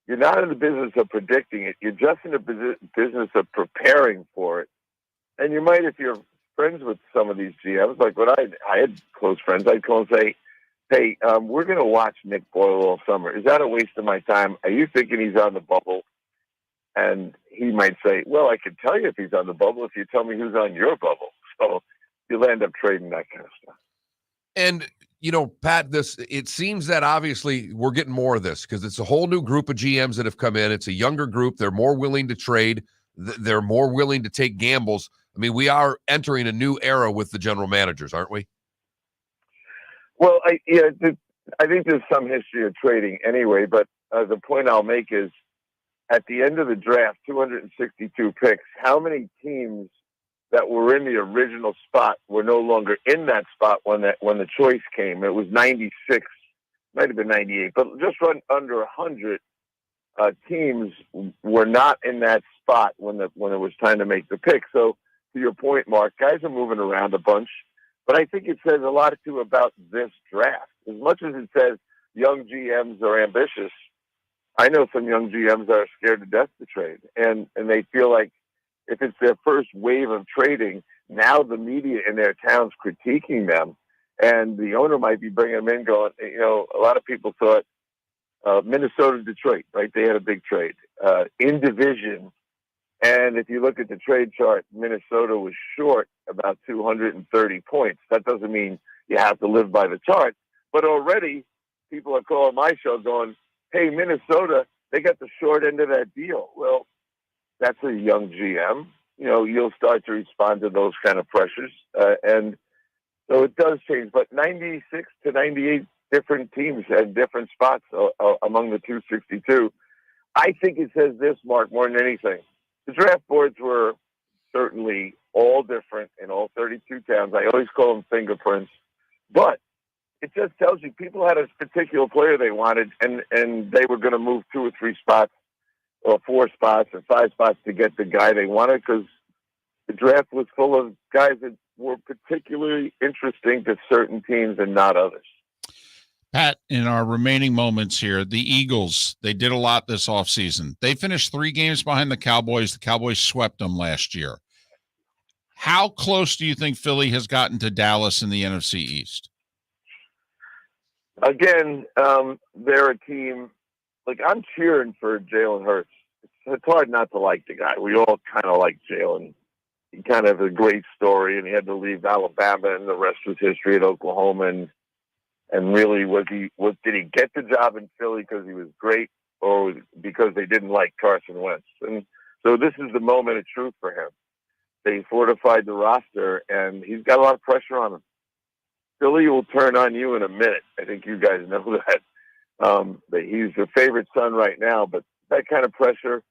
not in the business of predicting it. You're just in the business of preparing for it. And you might, if you're friends with some of these GMs, like when I had close friends, I'd call and say, hey, we're going to watch Nick Boyle all summer. Is that a waste of my time? Are you thinking he's on the bubble? And he might say, well, I can tell you if he's on the bubble if you tell me who's on your bubble. So you'll end up trading that kind of stuff. And, Pat, it seems that obviously we're getting more of this because it's a whole new group of GMs that have come in. It's a younger group. They're more willing to trade. They're more willing to take gambles. We are entering a new era with the general managers, aren't we? Well, I think there's some history of trading anyway, but the point I'll make is at the end of the draft, 262 picks, how many teams that were in the original spot were no longer in that spot when the choice came? It was 96, might have been 98, but just under 100 teams were not in that spot when it was time to make the pick. So to your point, Mark, guys are moving around a bunch, but I think it says a lot too about this draft. As much as it says young GMs are ambitious, I know some young GMs that are scared to death to trade, and they feel like if it's their first wave of trading, now the media in their town's critiquing them, and the owner might be bringing them in going, a lot of people thought Minnesota, Detroit, right? They had a big trade in division. And if you look at the trade chart, Minnesota was short about 230 points. That doesn't mean you have to live by the chart, but already people are calling my show going, hey, Minnesota, they got the short end of that deal. Well, that's a young GM. You'll start to respond to those kind of pressures. And so it does change. But 96 to 98 different teams had different spots among the 262. I think it says this, Mark, more than anything. The draft boards were certainly all different in all 32 towns. I always call them fingerprints. But it just tells you people had a particular player they wanted, and they were going to move 2 or 3 spots or 4 spots or 5 spots to get the guy they wanted because the draft was full of guys that were particularly interesting to certain teams and not others. Pat, in our remaining moments here, the Eagles, they did a lot this offseason. They finished 3 games behind the Cowboys. The Cowboys swept them last year. How close do you think Philly has gotten to Dallas in the NFC East? Again, they're a team. Like, I'm cheering for Jalen Hurts. It's hard not to like the guy. We all kind of like Jalen. He kind of has a great story, and he had to leave Alabama, and the rest was history at Oklahoma. And really, did he get the job in Philly because he was great, or because they didn't like Carson Wentz? And so this is the moment of truth for him. They fortified the roster, and he's got a lot of pressure on him. Philly will turn on you in a minute. I think you guys know that. That he's your favorite son right now, but that kind of pressure,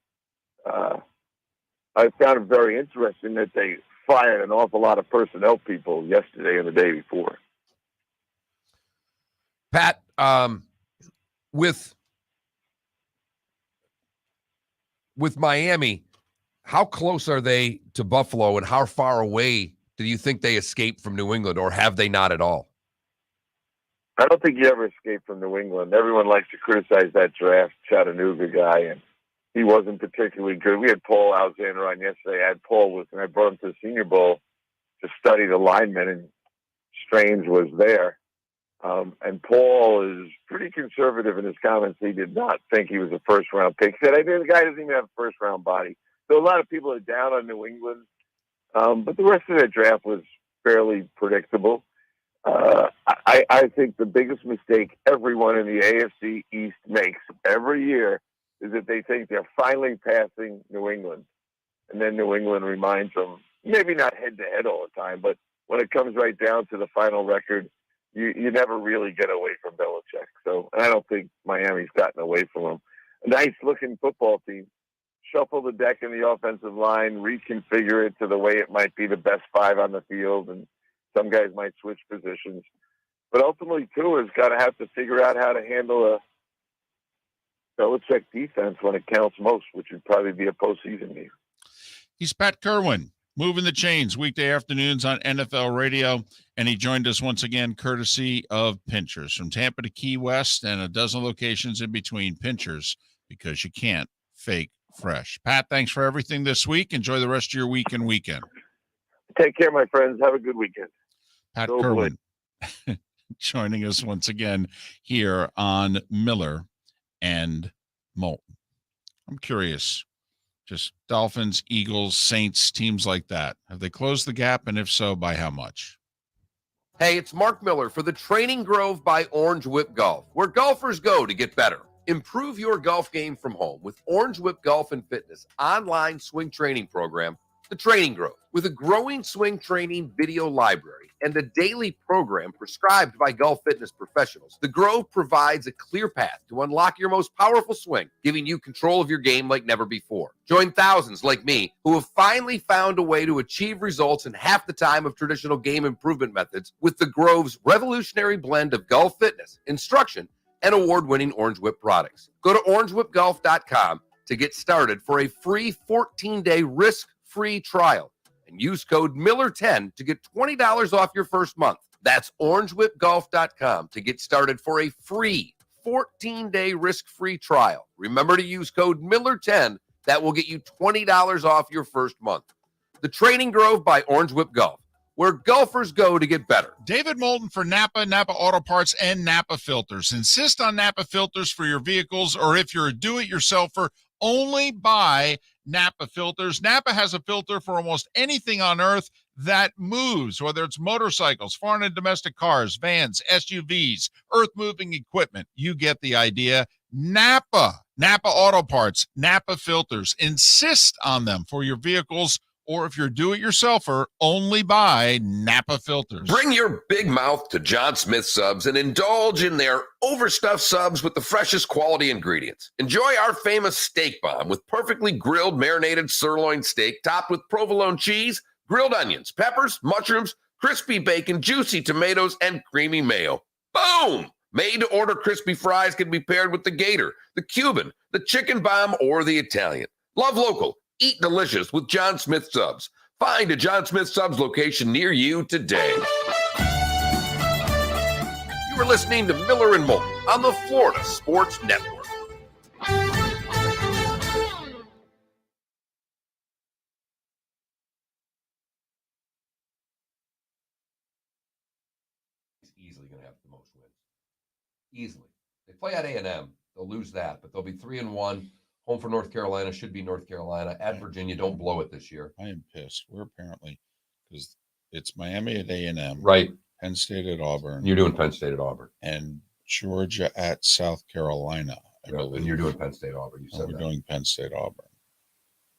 I found it very interesting that they fired an awful lot of personnel people yesterday and the day before. Pat, with Miami, how close are they to Buffalo, and how far away do you think they escaped from New England, or have they not at all? I don't think you ever escape from New England. Everyone likes to criticize that draft Chattanooga guy, and he wasn't particularly good. We had Paul Alexander on yesterday. I had Paul with, and I brought him to the Senior Bowl to study the linemen, and Strange was there. And Paul is pretty conservative in his comments. He did not think he was a first-round pick. He said, I think the guy doesn't even have a first-round body. So a lot of people are down on New England. But the rest of their draft was fairly predictable. I think the biggest mistake everyone in the AFC East makes every year is that they think they're finally passing New England. And then New England reminds them, maybe not head-to-head all the time, but when it comes right down to the final record, you never really get away from Belichick. So I don't think Miami's gotten away from him. A nice-looking football team. Shuffle the deck in the offensive line, reconfigure it to the way it might be the best 5 on the field, and some guys might switch positions. But ultimately, Tua's got to have to figure out how to handle a Belichick defense when it counts most, which would probably be a postseason game. He's Pat Kirwan, moving the chains weekday afternoons on NFL radio, and he joined us once again courtesy of Pinchers. From Tampa to Key West and a dozen locations in between. Pinchers, because you can't fake fresh. Pat, thanks for everything this week. Enjoy the rest of your week and weekend. Take care, my friends. Have a good weekend. Pat Kirwan joining us once again here on Miller and Moulton. I'm curious, just Dolphins, Eagles, Saints, teams like that. Have they closed the gap? And if so, by how much? Hey, it's Mark Miller for the Training Grove by Orange Whip Golf, where golfers go to get better. Improve your golf game from home with Orange Whip Golf and Fitness online swing training program, The Training Grove. With a growing swing training video library and a daily program prescribed by golf fitness professionals, The Grove provides a clear path to unlock your most powerful swing, giving you control of your game like never before. Join thousands like me who have finally found a way to achieve results in half the time of traditional game improvement methods with The Grove's revolutionary blend of golf fitness, instruction, and award-winning Orange Whip products. Go to orangewhipgolf.com to get started for a free 14-day risk-free trial and use code Miller10 to get $20 off your first month. That's orangewhipgolf.com to get started for a free 14-day risk-free trial. Remember to use code Miller10. That will get you $20 off your first month. The Training Grove by Orange Whip Golf, where golfers go to get better. David Moulton for Napa Auto Parts, and Napa Filters. Insist on Napa Filters for your vehicles, or if you're a do-it-yourselfer, only buy Napa Filters. Napa has a filter for almost anything on earth that moves, whether it's motorcycles, foreign and domestic cars, vans, SUVs, earth-moving equipment. You get the idea. Napa Auto Parts, Napa Filters. Insist on them for your vehicles, or if you're do-it-yourselfer, only buy Napa Filters. Bring your big mouth to John Smith Subs and indulge in their overstuffed subs with the freshest quality ingredients. Enjoy our famous steak bomb with perfectly grilled marinated sirloin steak topped with provolone cheese, grilled onions, peppers, mushrooms, crispy bacon, juicy tomatoes, and creamy mayo. Boom! Made-to-order crispy fries can be paired with the Gator, the Cuban, the chicken bomb, or the Italian. Love local. Eat delicious with John Smith Subs. Find a John Smith Subs location near you today. You are listening to Miller and Moulton on the Florida Sports Network. He's easily going to have the most wins. Easily. They play at A&M. They'll lose that, but they'll be 3-1. Home for North Carolina should be North Carolina. At Virginia, don't blow it this year. I am pissed. We're apparently, because it's Miami at A&M. Right. Penn State at Auburn. You're doing Penn State at Auburn. And Georgia at South Carolina. And you're doing Penn State Auburn. You said we're that. doing Penn State Auburn.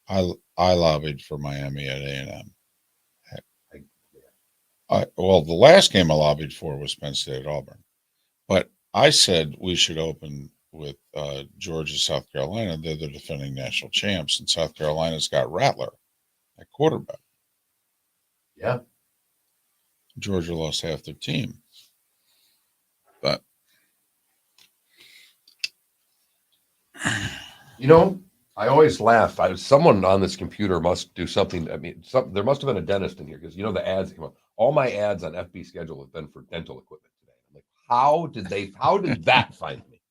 I lobbied for Miami at A&M. Well, the last game I lobbied for was Penn State at Auburn. But I said we should open with Georgia, South Carolina. They're the defending national champs, and South Carolina's got Rattler at quarterback. Yeah. Georgia lost half their team. But you know, I always laugh. Someone on this computer must do something. I mean, there must have been a dentist in here because, you know, the ads that come up. All my ads on FB Schedule have been for dental equipment today. I'm like, how did that find me?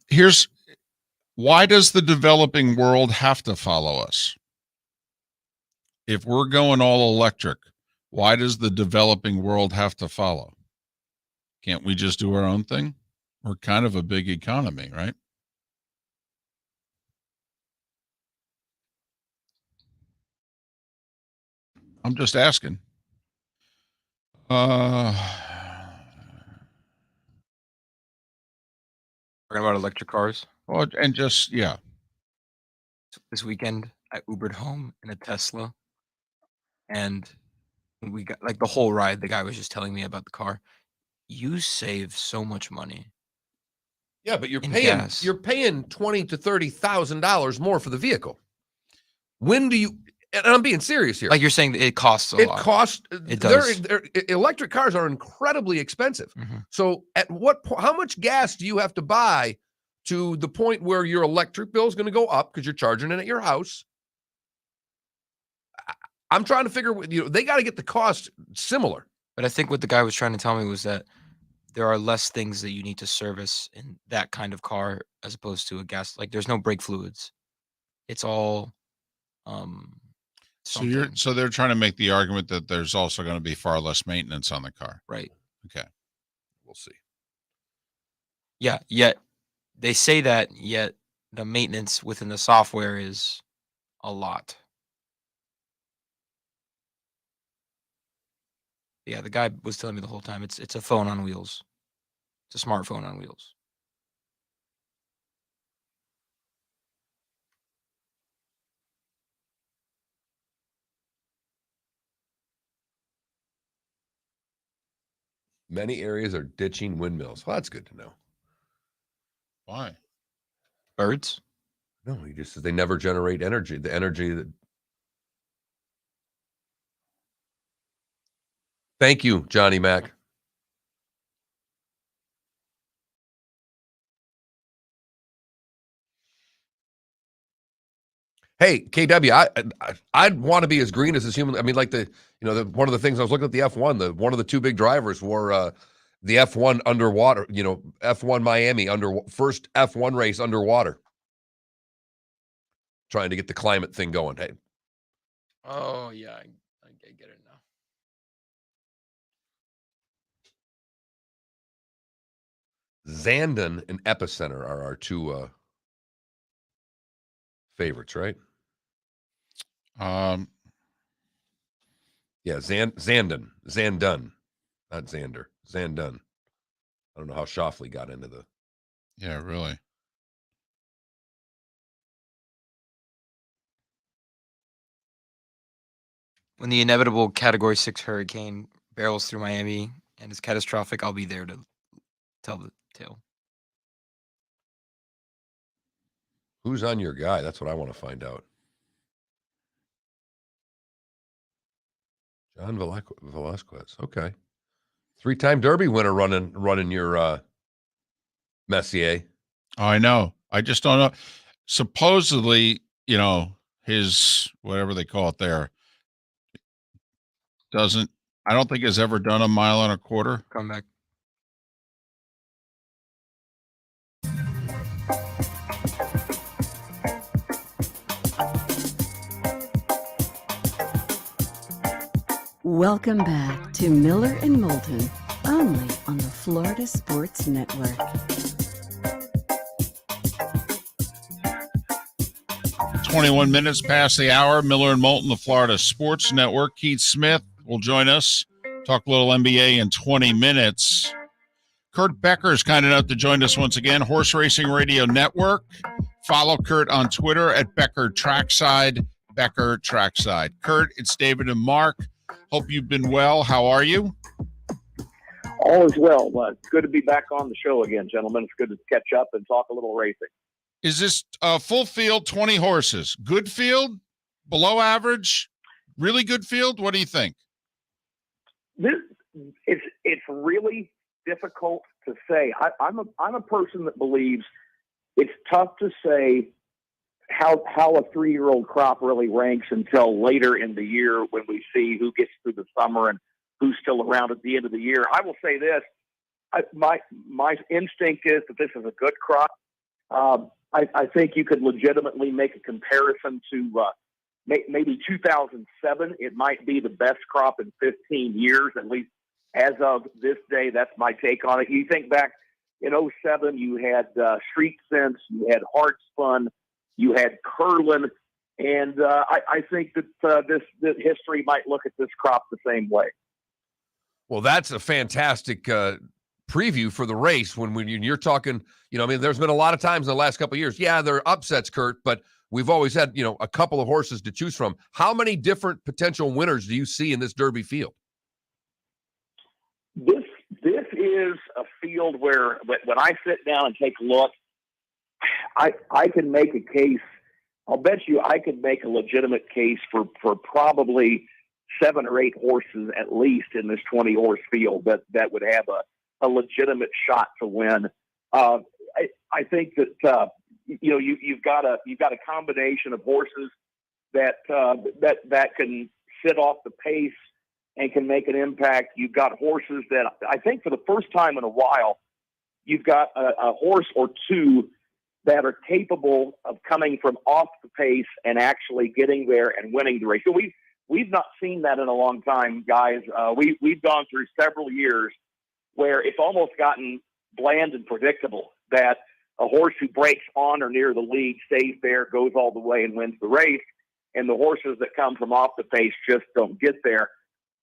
Here's why does the developing world have to follow us? If we're going all electric, why does the developing world have to follow? Can't we just do our own thing? We're kind of a big economy, right? I'm just asking. Talking about electric cars. Well, and just, yeah. This weekend, I Ubered home in a Tesla, and we got like the whole ride. The guy was just telling me about the car. You save so much money. Yeah, but you're in paying gas. $20,000 to $30,000 more for the vehicle. When do you? And I'm being serious here. Like you're saying, it costs a lot. It does. Electric cars are incredibly expensive. Mhm. So, at what point? How much gas do you have to buy to the point where your electric bill is going to go up because you're charging it at your house? I'm trying to figure. They got to get the cost similar. But I think what the guy was trying to tell me was that there are less things that you need to service in that kind of car as opposed to a gas. Like there's no brake fluids. It's all something. So they're trying to make the argument that there's also going to be far less maintenance on the car. Right. Okay. We'll see. Yeah, yet they say that, yet the maintenance within the software is a lot. Yeah, the guy was telling me the whole time it's a phone on wheels. It's a smartphone on wheels. Many areas are ditching windmills. Well, that's good to know. Why? Birds? No, he just says they never generate energy. The energy that. Thank you, Johnny Mac. Hey, KW, I'd want to be as green as human. I mean, like one of the things I was looking at the F1. One of the two big drivers were the F1 underwater. F1 Miami first F1 race underwater, trying to get the climate thing going. Hey. Oh yeah, I get it now. Zandon and Epicenter are our two favorites, right? Yeah, Zandon, not Xander, Zandon. I don't know how Shoffley got into the. Yeah, really. When the inevitable Category 6 hurricane barrels through Miami and is catastrophic, I'll be there to tell the tale. Who's on your guy? That's what I want to find out. John Velasquez. Okay. 3-time Derby winner running your Messier. Oh, I know. I just don't know. Supposedly, his whatever they call it there doesn't I don't think has ever done a mile and a quarter. Come back. Welcome back to Miller and Moulton, only on the Florida Sports Network. It's 21 minutes past the hour. Miller and Moulton, the Florida Sports Network. Keith Smith will join us. Talk a little NBA in 20 minutes. Kurt Becker is kind enough to join us once again. Horse Racing Radio Network. Follow Kurt on Twitter at Becker Trackside. Becker Trackside. Kurt, it's David and Mark. Hope you've been well. How are you? All is well. It's good to be back on the show again, gentlemen. It's good to catch up and talk a little racing. Is this full field, 20 horses? Good field? Below average? Really good field? What do you think? It's really difficult to say. I'm a person that believes it's tough to say how a 3-year-old crop really ranks until later in the year when we see who gets through the summer and who's still around at the end of the year. I will say this. My instinct is that this is a good crop. I think you could legitimately make a comparison to maybe 2007. It might be the best crop in 15 years, at least as of this day. That's my take on it. You think back in 07, you had Street Sense, you had Hard Spun, you had Kirwan, and I think that this history might look at this crop the same way. Well, that's a fantastic preview for the race when you're talking, there's been a lot of times in the last couple of years. Yeah, there are upsets, Kurt, but we've always had, a couple of horses to choose from. How many different potential winners do you see in this Derby field? This is a field where when I sit down and take a look, I can make a case. I'll bet you I could make a legitimate case for probably 7 or 8 horses at least in this 20-horse field that would have a legitimate shot to win. I think that you've got a combination of horses that can sit off the pace and can make an impact. You've got horses that I think for the first time in a while, you've got a horse or two that are capable of coming from off the pace and actually getting there and winning the race. So we've not seen that in a long time, guys. We've gone through several years where it's almost gotten bland and predictable that a horse who breaks on or near the lead stays there, goes all the way and wins the race, and the horses that come from off the pace just don't get there.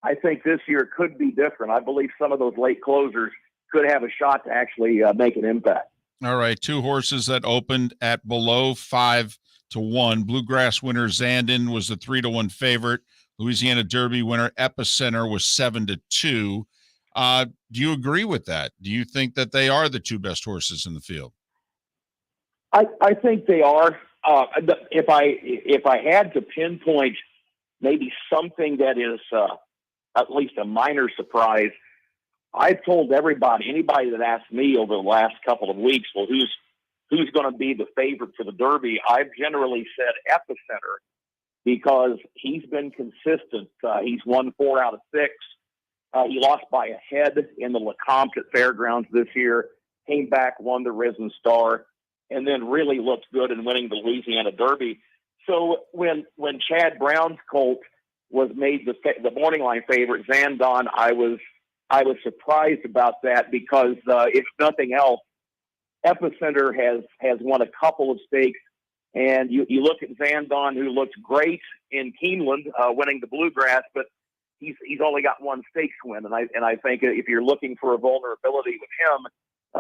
I think this year could be different. I believe some of those late closers could have a shot to actually make an impact. All right, 2 horses that opened at below 5-1. Bluegrass winner Zandon was the 3-1 favorite. Louisiana Derby winner Epicenter was 7-2. Do you agree with that? Do you think that they are the 2 best horses in the field? I think they are. If I had to pinpoint maybe something that is at least a minor surprise, I've told anybody that asked me over the last couple of weeks, well, who's going to be the favorite for the Derby? I've generally said Epicenter because he's been consistent. He's won 4 out of 6. He lost by a head in the Lecomte at Fairgrounds this year, came back, won the Risen Star, and then really looked good in winning the Louisiana Derby. So when Chad Brown's colt was made the morning line favorite, Zandon, I was surprised about that because if nothing else, Epicenter has won a couple of stakes, and you look at Zandon, who looked great in Keeneland, winning the Bluegrass, but he's only got 1 stakes win, and I think if you're looking for a vulnerability with him,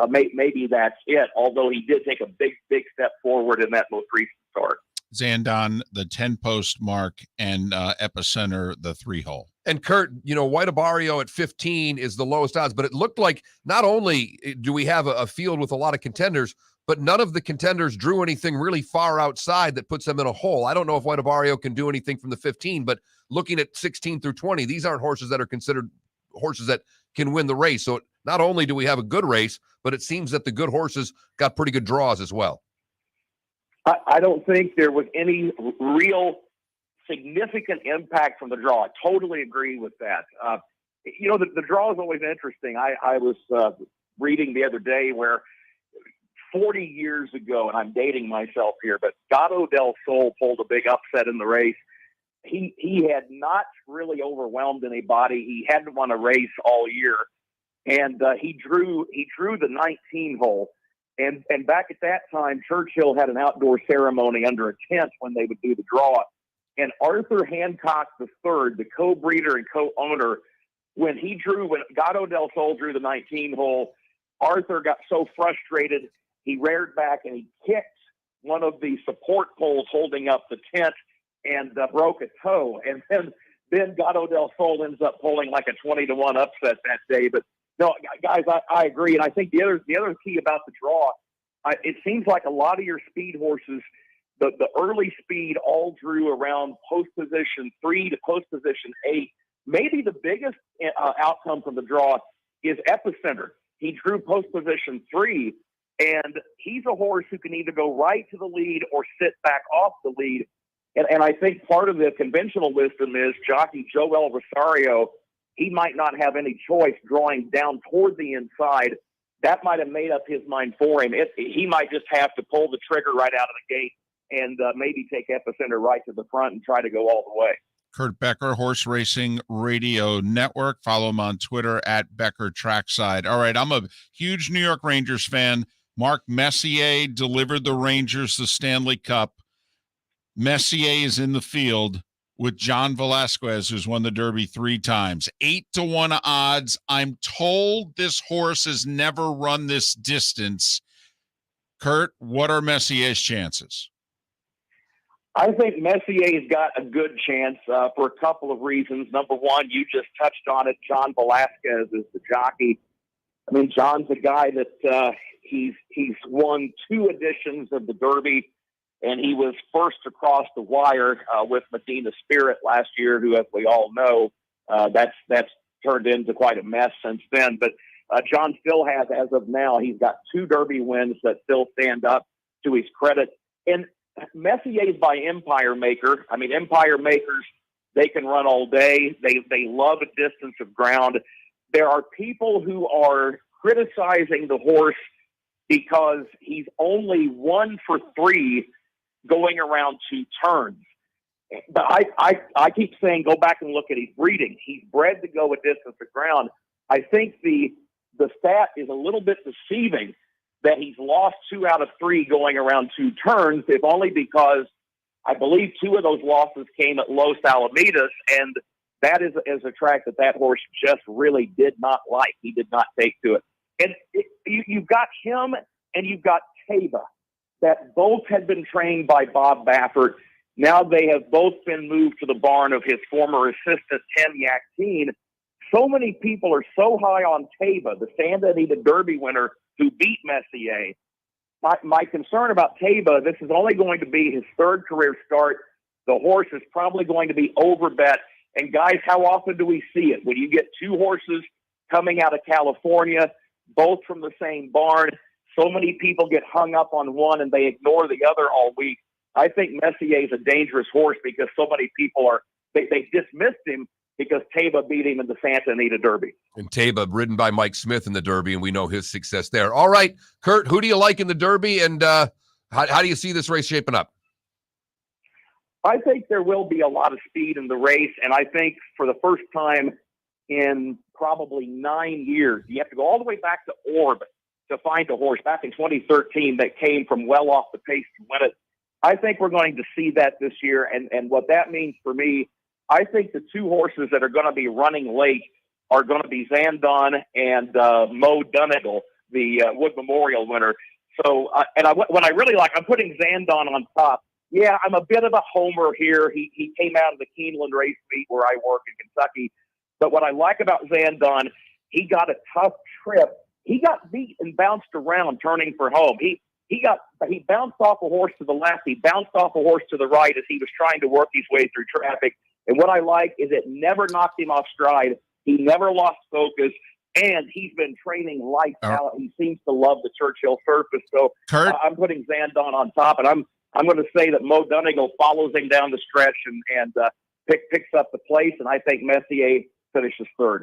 maybe that's it. Although he did take a big step forward in that most recent start. Zandon, the 10-post mark, and Epicenter, the 3-hole. And Kurt, White Abario at 15 is the lowest odds, but it looked like not only do we have a field with a lot of contenders, but none of the contenders drew anything really far outside that puts them in a hole. I don't know if White Abario can do anything from the 15, but looking at 16 through 20, these aren't horses that are considered horses that can win the race. So not only do we have a good race, but it seems that the good horses got pretty good draws as well. I don't think there was any real significant impact from the draw. I totally agree with that. The draw is always interesting. I was reading the other day where 40 years ago, and I'm dating myself here, but Gato del Sol pulled a big upset in the race. He had not really overwhelmed anybody. He hadn't won a race all year, and he drew the 19 hole. And back at that time, Churchill had an outdoor ceremony under a tent when they would do the draw. And Arthur Hancock III, the co-breeder and co-owner, when Gato del Sol drew the 19 hole, Arthur got so frustrated, he reared back and he kicked one of the support poles holding up the tent and broke a toe. And then Gato del Sol ends up pulling like a 20-1 upset that day. But no, guys, I agree. And I think the other key about the draw, it seems like a lot of your speed horses, the early speed all drew around post position 3 to post position 8. Maybe the biggest outcome from the draw is Epicenter. He drew post position 3, and he's a horse who can either go right to the lead or sit back off the lead. And I think part of the conventional wisdom is jockey Joel Rosario, he might not have any choice drawing down toward the inside. That might have made up his mind for him. He might just have to pull the trigger right out of the gate and maybe take Epicenter right to the front and try to go all the way. Kurt Becker, Horse Racing Radio Network. Follow him on Twitter at Becker Trackside. All right, I'm a huge New York Rangers fan. Mark Messier delivered the Rangers the Stanley Cup. Messier is in the field with John Velasquez, who's won the Derby 3 times. 8-1 odds. I'm told this horse has never run this distance. Kurt, what are Messier's chances? I think Messier's got a good chance for a couple of reasons. Number one, you just touched on it. John Velasquez is the jockey. I mean, John's a guy that he's won 2 editions of the Derby, and he was first across the wire with Medina Spirit last year, who, as we all know, that's turned into quite a mess since then. But John still has, as of now, he's got 2 Derby wins that still stand up to his credit. And Messier's by Empire Maker. I mean, Empire Makers, they can run all day. They love a distance of ground. There are people who are criticizing the horse because he's only 1 for 3 going around 2 turns. But I keep saying, go back and look at his breeding. He's bred to go a distance of ground. I think the stat is a little bit deceiving that he's lost 2 out of 3 going around 2 turns, if only because I believe 2 of those losses came at Los Alamitos, and that is a track that horse just really did not like. He did not take to it. And you've got him and you've got Taba, that both had been trained by Bob Baffert. Now they have both been moved to the barn of his former assistant, Tim Yakteen. So many people are so high on Taba, the Santa Anita Derby winner who beat Messier. My concern about Taba, this is only going to be his 3rd career start. The horse is probably going to be overbet. And guys, how often do we see it? When you get 2 horses coming out of California, both from the same barn, so many people get hung up on one and they ignore the other all week. I think Messier is a dangerous horse because so many people they dismissed him because Taba beat him in the Santa Anita Derby. And Taba, ridden by Mike Smith in the Derby, and we know his success there. All right, Kurt, who do you like in the Derby, and how do you see this race shaping up? I think there will be a lot of speed in the race, and I think for the first time in probably 9 years, you have to go all the way back to Orb to find a horse back in 2013 that came from well off the pace to win it. I think we're going to see that this year, and what that means for me, I think the 2 horses that are going to be running late are going to be Zandon and Mo Donegal, the Wood Memorial winner. So, what I really like, I'm putting Zandon on top. Yeah, I'm a bit of a homer here. He came out of the Keeneland race meet where I work in Kentucky. But what I like about Zandon, he got a tough trip. He got beat and bounced around turning for home. He bounced off a horse to the left. He bounced off a horse to the right as he was trying to work his way through traffic. And what I like is it never knocked him off stride. He never lost focus, and he's been training lights out. He seems to love the Churchill surface. So I'm putting Zandon on top, and I'm going to say that Mo Donegal follows him down the stretch and picks up the place, and I think Messier finishes 3rd.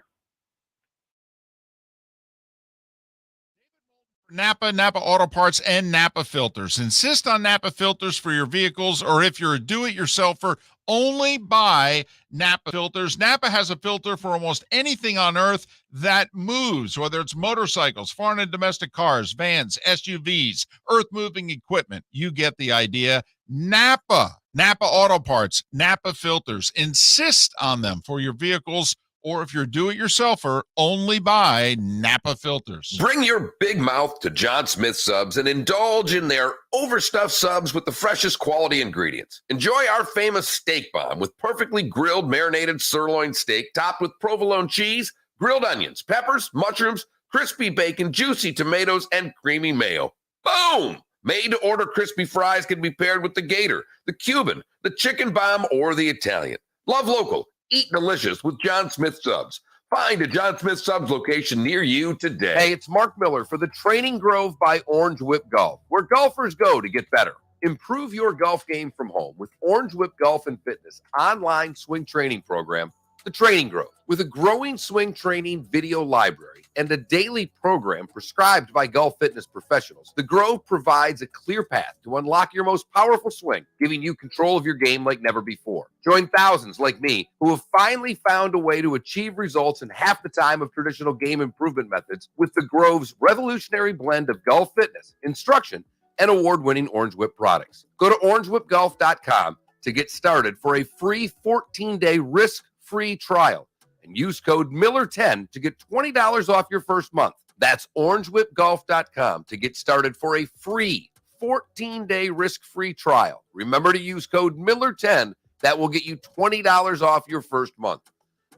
Napa Auto Parts, and Napa Filters. Insist on Napa Filters for your vehicles, or if you're a do-it-yourselfer, only buy Napa Filters. Napa has a filter for almost anything on earth that moves, whether it's motorcycles, foreign and domestic cars, vans, SUVs, earth-moving equipment. You get the idea. Napa Auto Parts, Napa Filters. Insist on them for your vehicles, or if you're a do-it-yourselfer, only buy Napa Filters. Bring your big mouth to John Smith Subs and indulge in their overstuffed subs with the freshest quality ingredients. Enjoy our famous steak bomb with perfectly grilled marinated sirloin steak topped with provolone cheese, grilled onions, peppers, mushrooms, crispy bacon, juicy tomatoes, and creamy mayo. Boom! Made-to-order crispy fries can be paired with the Gator, the Cuban, the chicken bomb, or the Italian. Love local. Eat delicious with John Smith Subs. Find a John Smith Subs location near you today. Hey, it's Mark Miller for the Training Grove by Orange Whip Golf, where golfers go to get better. Improve your golf game from home with Orange Whip Golf and Fitness online swing training program, The Training Grove. With a growing swing training video library and a daily program prescribed by golf fitness professionals, The Grove provides a clear path to unlock your most powerful swing, giving you control of your game like never before. Join thousands like me who have finally found a way to achieve results in half the time of traditional game improvement methods with The Grove's revolutionary blend of golf fitness, instruction, and award-winning Orange Whip products. Go to orangewhipgolf.com to get started for a free 14-day risk-free trial and use code Miller10 to get $20 off your first month. That's orangewhipgolf.com to get started for a free 14-day risk-free trial. Remember to use code Miller10. That will get you $20 off your first month.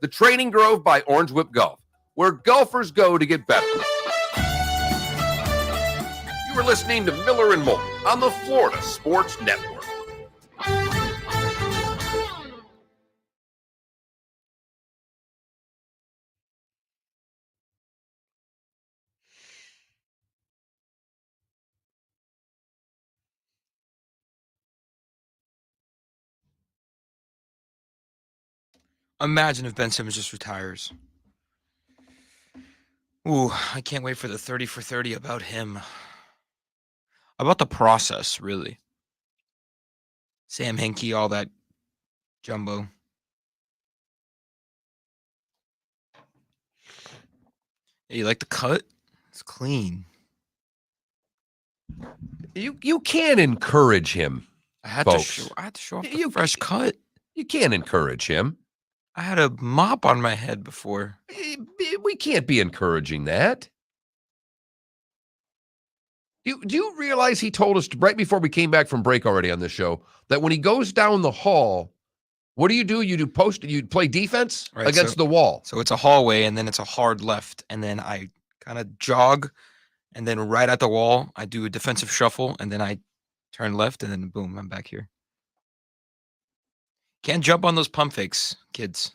The Training Grove by Orange Whip Golf, where golfers go to get better. You are listening to Miller and Moulton on the Florida Sports Network. Imagine if Ben Simmons just retires. Ooh, I can't wait for the 30 for 30 about him. About the process, really. Sam Hinkie, all that jumbo. Hey, you like the cut? It's clean. You can't encourage him. I had Folks. to show off the fresh cut. You can't encourage him. I had a mop on my head before. We can't be encouraging that. Do you realize he told us right before we came back from break already on this show that when he goes down the hall, what do? You play defense Right, against the wall. So it's a hallway, and then it's a hard left, and then I kind of jog, and then right at the wall, I do a defensive shuffle, and then I turn left, and then boom, I'm back here. Can't jump on those pump fakes, kids.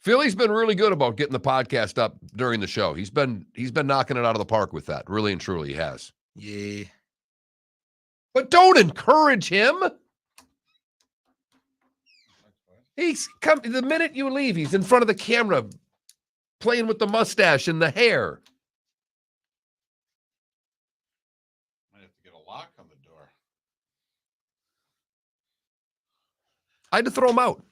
Philly's been really good about getting the podcast up during the show. He's been knocking it out of the park with that. Really and truly, he has. Yeah. But don't encourage him. He's come the minute you leave, he's in front of the camera playing with the mustache and the hair. I have to get a lock on the door. I had to throw him out.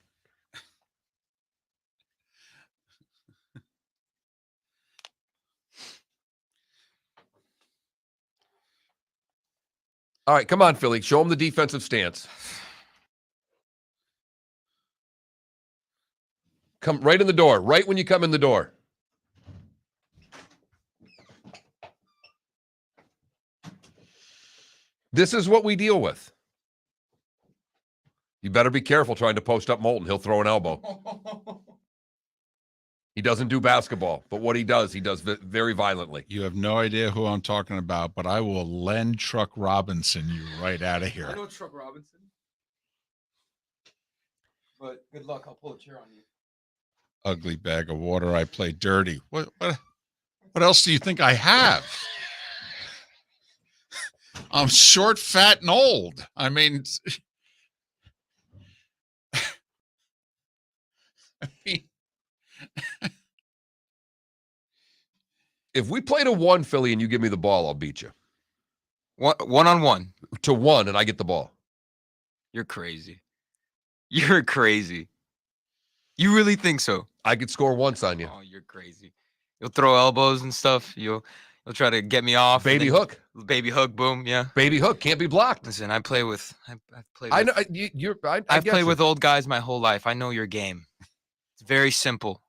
All right, come on, Philly. Show him the defensive stance. Come right in the door, right when you come in the door. This is what we deal with. You better be careful trying to post up Moulton. He'll throw an elbow. He doesn't do basketball, but what he does very violently. You have no idea who I'm talking about, but I will lend Truck Robinson you right out of here. I know Truck Robinson. But good luck. I'll pull a chair on you. Ugly bag of water. I play dirty. What else do you think I have? I'm short, fat, and old. I mean, If we play to 1, Philly, and you give me the ball, I'll beat you. 1-on-1. To 1, and I get the ball. You're crazy. You're crazy. You really think so? I could score once on you. Oh, you're crazy. You'll throw elbows and stuff. You'll try to get me off. Baby hook. Baby hook. Boom. Yeah. Baby hook can't be blocked. Listen, I've played with. I know I've played with old guys my whole life. I know your game. It's very simple.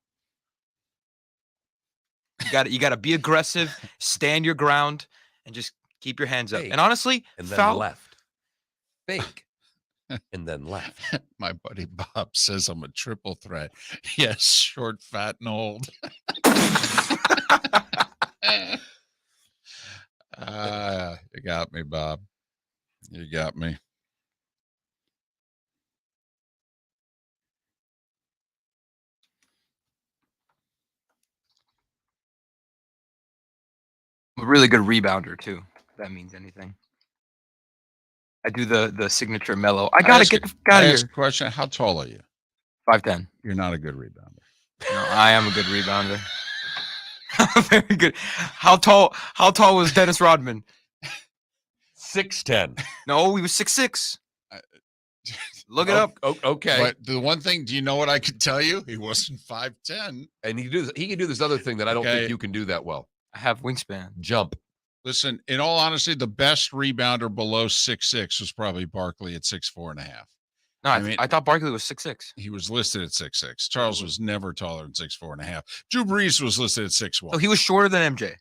You got to be aggressive, stand your ground, and just keep your hands up. Fake. And honestly, And then foul. left. Fake. And then left. My buddy Bob says I'm a triple threat. Yes, short, fat, and old. You got me, Bob. You got me. I'm a really good rebounder too. If that means anything. I do the signature mellow. I gotta get the fuck out of Ask here. a question. How tall are you? 5'10". You're not a good rebounder. No, I am a good rebounder. Very good. How tall was Dennis Rodman? 6'10". No, he was 6'6". Look it up. Okay. But the one thing, do you know what I could tell you? He wasn't 5'10". And he can do this other thing that I don't think you can do that well. I have wingspan. Jump. Listen, in all honesty, the best rebounder below 6'6" was probably Barkley at 6'4.5". No, I thought Barkley was 6'6". He was listed at 6'6". Charles was never taller than 6'4.5". Drew Brees was listed at 6'1". So he was shorter than MJ.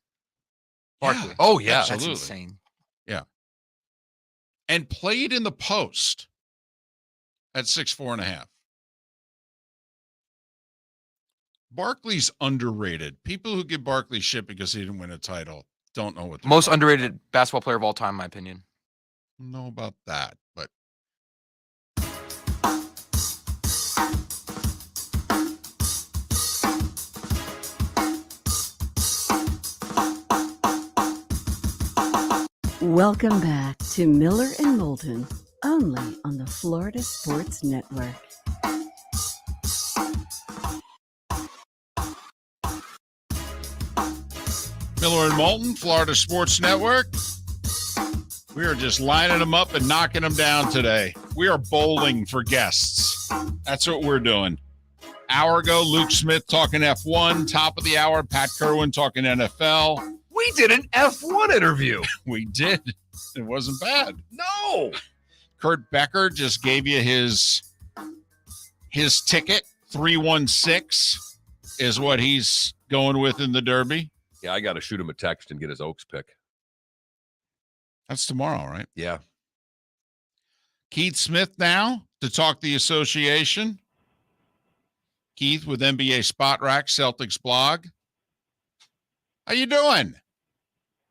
Barkley. Yeah. Oh, yeah. Absolutely. That's insane. Yeah. And played in the post at 6'4.5". Barkley's underrated. People who give Barkley shit because he didn't win a title don't know what Most underrated basketball player of all time, in my opinion. I don't know about that, but Welcome back to Miller and Moulton, only on the Florida Sports Network. Miller and Moulton, Florida Sports Network. We are just lining them up and knocking them down today. We are bowling for guests. That's what we're doing. Hour ago, Luke Smith talking F1. Top of the hour, Pat Kirwan talking NFL. We did an F1 interview. We did. It wasn't bad. No. Kurt Becker just gave you his ticket. 316 is what he's going with in the Derby. Yeah, I got to shoot him a text and get his Oaks pick. That's tomorrow, right? Yeah. Keith Smith now to talk the association. Keith with NBA Spot Rack, Celtics blog. How you doing?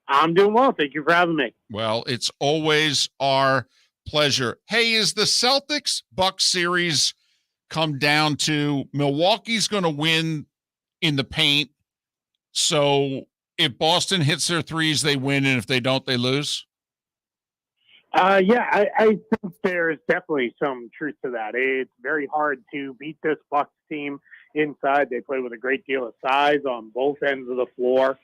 I'm doing well. Thank you for having me. Well, it's always our pleasure. Hey, is the Celtics Bucks series come down to Milwaukee's going to win in the paint? So if Boston hits their threes, they win, and if they don't, they lose? Yeah, I think there's definitely some truth to that. It's very hard to beat this Bucks team inside. They play with a great deal of size on both ends of the floor.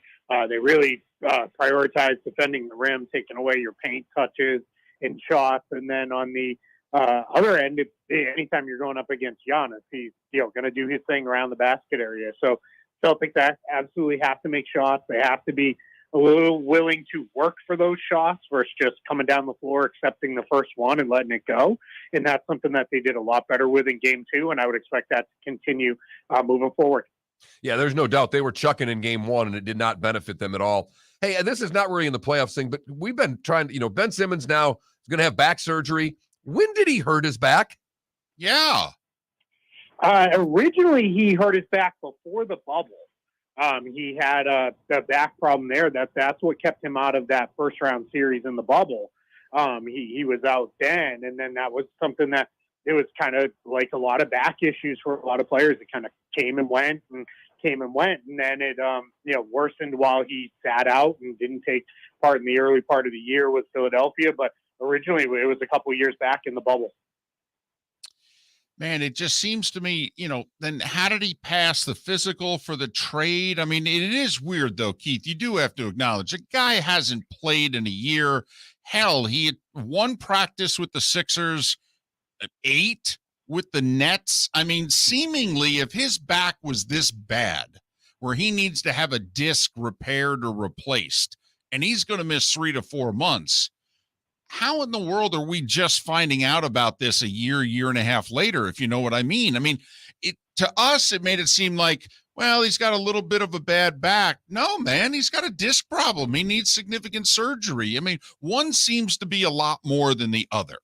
They really prioritize defending the rim, taking away your paint touches and shots. And then on the other end, anytime you're going up against Giannis, he's going to do his thing around the basket area. So Celtics absolutely have to make shots. They have to be a little willing to work for those shots versus just coming down the floor, accepting the first one and letting it go. And that's something that they did a lot better with in game 2. And I would expect that to continue moving forward. Yeah, there's no doubt they were chucking in game 1 and it did not benefit them at all. Hey, and this is not really in the playoffs thing, but we've been trying to, Ben Simmons now is going to have back surgery. When did he hurt his back? Yeah. Originally, he hurt his back before the bubble. He had a back problem there. That's what kept him out of that first round series in the bubble. He was out then, and then that was something that it was kind of like a lot of back issues for a lot of players. It kind of came and went, and then it worsened while he sat out and didn't take part in the early part of the year with Philadelphia. But originally, it was a couple years back in the bubble. Man, it just seems to me, then how did he pass the physical for the trade? I mean, it is weird though, Keith. You do have to acknowledge the guy hasn't played in a year. Hell, he had one practice with the Sixers, 8 with the Nets. I mean, seemingly, if his back was this bad, where he needs to have a disc repaired or replaced, and he's going to miss 3 to 4 months, how in the world are we just finding out about this a year and a half later, if you know what I mean? I mean, to us, it made it seem like, well, he's got a little bit of a bad back. No, man, he's got a disc problem. He needs significant surgery. I mean, one seems to be a lot more than the other.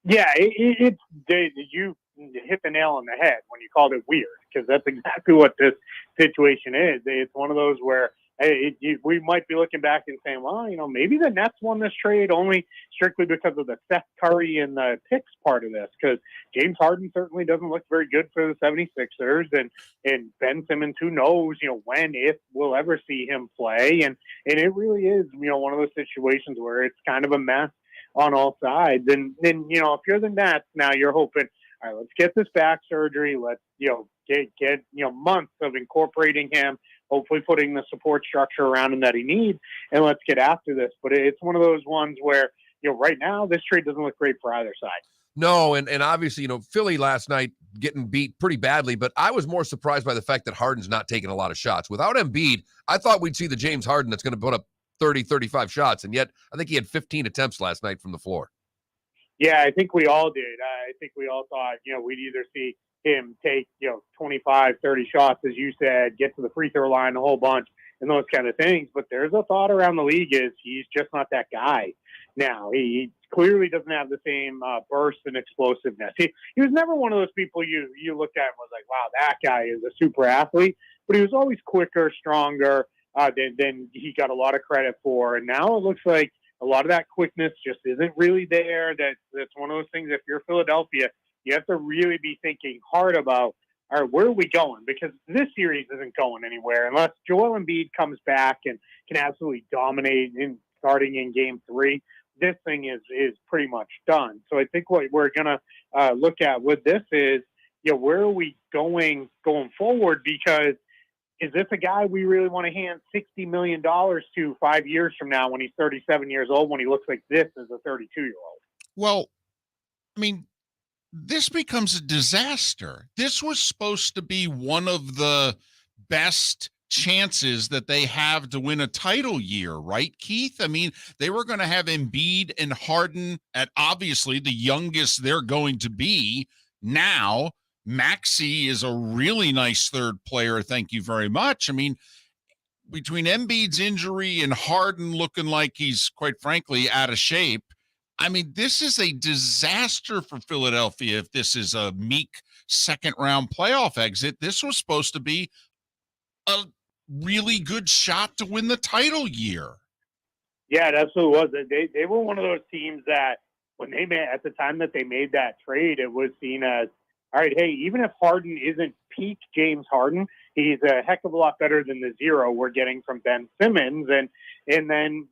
Yeah, you hit the nail on the head when you called it weird, because that's exactly what this situation is. It's one of those where we might be looking back and saying, well, maybe the Nets won this trade only strictly because of the Seth Curry and the picks part of this, because James Harden certainly doesn't look very good for the 76ers, and Ben Simmons, who knows, when, if we'll ever see him play. And it really is, one of those situations where it's kind of a mess on all sides. And then, if you're the Nets, now you're hoping, all right, let's get this back surgery. Let's, get months of incorporating him, hopefully putting the support structure around him that he needs, and let's get after this. But it's one of those ones where, right now, this trade doesn't look great for either side. No, and obviously, Philly last night getting beat pretty badly, but I was more surprised by the fact that Harden's not taking a lot of shots. Without Embiid, I thought we'd see the James Harden that's going to put up 30, 35 shots, and yet I think he had 15 attempts last night from the floor. Yeah, I think we all did. I think we all thought, we'd either see him take, 25, 30 shots, as you said, get to the free throw line a whole bunch and those kind of things. But there's a thought around the league is he's just not that guy now. He clearly doesn't have the same burst and explosiveness. He was never one of those people you looked at and was like, wow, that guy is a super athlete. But he was always quicker, stronger than he got a lot of credit for. And now it looks like a lot of that quickness just isn't really there. That's one of those things, if you're Philadelphia, you have to really be thinking hard about, all right, where are we going? Because this series isn't going anywhere unless Joel Embiid comes back and can absolutely dominate starting in Game 3. This thing is pretty much done. So I think what we're going to look at with this is, where are we going forward? Because is this a guy we really want to hand $60 million to 5 years from now when he's 37 years old, when he looks like this as a 32-year-old? Well, I mean, this becomes a disaster. This was supposed to be one of the best chances that they have to win a title year, right, Keith? I mean, they were going to have Embiid and Harden at obviously the youngest they're going to be now. Maxey is a really nice third player. Thank you very much. I mean, between Embiid's injury and Harden looking like he's, quite frankly, out of shape, I mean, this is a disaster for Philadelphia if this is a meek second-round playoff exit. This was supposed to be a really good shot to win the title year. Yeah, it absolutely was. They were one of those teams that when they made, at the time that they made that trade, it was seen as, all right, hey, even if Harden isn't peak James Harden, he's a heck of a lot better than the zero we're getting from Ben Simmons. And then,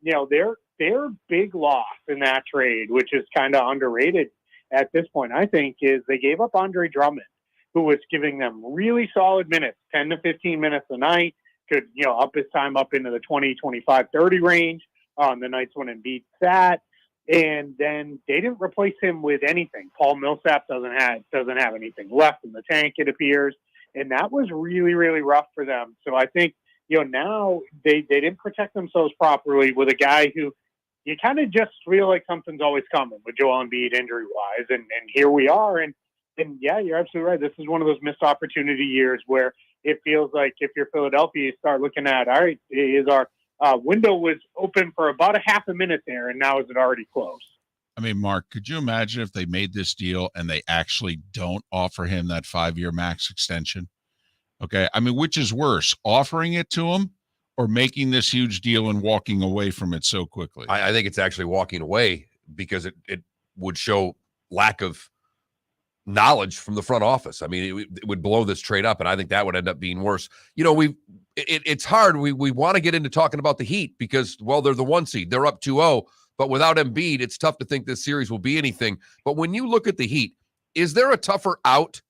their big loss in that trade, which is kind of underrated at this point, I think, is they gave up Andre Drummond, who was giving them really solid minutes, 10 to 15 minutes a night, could, up his time up into the 20, 25, 30 range on the nights when Embiid sat. And then they didn't replace him with anything. Paul Millsap doesn't have anything left in the tank, it appears. And that was really, really rough for them. So I think, now they didn't protect themselves properly with a guy who you kind of just feel like something's always coming with Joel Embiid injury-wise. And here we are. And yeah, you're absolutely right. This is one of those missed opportunity years where it feels like if you're Philadelphia, you start looking at, all right, is our window was open for about a half a minute there, and now is it already closed? I mean, Mark, could you imagine if they made this deal and they actually don't offer him that 5-year max extension? Okay. I mean, which is worse, offering it to him or making this huge deal and walking away from it so quickly? I think it's actually walking away because it would show lack of knowledge from the front office. I mean, it would blow this trade up, and I think that would end up being worse. It's hard. We want to get into talking about the Heat because, well, they're the 1 seed. They're up 2-0, but without Embiid, it's tough to think this series will be anything. But when you look at the Heat, Is there a tougher out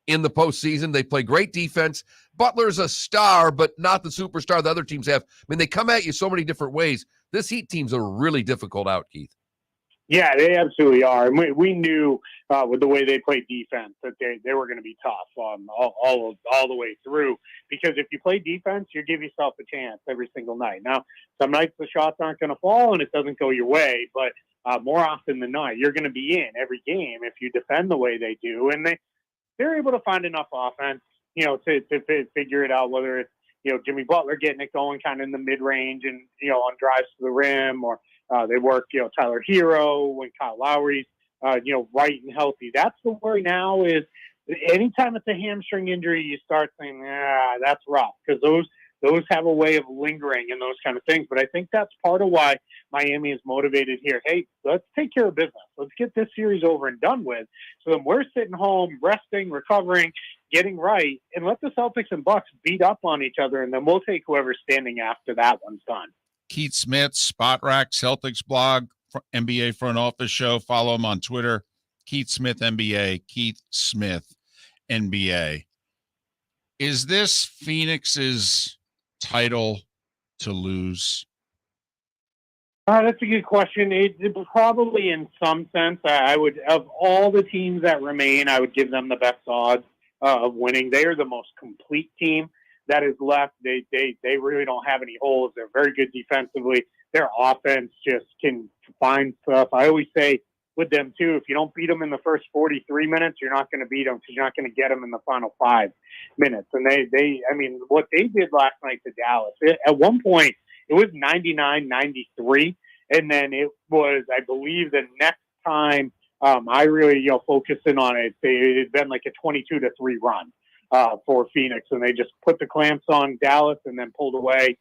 in the postseason? They play great defense. Butler's a star, but not the superstar the other teams have. I mean, they come at you so many different ways. This Heat team's a really difficult out, Keith. Yeah, they absolutely are. And we knew with the way they played defense that they were going to be tough all the way through. Because if you play defense, you give yourself a chance every single night. Now, some nights the shots aren't going to fall and it doesn't go your way, but more often than not, you're going to be in every game if you defend the way they do. And they're able to find enough offense, to figure it out, whether it's, Jimmy Butler getting it going kind of in the mid-range and, on drives to the rim, or they work, Tyler Hero when Kyle Lowry's, right and healthy. That's the worry now is anytime it's a hamstring injury, you start saying, that's rough, because those have a way of lingering and those kind of things. But I think that's part of why Miami is motivated here. Hey, let's take care of business. Let's get this series over and done with. So then we're sitting home, resting, recovering, getting right, and let the Celtics and Bucks beat up on each other, and then we'll take whoever's standing after that one's done. Keith Smith, Spot Rack, Celtics blog, NBA front office show. Follow him on Twitter. Keith Smith NBA, Keith Smith NBA. Is this Phoenix's title to lose? That's a good question. It probably, in some sense, I would, of all the teams that remain, I would give them the best odds of winning. They are the most complete team that is left. They really don't have any holes. They're very good defensively. Their offense just can find stuff. I always say with them too, if you don't beat them in the first 43 minutes, you're not going to beat them because you're not going to get them in the final 5 minutes. And what they did last night to Dallas, at one point it was 99-93. And then it was, I believe, the next time I really, focused in on it, it had been like a 22-3 run for Phoenix. And they just put the clamps on Dallas and then pulled away,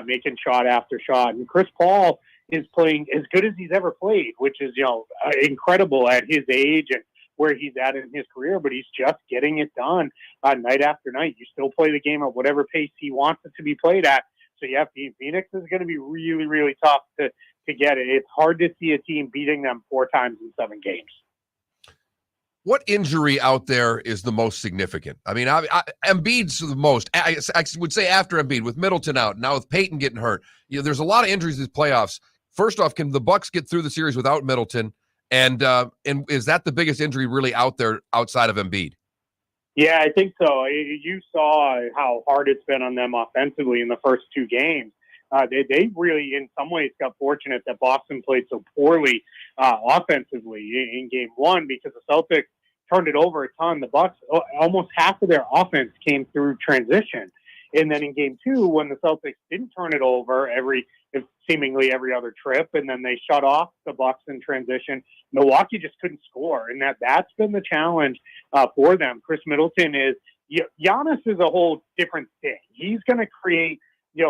making shot after shot. And Chris Paul is playing as good as he's ever played, which is, incredible at his age and where he's at in his career, but he's just getting it done night after night. You still play the game at whatever pace he wants it to be played at. So, yeah, Phoenix is going to be really, really tough to get it. It's hard to see a team beating them 4 times in 7 games. What injury out there is the most significant? I mean, Embiid's the most. I would say after Embiid, with Middleton out, now with Peyton getting hurt. There's a lot of injuries in these playoffs. First off, can the Bucks get through the series without Middleton? And is that the biggest injury really out there outside of Embiid? Yeah, I think so. You saw how hard it's been on them offensively in the first 2 games. They really, in some ways, got fortunate that Boston played so poorly offensively in Game 1 because the Celtics turned it over a ton. The Bucks, almost half of their offense came through transition. And then in Game 2, when the Celtics didn't turn it over seemingly every other trip, and then they shut off the Bucks in transition, Milwaukee just couldn't score. And that's been the challenge for them. Chris Middleton Giannis is a whole different thing. He's going to create,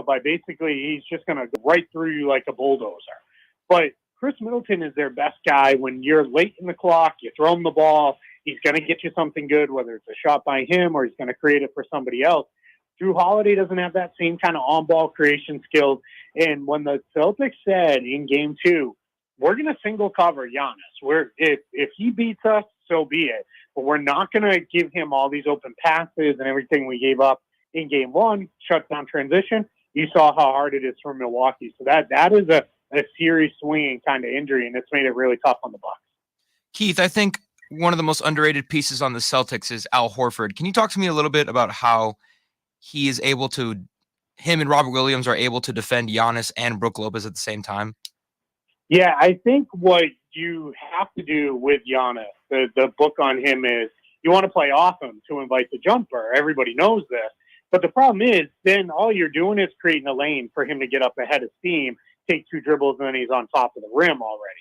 by basically he's just going to go right through you like a bulldozer. But Chris Middleton is their best guy when you're late in the clock, you throw him the ball, he's going to get you something good, whether it's a shot by him or he's going to create it for somebody else. Drew Holiday doesn't have that same kind of on-ball creation skills. And when the Celtics said in Game 2, we're going to single cover Giannis, if he beats us, so be it. But we're not going to give him all these open passes and everything we gave up in Game 1, shut down transition. You saw how hard it is for Milwaukee. So that is a series swinging kind of injury, and it's made it really tough on the Bucks. Keith, I think one of the most underrated pieces on the Celtics is Al Horford. Can you talk to me a little bit about how he is able to, him and Robert Williams are able to defend Giannis and Brook Lopez at the same time? Yeah, I think what you have to do with Giannis, the book on him is you want to play off him to invite the jumper. Everybody knows this. But the problem is then all you're doing is creating a lane for him to get up ahead of steam, take 2 dribbles, and then he's on top of the rim already.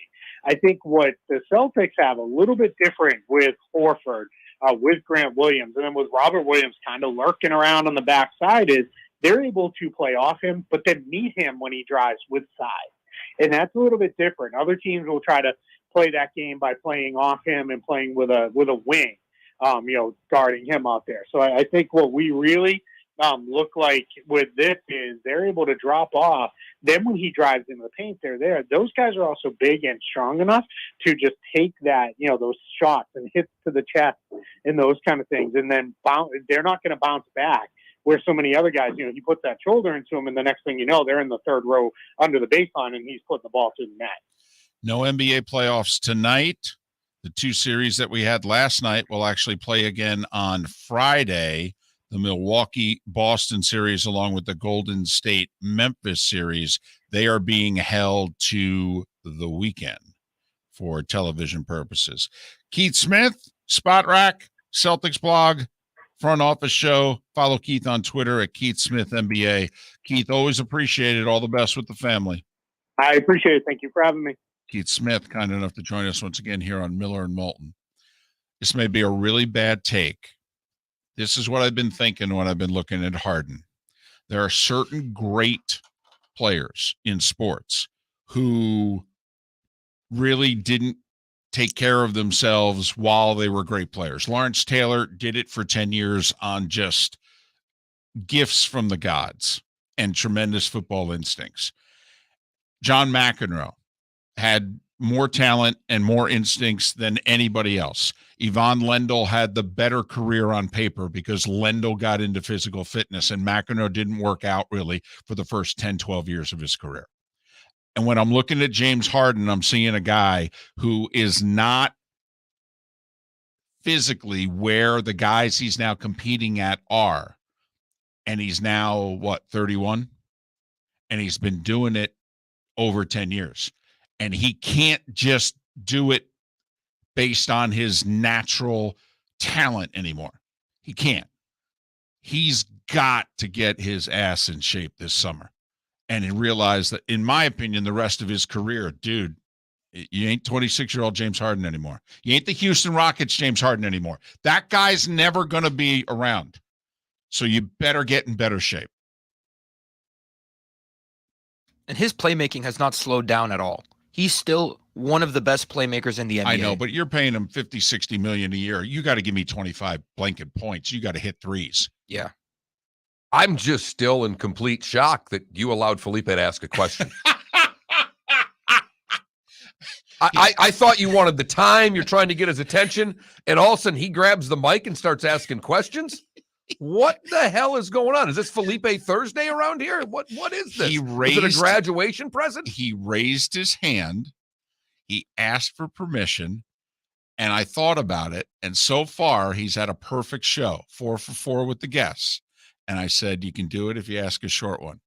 I think what the Celtics have a little bit different with Horford, with Grant Williams, and then with Robert Williams kind of lurking around on the backside is they're able to play off him, but then meet him when he drives with size. And that's a little bit different. Other teams will try to play that game by playing off him and playing with a wing, guarding him out there. So I think what we really look like with this is they're able to drop off. Then when he drives into the paint, they're there. Those guys are also big and strong enough to just take that, those shots and hits to the chest and those kind of things, and then they're not going to bounce back. Where so many other guys, he puts that shoulder into them, and the next thing you know, they're in the third row under the baseline, and he's putting the ball through the net. No NBA playoffs tonight. The two series that we had last night will actually play again on Friday. The Milwaukee-Boston series, along with the Golden State-Memphis series, they are being held to the weekend for television purposes. Keith Smith, Spot Rack, Celtics blog, front office show. Follow Keith on Twitter at Keith Smith NBA. Keith, always appreciated. All the best with the family. I appreciate it. Thank you for having me. Keith Smith, kind enough to join us once again here on Miller and Moulton. This may be a really bad take. This is what I've been thinking when I've been looking at Harden. There are certain great players in sports who really didn't take care of themselves while they were great players. Lawrence Taylor did it for 10 years on just gifts from the gods and tremendous football instincts. John McEnroe had more talent and more instincts than anybody else. Yvonne Lendl had the better career on paper because Lendl got into physical fitness, and McEnroe didn't work out really for the first 10, 12 years of his career. And when I'm looking at James Harden, I'm seeing a guy who is not physically where the guys he's now competing at are. And he's now, 31? And he's been doing it over 10 years. And he can't just do it based on his natural talent anymore. He can't. He's got to get his ass in shape this summer. And he realized that, in my opinion, the rest of his career, dude, you ain't 26-year-old James Harden anymore. You ain't the Houston Rockets James Harden anymore. That guy's never going to be around. So you better get in better shape. And his playmaking has not slowed down at all. He's still one of the best playmakers in the NBA. I know, but you're paying him $50, $60 million a year. You got to give me 25 blanket points. You got to hit threes. Yeah. I'm just still in complete shock that you allowed Felipe to ask a question. I thought you wanted the time. You're trying to get his attention. And all of a sudden he grabs the mic and starts asking questions. What the hell is going on? Is this Felipe Thursday around here? What is this? Is it a graduation present? He raised his hand. He asked for permission. And I thought about it. And so far, he's had a perfect show. 4 for 4 with the guests. And I said, you can do it if you ask a short one.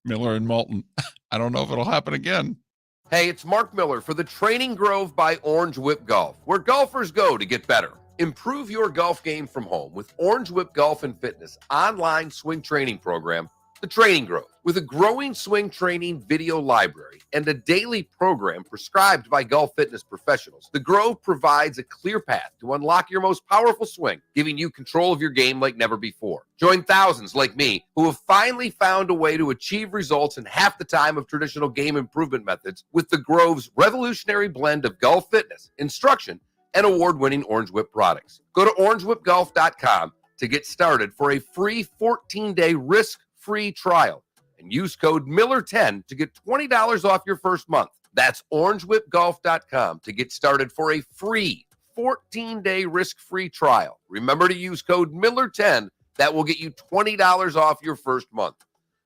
Miller and Moulton. I don't know if it'll happen again. Hey, it's Mark Miller for the Training Grove by Orange Whip Golf, where golfers go to get better. Improve your golf game from home with Orange Whip Golf and Fitness online swing training program, The Training Grove. With a growing swing training video library and a daily program prescribed by golf fitness professionals, The Grove provides a clear path to unlock your most powerful swing, giving you control of your game like never before. Join thousands like me who have finally found a way to achieve results in half the time of traditional game improvement methods with The Grove's revolutionary blend of golf fitness, instruction, and award-winning Orange Whip products. Go to orangewhipgolf.com to get started for a free 14-day risk-free trial and use code Miller10 to get $20 off your first month. That's orangewhipgolf.com to get started for a free 14-day risk-free trial. Remember to use code Miller10. That will get you $20 off your first month.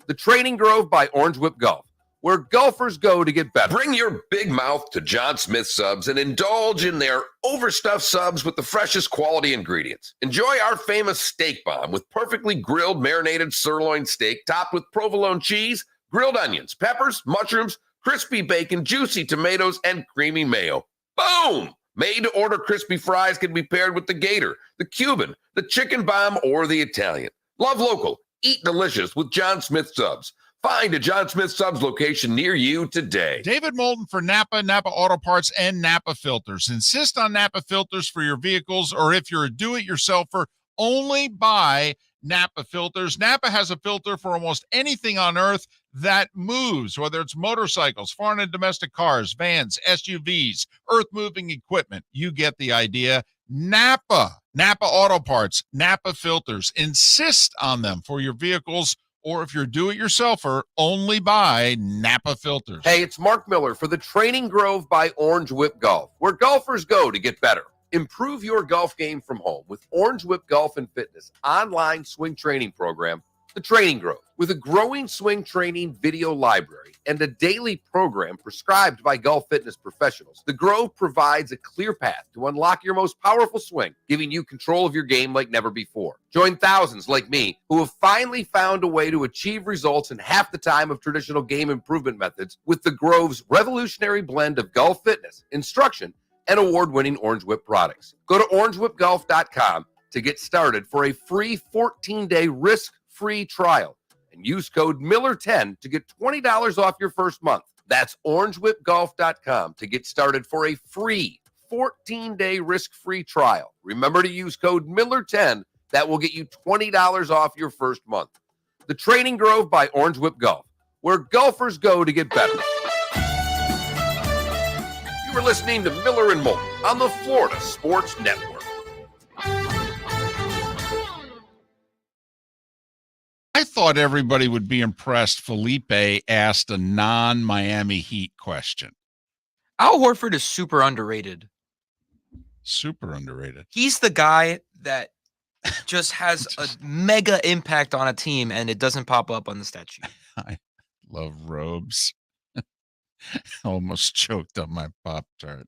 The Training Grove by Orange Whip Golf, where golfers go to get better. Bring your big mouth to John Smith Subs and indulge in their overstuffed subs with the freshest quality ingredients. Enjoy our famous steak bomb with perfectly grilled marinated sirloin steak topped with provolone cheese, grilled onions, peppers, mushrooms, crispy bacon, juicy tomatoes, and creamy mayo. Boom! Made-to-order crispy fries can be paired with the Gator, the Cuban, the chicken bomb, or the Italian. Love local. Eat delicious with John Smith Subs. Find a John Smith Subs location near you today. David Moulton for Napa, Napa Auto Parts, and Napa Filters. Insist on Napa filters for your vehicles, or if you're a do-it-yourselfer, only buy Napa filters. Napa has a filter for almost anything on earth that moves, whether it's motorcycles, foreign and domestic cars, vans, SUVs, earth-moving equipment. You get the idea. Napa Napa Auto Parts, Napa Filters. Insist on them for your vehicles, or if you're do-it-yourselfer, only buy Napa Filters. Hey, it's Mark Miller for the Training Grove by Orange Whip Golf, where golfers go to get better. Improve your golf game from home with Orange Whip Golf and Fitness online swing training program, The Training Grove. With a growing swing training video library and a daily program prescribed by golf fitness professionals, The Grove provides a clear path to unlock your most powerful swing, giving you control of your game like never before. Join thousands like me who have finally found a way to achieve results in half the time of traditional game improvement methods with The Grove's revolutionary blend of golf fitness, instruction, and award-winning Orange Whip products. Go to orangewhipgolf.com to get started for a free 14-day risk-free trial and use code Miller10 to get $20 off your first month. That's orangewhipgolf.com to get started for a free 14-day risk-free trial. Remember to use code Miller10. That will get you $20 off your first month. The Training Grove by Orange Whip Golf, where golfers go to get better. You are listening to Miller and Moulton on the Florida Sports Network. I thought everybody would be impressed. Felipe asked a non-Miami Heat question. Al Horford is super underrated. Super underrated. He's the guy that just has a mega impact on a team, and it doesn't pop up on the stat sheet. I love robes. Almost choked on my Pop-Tart.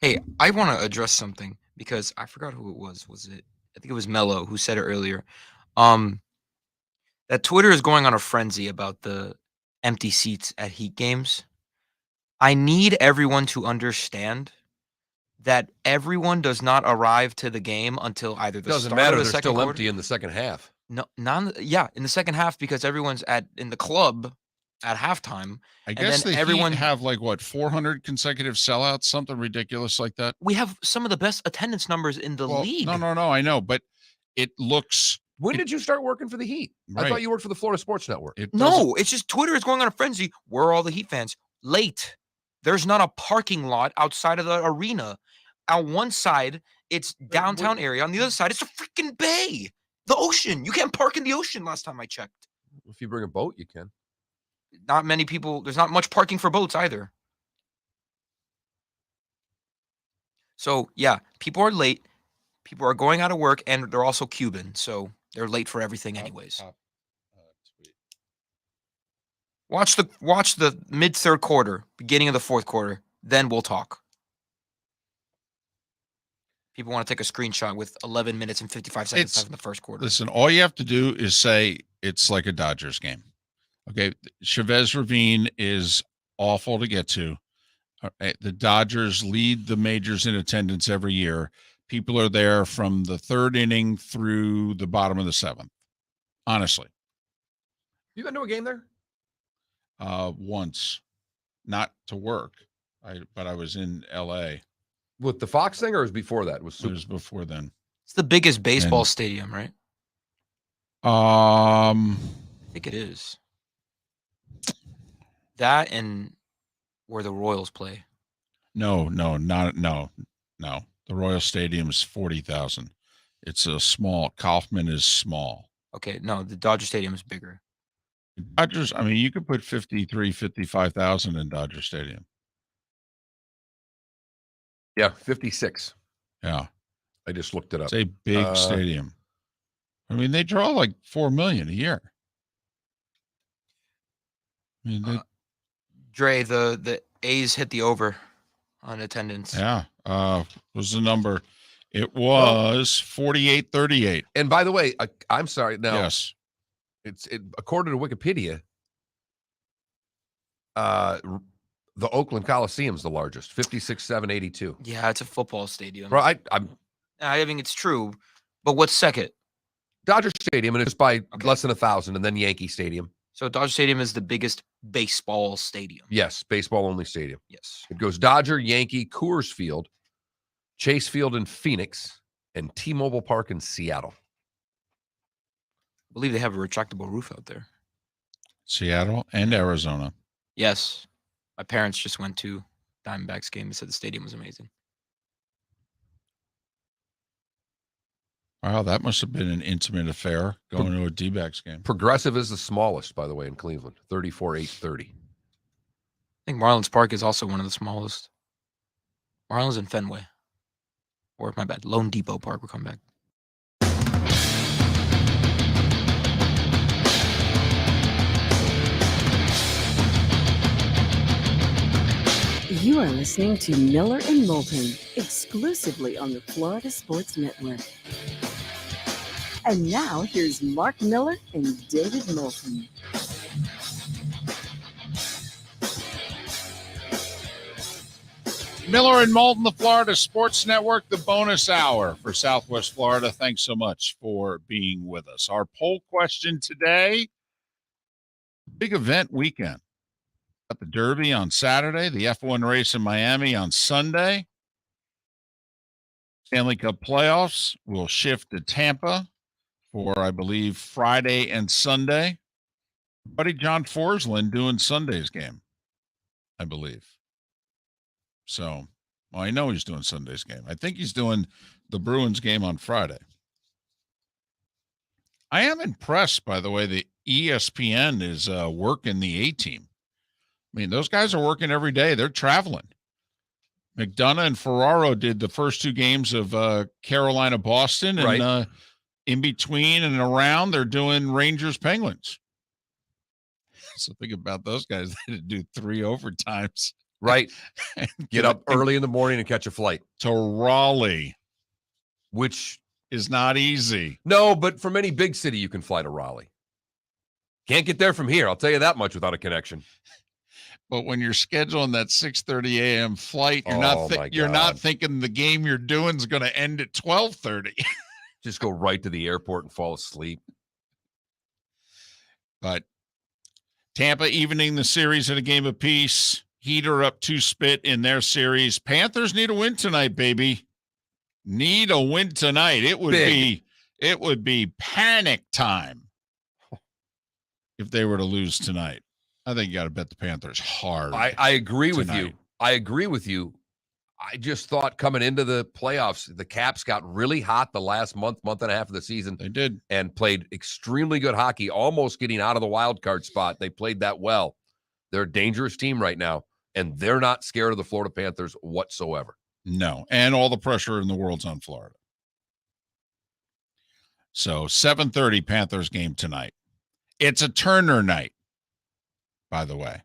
Hey, I want to address something because I forgot who it was. I think it was Mello who said it earlier. That Twitter is going on a frenzy about the empty seats at Heat games. I need everyone to understand that everyone does not arrive to the game until either the Doesn't start matter. of the They're second still quarter. empty in the second half. No, in the second half because everyone's in the club at halftime. I And guess then the everyone- Heat have 400 consecutive sellouts, something ridiculous like that. We have some of the best attendance numbers in the league. No, I know, but it looks. When did you start working for the Heat? Right. I thought you worked for the Florida Sports Network. No, it's just Twitter is going on a frenzy. Where are all the Heat fans? Late. There's not a parking lot outside of the arena. On one side, it's downtown area. On the other side, it's a freaking bay. The ocean. You can't park in the ocean last time I checked. If you bring a boat, you can. Not many people. There's not much parking for boats either. So, yeah, people are late. People are going out of work, and they're also Cuban. So they're late for everything anyways. Watch the mid-third quarter, beginning of the fourth quarter. Then we'll talk. People want to take a screenshot with 11 minutes and 55 seconds left in the first quarter. Listen, all you have to do is say it's like a Dodgers game. Okay, Chavez Ravine is awful to get to. The Dodgers lead the majors in attendance every year. People are there from the third inning through the bottom of the seventh. Honestly. You been to a game there? Once, not to work, but I was in L.A. With the Fox thing, or was before that? It was before then. It's the biggest baseball stadium, right? I think it is. That and where the Royals play. No. The Royal Stadium's 40,000. It's a small. Kaufman is small. Okay, no, the Dodger Stadium is bigger. Dodgers, I mean, you could put 55,000 in Dodger Stadium. Yeah, 56. Yeah. I just looked it up. It's a big stadium. I mean, they draw 4 million a year. I mean, Dre, the A's hit the over on attendance. Yeah. Was the number? It was 48-38. And by the way, I'm sorry. Now, yes, according to Wikipedia, the Oakland Coliseum is the largest, 56,782. Yeah, it's a football stadium. Bro, I think it's true, but what's second? Dodger Stadium, and it's by less than 1,000, and then Yankee Stadium. So Dodger Stadium is the biggest baseball stadium. Yes, baseball only stadium. Yes. It goes Dodger, Yankee, Coors Field, Chase Field in Phoenix, and T-Mobile Park in Seattle. I believe they have a retractable roof out there. Seattle and Arizona. Yes. My parents just went to Diamondbacks game. They said the stadium was amazing. Wow, that must have been an intimate affair going to a D-backs game. Progressive is the smallest, by the way, in Cleveland, 34,830. I think Marlins Park is also one of the smallest. Marlins and Fenway. Or my bad, Lone Depot Park will come back. You are listening to Miller and Moulton, exclusively on the Florida Sports Network. And now, here's Mark Miller and David Moulton. Miller and Moulton, the Florida Sports Network, the bonus hour for Southwest Florida. Thanks so much for being with us. Our poll question today, big event weekend. Got the Derby on Saturday, the F1 race in Miami on Sunday. Stanley Cup playoffs will shift to Tampa for, I believe, Friday and Sunday. Buddy John Forsland doing Sunday's game, I believe. So, well, I know he's doing Sunday's game. I think he's doing the Bruins game on Friday. I am impressed, by the way, that ESPN is working the A-team. I mean, those guys are working every day. They're traveling. McDonough and Ferraro did the first two games of Carolina-Boston, and Right. In between and around, they're doing Rangers-Penguins. So think about those guys. They had to do 3 overtimes. Right. Get up early in the morning and catch a flight to Raleigh, which is not easy. No, but from any big city, you can fly to Raleigh. Can't get there from here. I'll tell you that much without a connection. But when you're scheduling that 6:30 a.m. flight, you're Oh, not thinking the game you're doing is going to end at 12:30. Just go right to the airport and fall asleep. But Tampa evening the series at a game apiece. Heat are up 2-spit in their series. Panthers need a win tonight, baby. Need a win tonight. It would be panic time if they were to lose tonight. I think you got to bet the Panthers hard. I agree with tonight. you. I agree with you. I just thought coming into the playoffs, the Caps got really hot the last month and a half of the season. They did. And played extremely good hockey, almost getting out of the wild card spot. They played that well. They're a dangerous team right now, and they're not scared of the Florida Panthers whatsoever. No, and all the pressure in the world's on Florida. So 7:30 Panthers game tonight. It's a Turner night, by the way.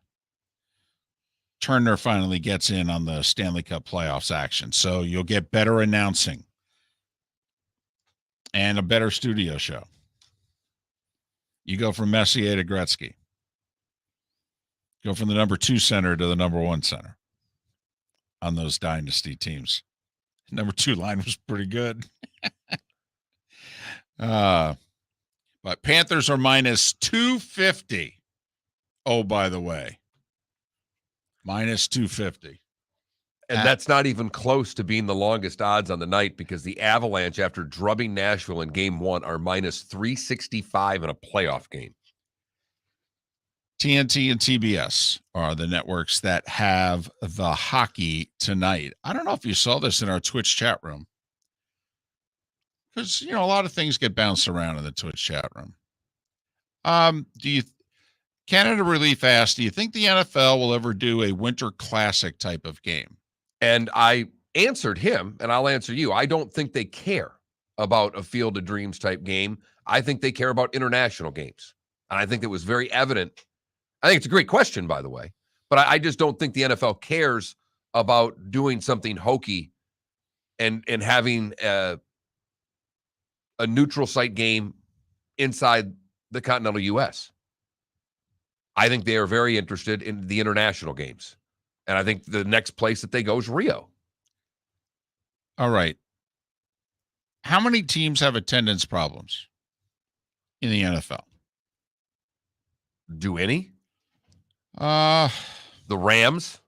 Turner finally gets in on the Stanley Cup playoffs action, so you'll get better announcing and a better studio show. You go from Messier to Gretzky. Go from the number 2 center to the number 1 center on those dynasty teams. Number 2 line was pretty good. But Panthers are minus 250. Oh, by the way, minus 250. And that's not even close to being the longest odds on the night, because the Avalanche, after drubbing Nashville in game 1, are minus 365 in a playoff game. TNT and TBS are the networks that have the hockey tonight. I don't know if you saw this in our Twitch chat room, because, a lot of things get bounced around in the Twitch chat room. Canada Relief asked, do you think the NFL will ever do a Winter Classic type of game? And I answered him, and I'll answer you. I don't think they care about a Field of Dreams type game. I think they care about international games. And I think it was very evident. I think it's a great question, by the way. But I just don't think the NFL cares about doing something hokey and having a neutral site game inside the continental U.S. I think they are very interested in the international games. And I think the next place that they go is Rio. All right. How many teams have attendance problems in the NFL? Do any? The Rams.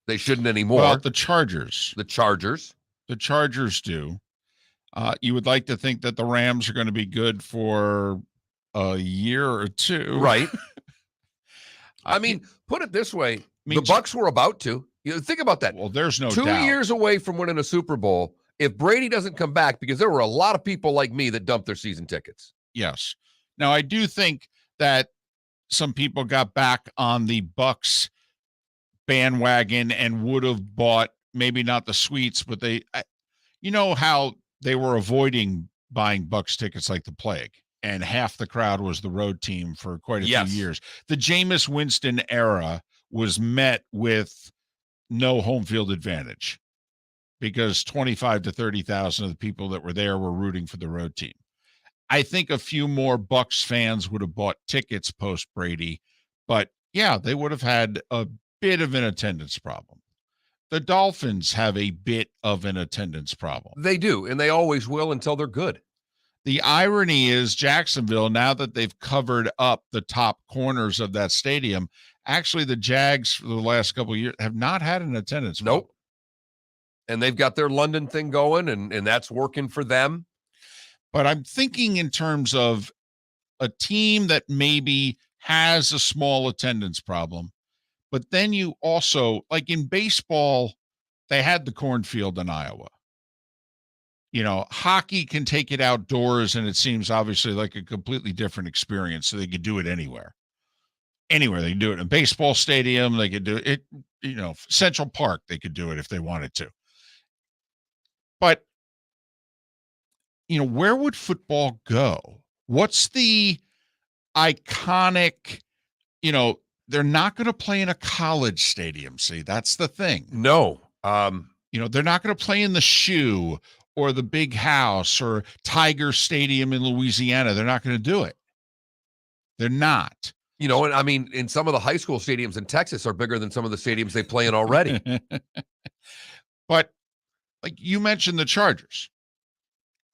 They shouldn't anymore. Well, the Chargers. The Chargers. The Chargers do. You would like to think that the Rams are going to be good for a year or two. Right. I mean, put it this way. The Bucs were about to. Think about that. Well, there's no 2 doubt. years away from winning a Super Bowl if Brady doesn't come back, because there were a lot of people like me that dumped their season tickets. Yes. Now, I do think that some people got back on the Bucks bandwagon and would have bought maybe not the suites, but you know how they were avoiding buying Bucks tickets like the plague, and half the crowd was the road team for quite a few years. The Jameis Winston era was met with no home field advantage because 25 to 30,000 of the people that were there were rooting for the road team. I think a few more Bucks fans would have bought tickets post Brady, but yeah, they would have had a bit of an attendance problem. The Dolphins have a bit of an attendance problem. They do, and they always will until they're good. The irony is Jacksonville, now that they've covered up the top corners of that stadium, actually the Jags for the last couple of years have not had an attendance problem. Nope. And they've got their London thing going, and that's working for them. But I'm thinking in terms of a team that maybe has a small attendance problem, but then you also, like in baseball, they had the cornfield in Iowa. You know, hockey can take it outdoors, and it seems obviously like a completely different experience, so they could do it anywhere. Anywhere. They can do it in a baseball stadium. They could do it, you know, Central Park, they could do it if they wanted to. But, you know, where would football go? What's the iconic, you know, they're not going to play in a college stadium. See, that's the thing. No. You know, they're not going to play in the Shoe or the Big House or Tiger Stadium in Louisiana. They're not going to do it. They're not. You know, and I mean, in some of the high school stadiums in Texas are bigger than some of the stadiums they play in already. But like you mentioned the Chargers.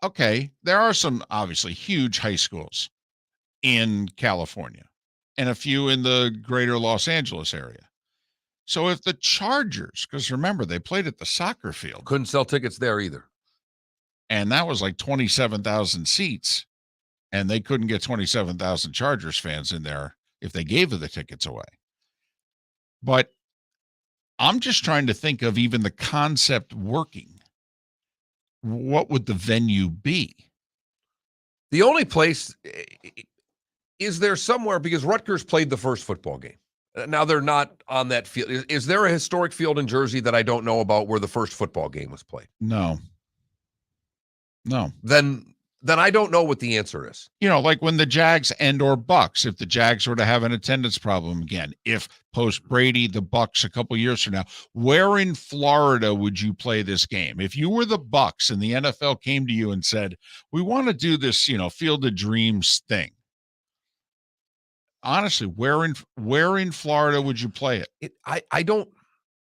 Okay, there are some obviously huge high schools in California and a few in the greater Los Angeles area. So if the Chargers, because remember, they played at the soccer field. Couldn't sell tickets there either. And that was like 27,000 seats. And they couldn't get 27,000 Chargers fans in there if they gave the tickets away. But I'm just trying to think of even the concept working. What would the venue be? The only place, is there somewhere, because Rutgers played the first football game. Now they're not on that field. Is there a historic field in Jersey that I don't know about where the first football game was played? No. Then I don't know what the answer is. You know, like when the Jags and or Bucks, if the Jags were to have an attendance problem again, if post Brady, the Bucks a couple years from now, where in Florida would you play this game? If you were the Bucks and the NFL came to you and said, we want to do this, you know, Field of Dreams thing. Honestly, where in Florida would you play it? I don't.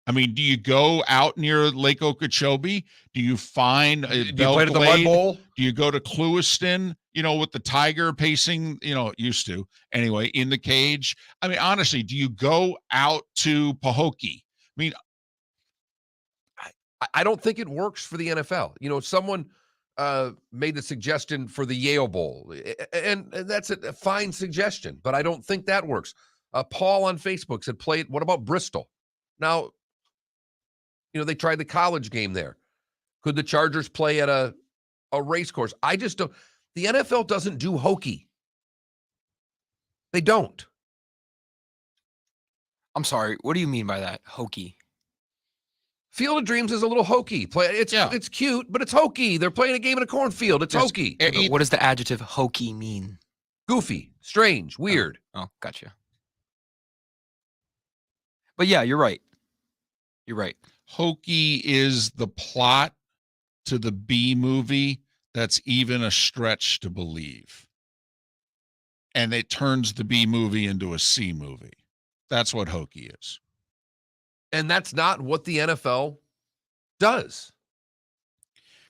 I mean, do you go out near Lake Okeechobee? Do you find Do you play at the Mud Bowl? Do you go to Clewiston, you know, with the tiger pacing, you know, used to anyway, in the cage? I mean, honestly, do you go out to Pahokee? I mean, I don't think it works for the NFL. You know, someone made the suggestion for the Yale Bowl, and that's a fine suggestion, but I don't think that works. Paul on Facebook said, what about Bristol? Now, you know, they tried the college game there. Could the Chargers play at a race course? I just don't. The NFL doesn't do hokey. They don't. I'm sorry. What do you mean by that? Hokey. Field of Dreams is a little hokey. It's cute, but it's hokey. They're playing a game in a cornfield. It's hokey. What does the adjective hokey mean? Goofy, strange, weird. Oh, gotcha. But yeah, you're right. You're right. Hokey is the plot to the B movie that's even a stretch to believe. And it turns the B movie into a C movie. That's what hokey is. And that's not what the NFL does.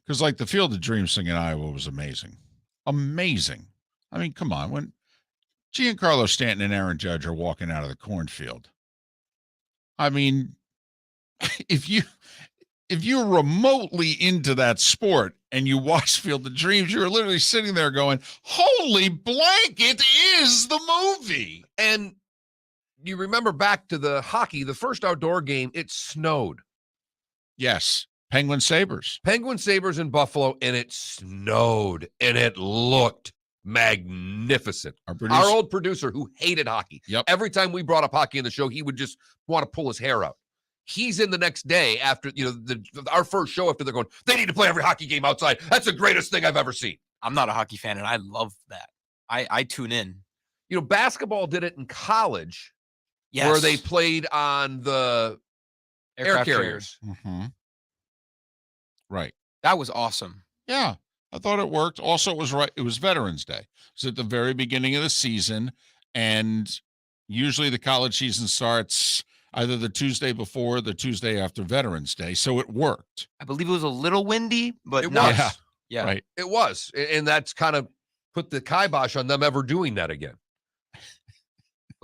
Because like the Field of Dreams thing in Iowa was amazing. Amazing. I mean, come on. When Giancarlo Stanton and Aaron Judge are walking out of the cornfield, I mean, if you're remotely into that sport and you watch Field of Dreams, you're literally sitting there going, holy blank, it is the movie. And you remember back to the hockey, the first outdoor game, it snowed. Yes. Penguin Sabres. Penguin Sabres in Buffalo, and it snowed, and it looked magnificent. Our old producer who hated hockey. Yep. Every time we brought up hockey in the show, he would just want to pull his hair out. He's in the next day after, our first show after they're going, they need to play every hockey game outside. That's the greatest thing I've ever seen. I'm not a hockey fan, and I love that. I tune in. Basketball did it in college where they played on the air carriers. Mm-hmm. Right. That was awesome. Yeah, I thought it worked. Also, it was Veterans Day. It was at the very beginning of the season, and usually the college season starts either the Tuesday before or the Tuesday after Veterans Day, so it worked. I believe it was a little windy, but It no. was. Yeah. Right. It was. And that's kind of put the kibosh on them ever doing that again.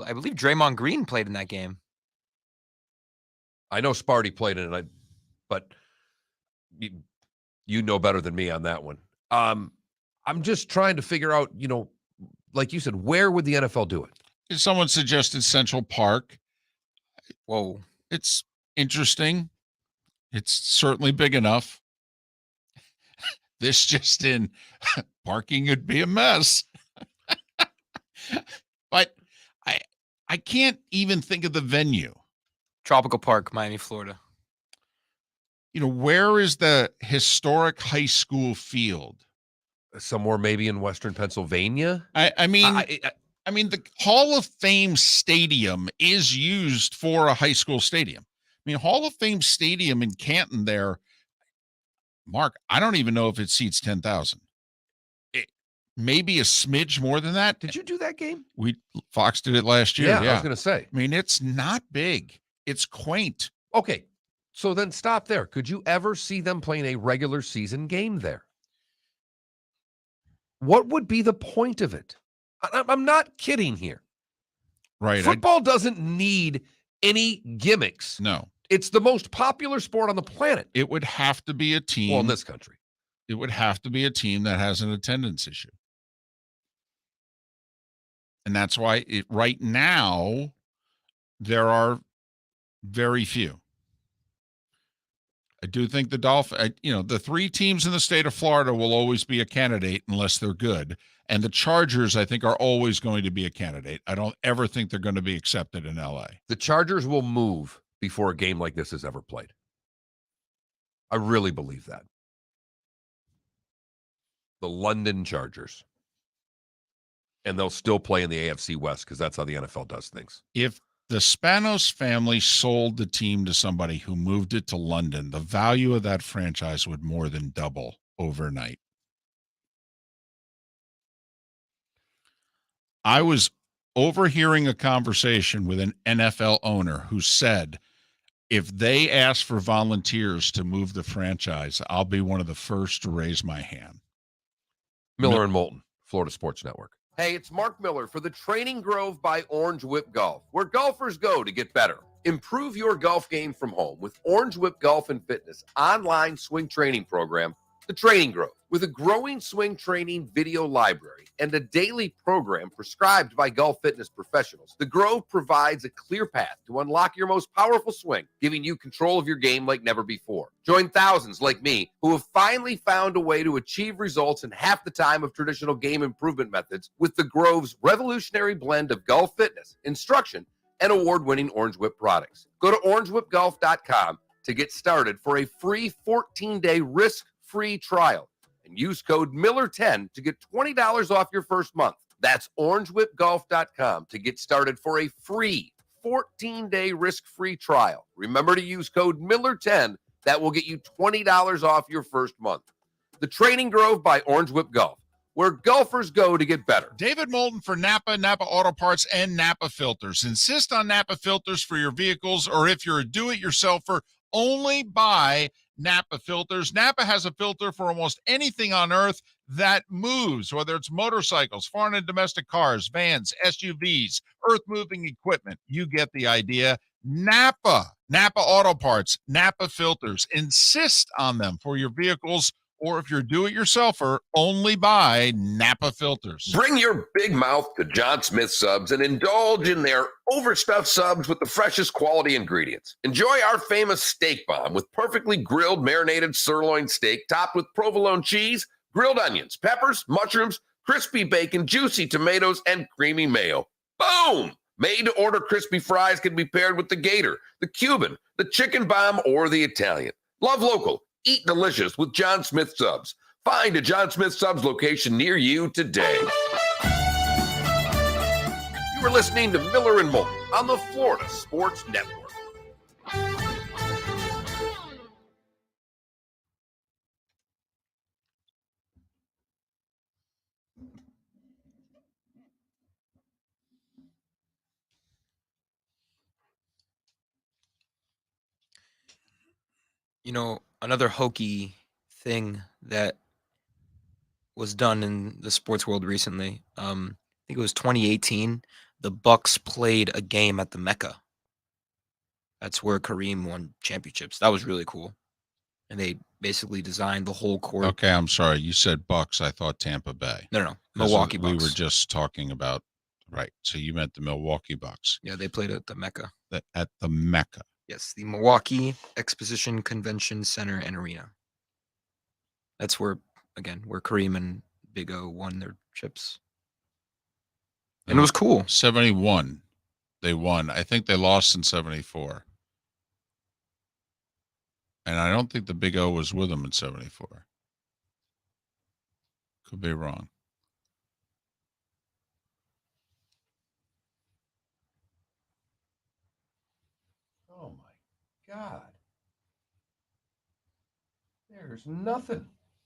I believe Draymond Green played in that game. I know Sparty played in it, but you know better than me on that one. I'm just trying to figure out, like you said, where would the NFL do it? Someone suggested Central Park. Whoa. It's interesting. It's certainly big enough. This just in, parking would be a mess. But I can't even think of the venue. Tropical Park, Miami, Florida. Where is the historic high school field? Somewhere maybe in Western Pennsylvania. I mean, the Hall of Fame Stadium is used for a high school stadium. I mean, Hall of Fame Stadium in Canton there, Mark, I don't even know if it seats 10,000. Maybe a smidge more than that. Did you do that game? Fox did it last year. Yeah, I was going to say. I mean, it's not big. It's quaint. Okay, so then stop there. Could you ever see them playing a regular season game there? What would be the point of it? I'm not kidding here. Right. Football doesn't need any gimmicks. No. It's the most popular sport on the planet. It would have to be a team. Well, in this country. It would have to be a team that has an attendance issue. And that's why right now there are very few. I do think the Dolphins, the three teams in the state of Florida will always be a candidate unless they're good. And the Chargers, I think, are always going to be a candidate. I don't ever think they're going to be accepted in LA. The Chargers will move before a game like this is ever played. I really believe that. The London Chargers. And they'll still play in the AFC West because that's how the NFL does things. If the Spanos family sold the team to somebody who moved it to London, the value of that franchise would more than double overnight. I was overhearing a conversation with an NFL owner who said, if they ask for volunteers to move the franchise, I'll be one of the first to raise my hand. Miller and Moulton, Florida Sports Network. Hey, it's Mark Miller for the Training Grove by Orange Whip Golf, where golfers go to get better. Improve your golf game from home with Orange Whip Golf and Fitness online swing training program, The Training Grove. With a growing swing training video library and a daily program prescribed by golf fitness professionals, The Grove provides a clear path to unlock your most powerful swing, giving you control of your game like never before. Join thousands like me who have finally found a way to achieve results in half the time of traditional game improvement methods with The Grove's revolutionary blend of golf fitness, instruction, and award-winning Orange Whip products. Go to orangewhipgolf.com to get started for a free 14-day risk-free trial. And use code Miller10 to get $20 off your first month. That's orangewhipgolf.com to get started for a free 14-day risk-free trial. Remember to use code Miller10. That will get you $20 off your first month. The Training Grove by Orange Whip Golf, where golfers go to get better. David Moulton for Napa Auto Parts, and Napa Filters. Insist on Napa Filters for your vehicles, or if you're a do-it-yourselfer, only buy Napa Filters. Napa has a filter for almost anything on earth that moves, whether it's motorcycles, foreign and domestic cars, vans, SUVs, earth-moving equipment. You get the idea. Napa Auto Parts, Napa Filters. Insist on them for your vehicles Or if you're a do-it-yourselfer, only buy Napa filters. Bring your big mouth to John Smith Subs and indulge in their overstuffed subs with the freshest quality ingredients. Enjoy our famous steak bomb with perfectly grilled marinated sirloin steak topped with provolone cheese, grilled onions, peppers, mushrooms, crispy bacon, juicy tomatoes, and creamy mayo. Boom! Made-to-order crispy fries can be paired with the Gator, the Cuban, the chicken bomb, or the Italian. Love local. Eat delicious with John Smith Subs. Find a John Smith Subs location near you today. You are listening to Miller and Moulton on the Florida Sports Network. You know, another hokey thing that was done in the sports world recently. I think it was 2018. The Bucks played a game at the Mecca. That's where Kareem won championships. That was really cool. And they basically designed the whole court. Okay, I'm sorry. You said Bucks. I thought Tampa Bay. No, Milwaukee Bucks. We were just talking about, right. So you meant the Milwaukee Bucks. Yeah, they played at the Mecca. At the Mecca. Yes, the Milwaukee Exposition Convention Center and Arena. That's where Kareem and Big O won their chips. And it was cool. 71. They won. I think they lost in 74. And I don't think the Big O was with them in 74. Could be wrong. Oh my God. There's nothing.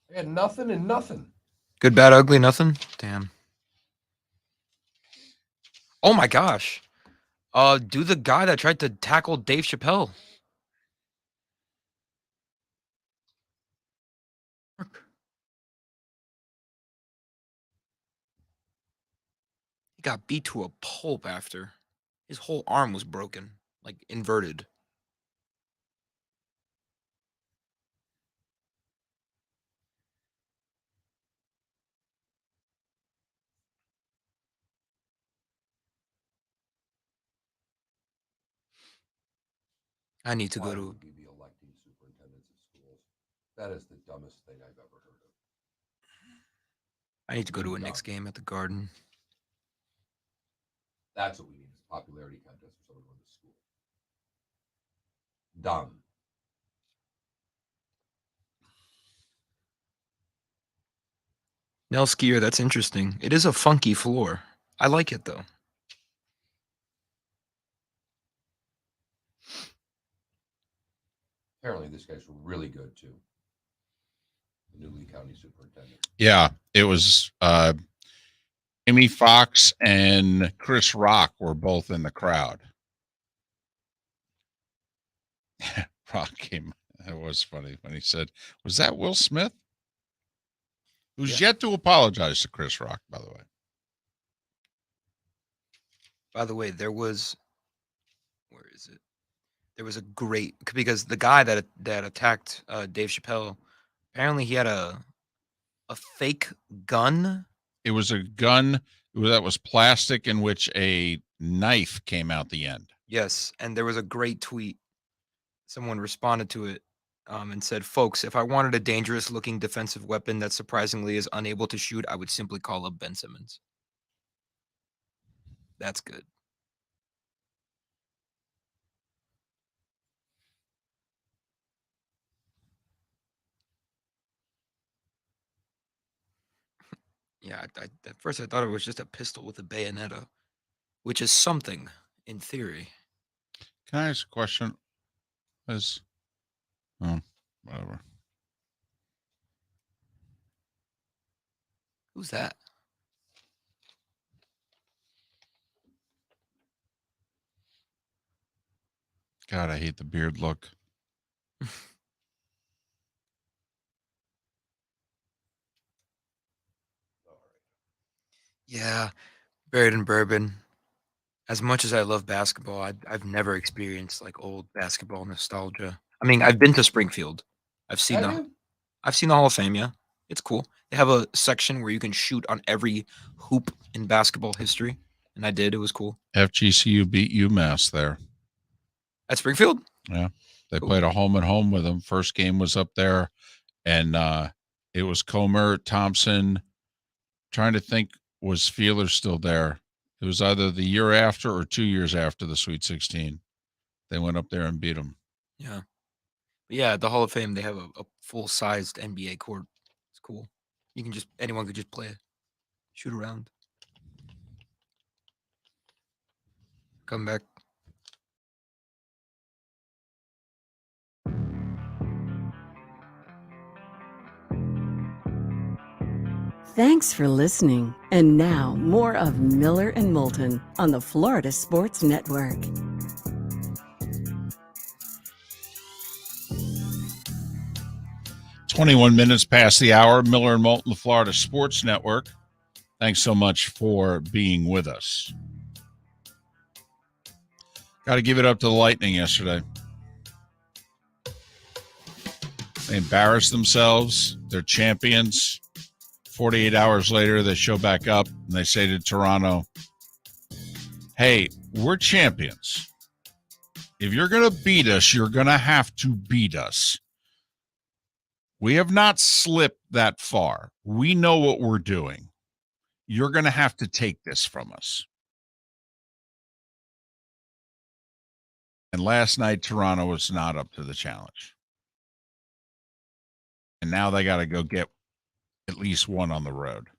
They had nothing and nothing. Good, bad, ugly, nothing? Damn. Oh my gosh. Do the guy that tried to tackle Dave Chappelle. He got beat to a pulp after. His whole arm was broken, like inverted. I need to Why go to. would we be electing superintendents of schools? That is the dumbest thing I've ever heard of. I need to go to a Knicks game at the Garden. That's what we need, is a popularity contest for someone going to school. Dumb. Nell Skier, that's interesting. It is a funky floor. I like it though. Apparently, this guy's really good too. The new Lee County superintendent. Yeah, it was Amy Fox and Chris Rock were both in the crowd. Rock came. It was funny when he said, "Was that Will Smith?" Who's yet to apologize to Chris Rock, by the way. By the way, there was. Where is it? There was a great, because the guy that attacked Dave Chappelle, apparently he had a fake gun. It was a gun that was plastic in which a knife came out the end. Yes, and there was a great tweet. Someone responded to it and said, "Folks, if I wanted a dangerous-looking defensive weapon that surprisingly is unable to shoot, I would simply call up Ben Simmons." That's good. Yeah, at first I thought it was just a pistol with a bayonetta, which is something in theory. Can I ask a question? Whatever. Who's that? God, I hate the beard look. Yeah, buried in bourbon. As much as I love basketball, I've never experienced like old basketball nostalgia. I mean, I've been to Springfield. I've seen Have the you? I've seen the Hall of Fame. Yeah, it's cool. They have a section where you can shoot on every hoop in basketball history, and I did. It was cool. FGCU beat UMass there. At Springfield? Yeah. They Cool. played a home and home with them. First game was up there, and it was Comer, Thompson. Trying to think, was Feeler still there? It was either the year after or 2 years after the Sweet 16. They went up there and beat them. Yeah. But yeah, at the Hall of Fame, they have a full-sized NBA court. It's cool. You can just anyone could just play it, shoot around. Come back. Thanks for listening. And now, more of Miller and Moulton on the Florida Sports Network. "21 minutes past the hour. Miller and Moulton, the Florida Sports Network. Thanks so much for being with us. Got to give it up to the Lightning yesterday. They embarrassed themselves. They're champions. 48 hours later, they show back up and they say to Toronto, hey, we're champions. If you're going to beat us, you're going to have to beat us. We have not slipped that far. We know what we're doing. You're going to have to take this from us. And last night, Toronto was not up to the challenge. And now they got to go get at least one on the road.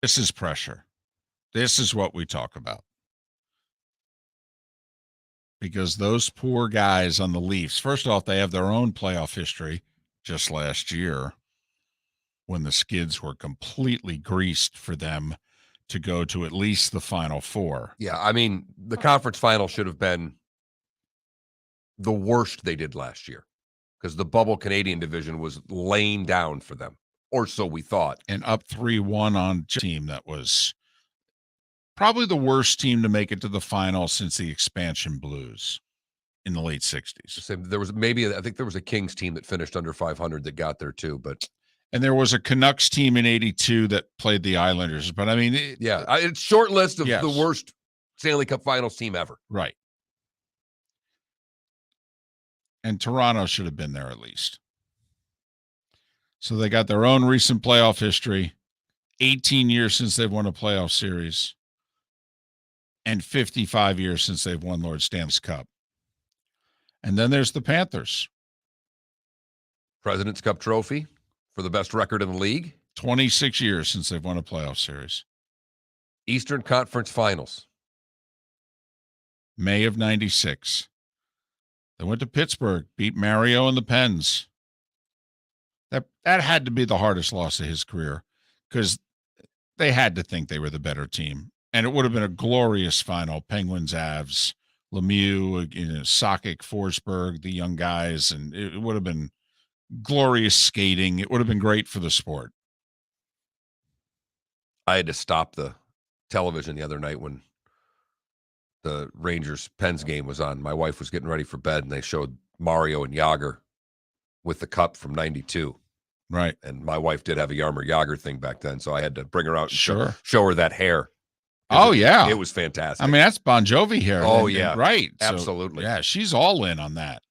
This is pressure. This is what we talk about. Because those poor guys on the Leafs, first off, they have their own playoff history just last year when the skids were completely greased for them to go to at least the Final Four. Yeah, I mean, the conference final should have been the worst they did last year because the bubble Canadian division was laying down for them, or so we thought. And up 3-1 on a team that was probably the worst team to make it to the final since the expansion Blues in the late 60s. So there was I think there was a Kings team that finished under 500 that got there too, but. And there was a Canucks team in 82 that played the Islanders. But I mean, it's short list of yes. the worst Stanley Cup Finals team ever. Right. And Toronto should have been there at least. So they got their own recent playoff history, 18 years since they've won a playoff series, and 55 years since they've won Lord Stanley's Cup. And then there's the Panthers. President's Cup trophy for the best record in the league. 26 years since they've won a playoff series. Eastern Conference Finals. May of 96. They went to Pittsburgh, beat Mario and the Pens. That had to be the hardest loss of his career because they had to think they were the better team. And it would have been a glorious final. Penguins, Avs, Lemieux, Sakic, Forsberg, the young guys, and it would have been glorious skating. It would have been great for the sport. I had to stop the television the other night when the Rangers-Pens game was on. My wife was getting ready for bed, and they showed Mario and Jágr with the cup from 92. Right. And my wife did have a Jaromir Jágr thing back then, so I had to bring her out and show her that hair. Yeah. It was fantastic. I mean, that's Bon Jovi hair. Oh, yeah. Right. Absolutely. So, yeah, she's all in on that.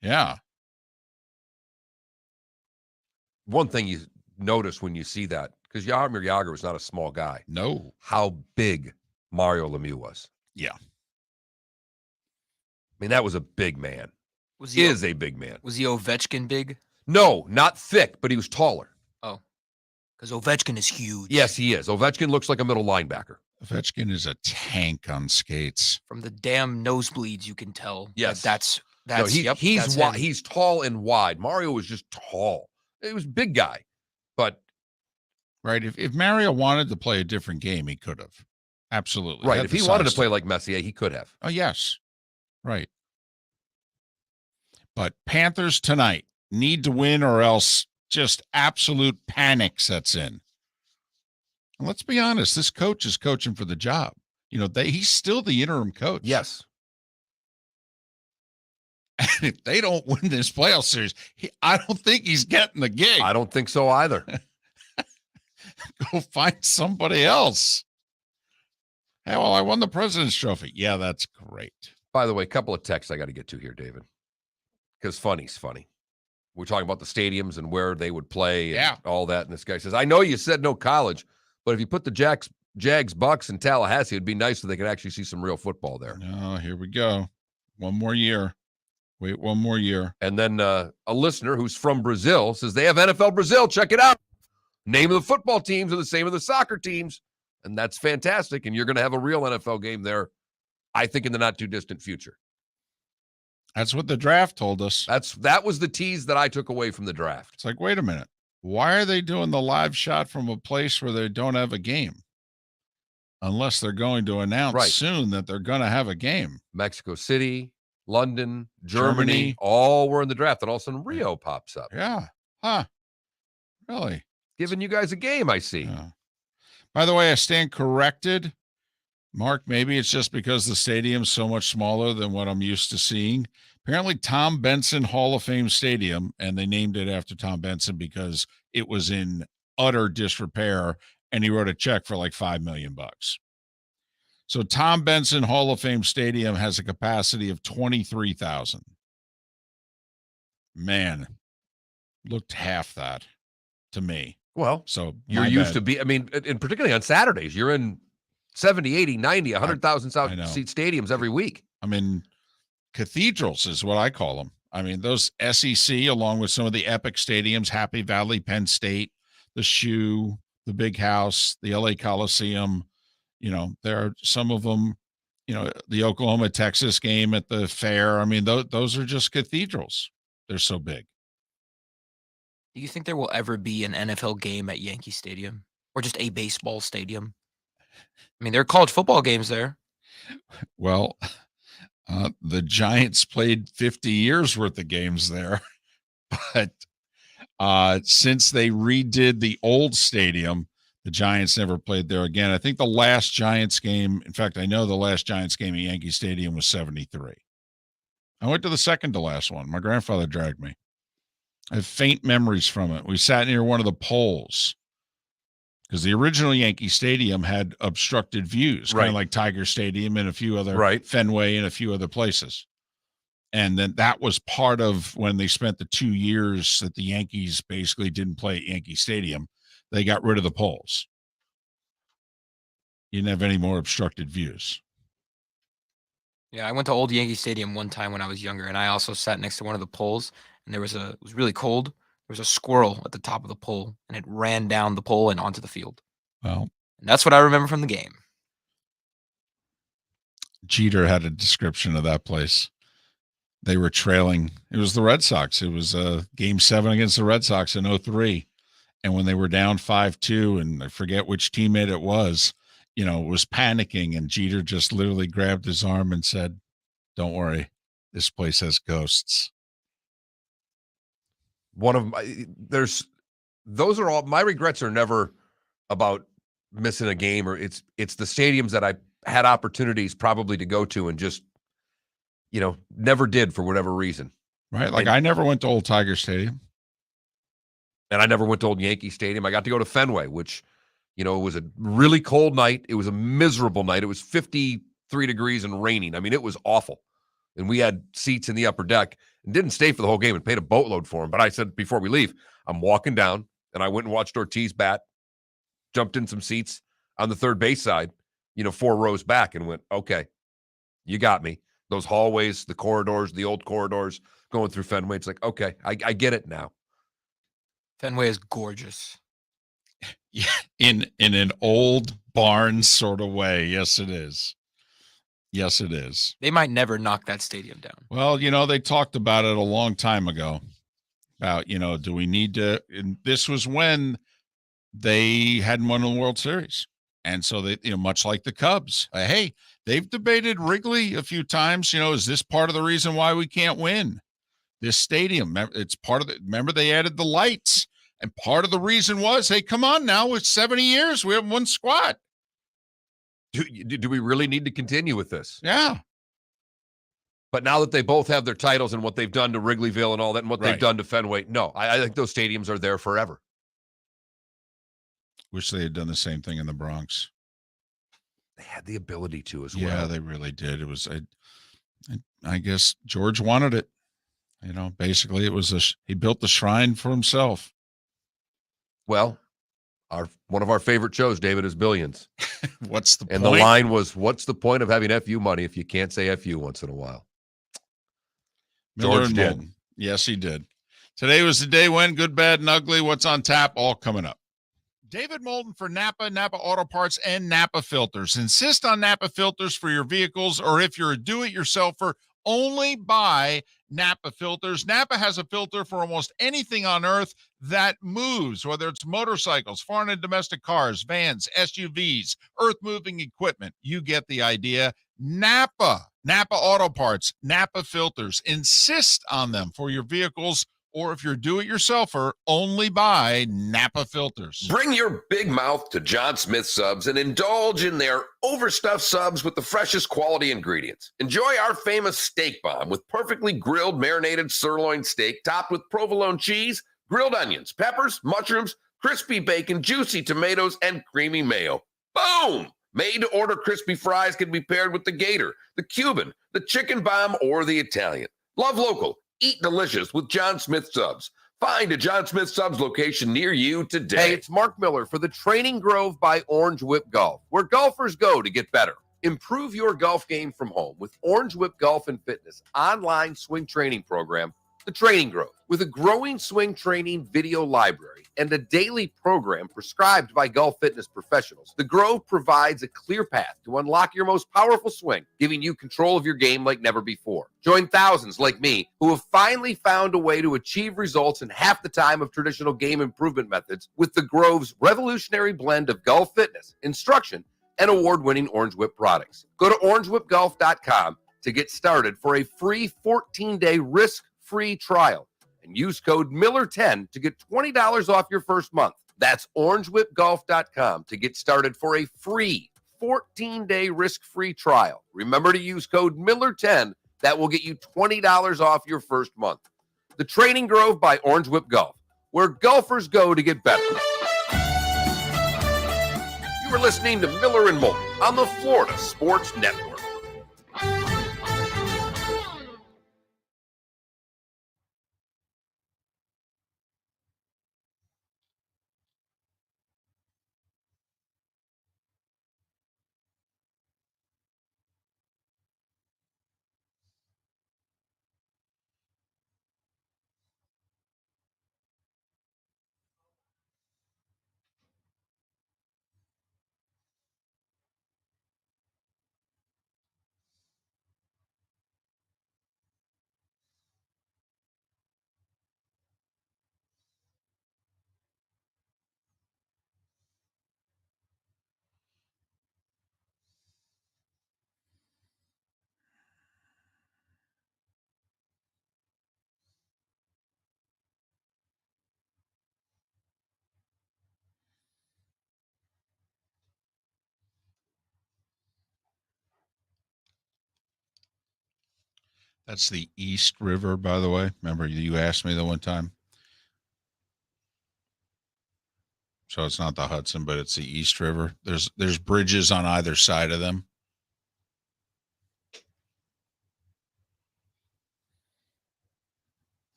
Yeah. One thing you notice when you see that, because Jaromir Jágr was not a small guy. No. How big Mario Lemieux was. Yeah. I mean, that was a big man. Is a big man. Was he Ovechkin big? No, not thick, but he was taller. Oh. Because Ovechkin is huge. Yes, he is. Ovechkin looks like a middle linebacker. Ovechkin is a tank on skates. From the damn nosebleeds, you can tell. Yes. That's he's wide. He's tall and wide. Mario was just tall. He was a big guy. But right, if Mario wanted to play a different game, he could have. Absolutely. Right. If he wanted to play like Messier, he could have. Oh, yes. Right. But Panthers tonight need to win or else just absolute panic sets in. And let's be honest, this coach is coaching for the job. He's still the interim coach. Yes. And if they don't win this playoff series, I don't think he's getting the gig. I don't think so either. Go find somebody else. Hey, well, I won the President's Trophy. Yeah, that's great. By the way, a couple of texts I got to get to here, David, because funny's funny. We're talking about the stadiums and where they would play and all that. And this guy says, I know you said no college, but if you put the Jags, Bucks in Tallahassee, it'd be nice so they could actually see some real football there. No, here we go. One more year. Wait one more year. And then a listener who's from Brazil says they have NFL Brazil. Check it out. Name of the football teams are the same as the soccer teams. And that's fantastic. And you're going to have a real NFL game there, I think, in the not too distant future. That's what the draft told us. That was the tease that I took away from the draft. It's like, wait a minute. Why are they doing the live shot from a place where they don't have a game? Unless they're going to announce soon that they're going to have a game. Mexico City, London, Germany, all were in the draft. And all of a sudden Rio pops up. Yeah. Huh. Really? Giving you guys a game, I see. Yeah. By the way, I stand corrected. Mark, maybe it's just because the stadium's so much smaller than what I'm used to seeing. Apparently, Tom Benson Hall of Fame Stadium, and they named it after Tom Benson because it was in utter disrepair, and he wrote a check for like $5 million. So Tom Benson Hall of Fame Stadium has a capacity of 23,000. Man, looked half that to me. Well, so you're used to be, I mean, and particularly on Saturdays, you're in 70, 80, 90, 100,000 seat stadiums every week. I mean, cathedrals is what I call them. I mean, those SEC, along with some of the epic stadiums, Happy Valley, Penn State, the Shoe, the Big House, the LA Coliseum, there are some of them, the Oklahoma, Texas game at the fair. I mean, those are just cathedrals. They're so big. Do you think there will ever be an NFL game at Yankee Stadium or just a baseball stadium? I mean, there are college football games there. Well, the Giants played 50 years worth of games there, but since they redid the old stadium, the Giants never played there again. I think the last Giants game, in fact, I know the last Giants game at Yankee Stadium was 73. I went to the second to last one. My grandfather dragged me. I have faint memories from it. We sat near one of the poles because the original Yankee Stadium had obstructed views, kind of like Tiger Stadium and a few other Fenway and a few other places. And then that was part of when they spent the 2 years that the Yankees basically didn't play at Yankee Stadium. They got rid of the poles. You didn't have any more obstructed views. Yeah, I went to old Yankee Stadium one time when I was younger, and I also sat next to one of the poles, and it was really cold. There was a squirrel at the top of the pole, and it ran down the pole and onto the field. Well, and that's what I remember from the game. Jeter had a description of that place. They were trailing. It was the Red Sox. It was Game 7 against the Red Sox in 2003. And when they were down 5-2, and I forget which teammate it was panicking, and Jeter just literally grabbed his arm and said, "Don't worry, this place has ghosts." Those are all my regrets are never about missing a game, or it's the stadiums that I had opportunities probably to go to and just, never did for whatever reason. Right. Like I never went to Old Tiger Stadium. And I never went to Old Yankee Stadium. I got to go to Fenway, which, it was a really cold night. It was a miserable night. It was 53 degrees and raining. I mean, it was awful. And we had seats in the upper deck and didn't stay for the whole game and paid a boatload for them. But I said, before we leave, I'm walking down, and I went and watched Ortiz bat, jumped in some seats on the third base side, 4 rows back, and went, okay, you got me. Those hallways, the corridors, the old corridors going through Fenway. It's like, okay, I get it now. Fenway is gorgeous. Yeah, in an old barn sort of way. Yes, it is. Yes, it is. They might never knock that stadium down. Well, they talked about it a long time ago about, do we need to, and this was when they hadn't won the World Series. And so they, much like the Cubs, hey, they've debated Wrigley a few times, is this part of the reason why we can't win this stadium? It's part of the, remember they added the lights. And part of the reason was, hey, come on now, it's 70 years. We haven't won squat. Do we really need to continue with this? Yeah. But now that they both have their titles and what they've done to Wrigleyville and all that and what they've Right. done to Fenway, no, I think those stadiums are there forever. Wish they had done the same thing in the Bronx. They had the ability to as well. Yeah, they really did. It was, I guess George wanted it. You know, basically it was he built the shrine for himself. Well, one of our favorite shows, David, is Billions. What's the And point? the line was, what's the point of having FU money if you can't say FU once in a while? Miller George and did. Moulton. Yes, he did. Today was the day when good, bad, and ugly. What's on tap? All coming up. David Moulton for Napa Auto Parts, and Napa Filters. Insist on Napa Filters for your vehicles, or if you're a do-it-yourselfer, only buy Napa Filters. Napa has a filter for almost anything on earth that moves, whether it's motorcycles, foreign and domestic cars, vans, SUVs, earth-moving equipment. You get the idea. Napa Auto Parts, Napa Filters. Insist on them for your vehicles, or if you're do-it-yourselfer, only buy Napa Filters. Bring your big mouth to John Smith Subs and indulge in their overstuffed subs with the freshest quality ingredients. Enjoy our famous steak bomb with perfectly grilled marinated sirloin steak topped with provolone cheese, grilled onions, peppers, mushrooms, crispy bacon, juicy tomatoes, and creamy mayo. Boom! Made-to-order crispy fries can be paired with the Gator, the Cuban, the chicken bomb, or the Italian. Love local. Eat delicious with John Smith Subs. Find a John Smith Subs location near you today. Hey, it's Mark Miller for the Training Grove by Orange Whip Golf, where golfers go to get better. Improve your golf game from home with Orange Whip Golf and Fitness online swing training program, The Training Grove. With a growing swing training video library and a daily program prescribed by golf fitness professionals, The Grove provides a clear path to unlock your most powerful swing, giving you control of your game like never before. Join thousands like me who have finally found a way to achieve results in half the time of traditional game improvement methods with The Grove's revolutionary blend of golf fitness, instruction, and award-winning Orange Whip products. Go to orangewhipgolf.com to get started for a free 14-day risk-free trial and use code Miller10 to get $20 off your first month. That's orangewhipgolf.com to get started for a free 14-day risk-free trial. Remember to use code Miller10. That will get you $20 off your first month. The Training Grove by Orange Whip Golf, where golfers go to get better. You are listening to Miller and Moulton on the Florida Sports Network. That's the East River, by the way. Remember, you asked me the one time. So it's not the Hudson, but it's the East River. There's bridges on either side of them.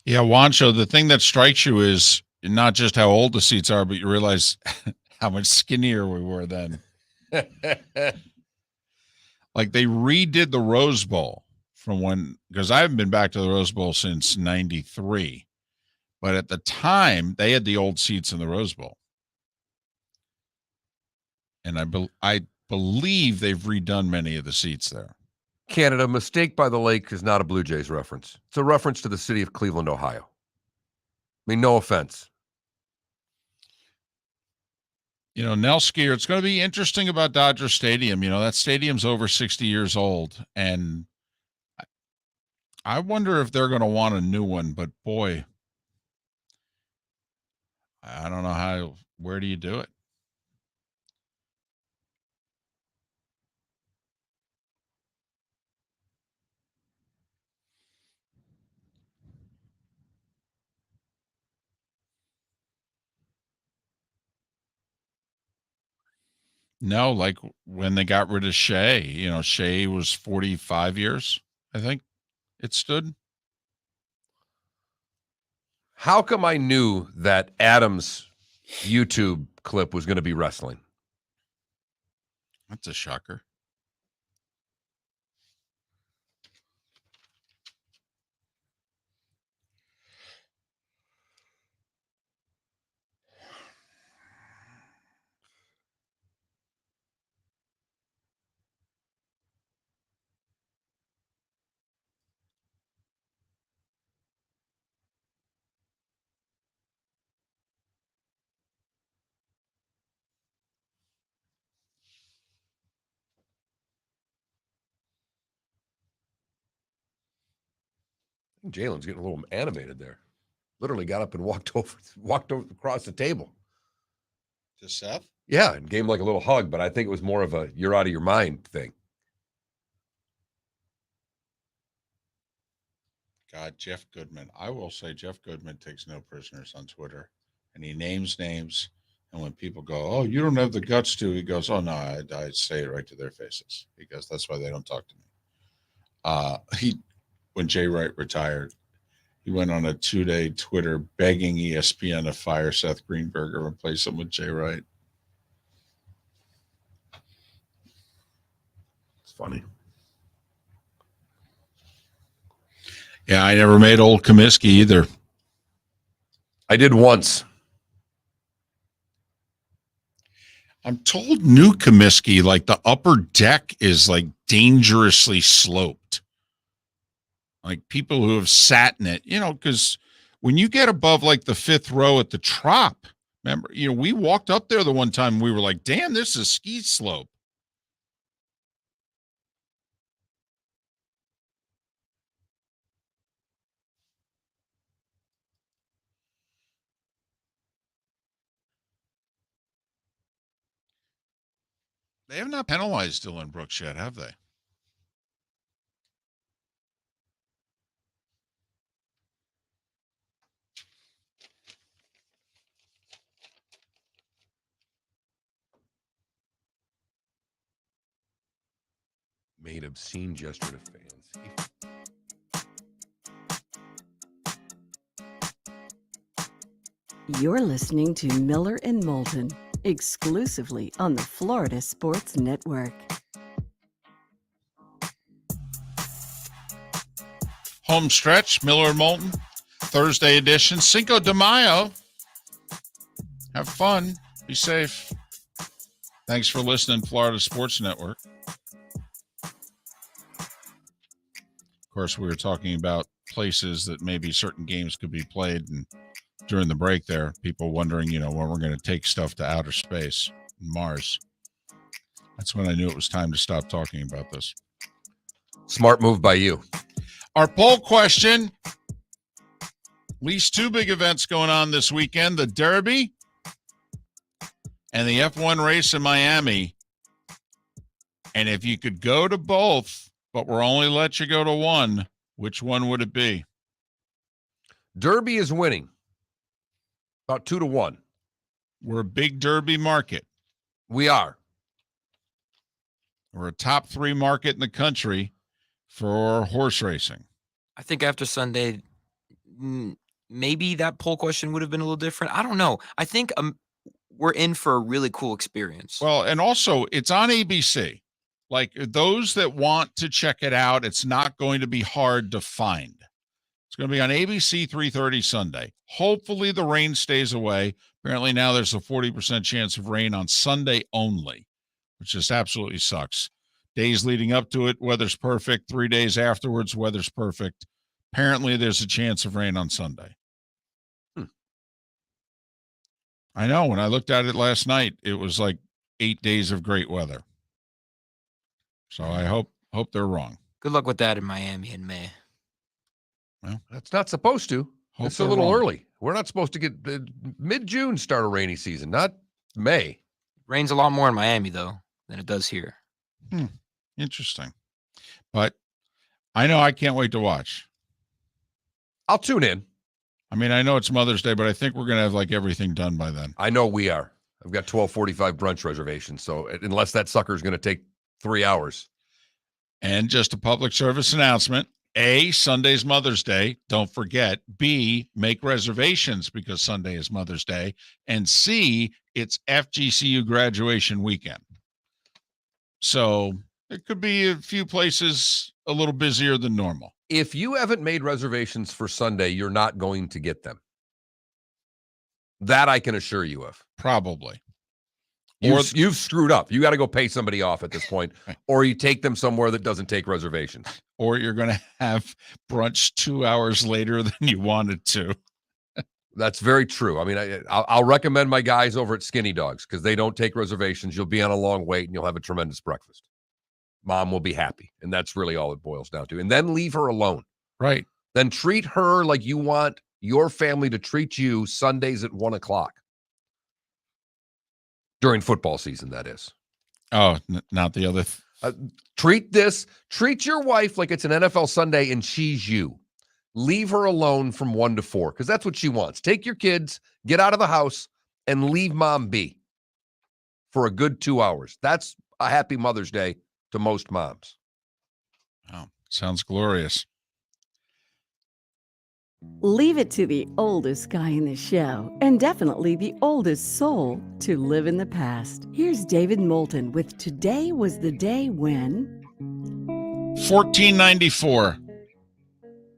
Yeah, Wancho, the thing that strikes you is not just how old the seats are, but you realize how much skinnier we were then. Like they redid the Rose Bowl from when, because I haven't been back to the Rose Bowl since 93. But at the time, they had the old seats in the Rose Bowl. And I believe they've redone many of the seats there. Canada, Mistake by the Lake is not a Blue Jays reference. It's a reference to the city of Cleveland, Ohio. I mean, no offense. You know, Nell Skier, it's going to be interesting about Dodger Stadium. You know, that stadium's over 60 years old. And I wonder if they're going to want a new one. But, boy, I don't know where do you do it? No, like when they got rid of Shea. Shea was 45 years, I think it stood. How come I knew that Adam's YouTube clip was going to be wrestling? That's a shocker. Jalen's getting a little animated there. Literally got up and walked over across the table. To Seth? Yeah, and gave him like a little hug, but I think it was more of a you're out of your mind thing. God, Jeff Goodman. I will say Jeff Goodman takes no prisoners on Twitter, and he names names. And when people go, "Oh, you don't have the guts to," he goes, "Oh no, I say it right to their faces." He goes, "That's why they don't talk to me." When Jay Wright retired, he went on a 2-day Twitter begging ESPN to fire Seth Greenberg and replace him with Jay Wright. It's funny. Yeah, I never made old Comiskey either. I did once. I'm told new Comiskey, like the upper deck is like dangerously sloped. Like people who have sat in it, because when you get above like the 5th row at the Trop, remember, we walked up there the one time and we were like, damn, this is a ski slope. They have not penalized Dylan Brooks yet, have they? Made obscene gesture to fans. You're listening to Miller and Moulton, exclusively on the Florida Sports Network. Home stretch, Miller and Moulton, Thursday edition, Cinco de Mayo. Have fun. Be safe. Thanks for listening, Florida Sports Network. Of course, we were talking about places that maybe certain games could be played, and during the break there, people wondering, when we're going to take stuff to outer space, Mars. That's when I knew it was time to stop talking about this. Smart move by you. Our poll question, at least 2 big events going on this weekend, the Derby and the F1 race in Miami. And if you could go to both, but we're only let you go to one, which one would it be? Derby is winning. About 2-1. We're a big Derby market. We are. We're a top 3 market in the country for horse racing. I think after Sunday, maybe that poll question would have been a little different. I don't know. I think we're in for a really cool experience. Well, and also it's on ABC. Like those that want to check it out, it's not going to be hard to find. It's going to be on ABC 3:30 Sunday. Hopefully the rain stays away. Apparently now there's a 40% chance of rain on Sunday only, which just absolutely sucks. Days leading up to it, weather's perfect. 3 days afterwards, weather's perfect. Apparently there's a chance of rain on Sunday. I know. When I looked at it last night, it was like 8 days of great weather. So I hope they're wrong. Good luck with that in Miami in May. Well, that's not supposed to. It's a little wrong. early. We're not supposed to get mid-June start a rainy season, not May. Rains a lot more in Miami, though, than it does here. Interesting. But I know I can't wait to watch. I'll tune in. I mean, I know it's Mother's Day, but I think we're going to have like everything done by then. I know we are. I've got 12:45 brunch reservations. So unless that sucker is going to take 3 hours. And just a public service announcement. A, Sunday's Mother's Day. Don't forget. B, make reservations because Sunday is Mother's Day. And C, it's FGCU graduation weekend. So it could be a few places a little busier than normal. If you haven't made reservations for Sunday, you're not going to get them. That I can assure you of. Probably. You've screwed up. You got to go pay somebody off at this point, or you take them somewhere that doesn't take reservations. Or you're going to have brunch 2 hours later than you wanted to. That's very true. I mean, I'll recommend my guys over at Skinny Dogs because they don't take reservations. You'll be on a long wait, and you'll have a tremendous breakfast. Mom will be happy, and that's really all it boils down to. And then leave her alone. Right. Then treat her like you want your family to treat you Sundays at 1:00. During football season, that is. Oh, not the other. Treat your wife like it's an NFL Sunday and she's you. Leave her alone from 1 to 4 because that's what she wants. Take your kids, get out of the house, and leave mom be for a good 2 hours. That's a happy Mother's Day to most moms. Oh, sounds glorious. Leave it to the oldest guy in the show, and definitely the oldest soul, to live in the past. Here's David Moulton with Today Was the Day When... 1494.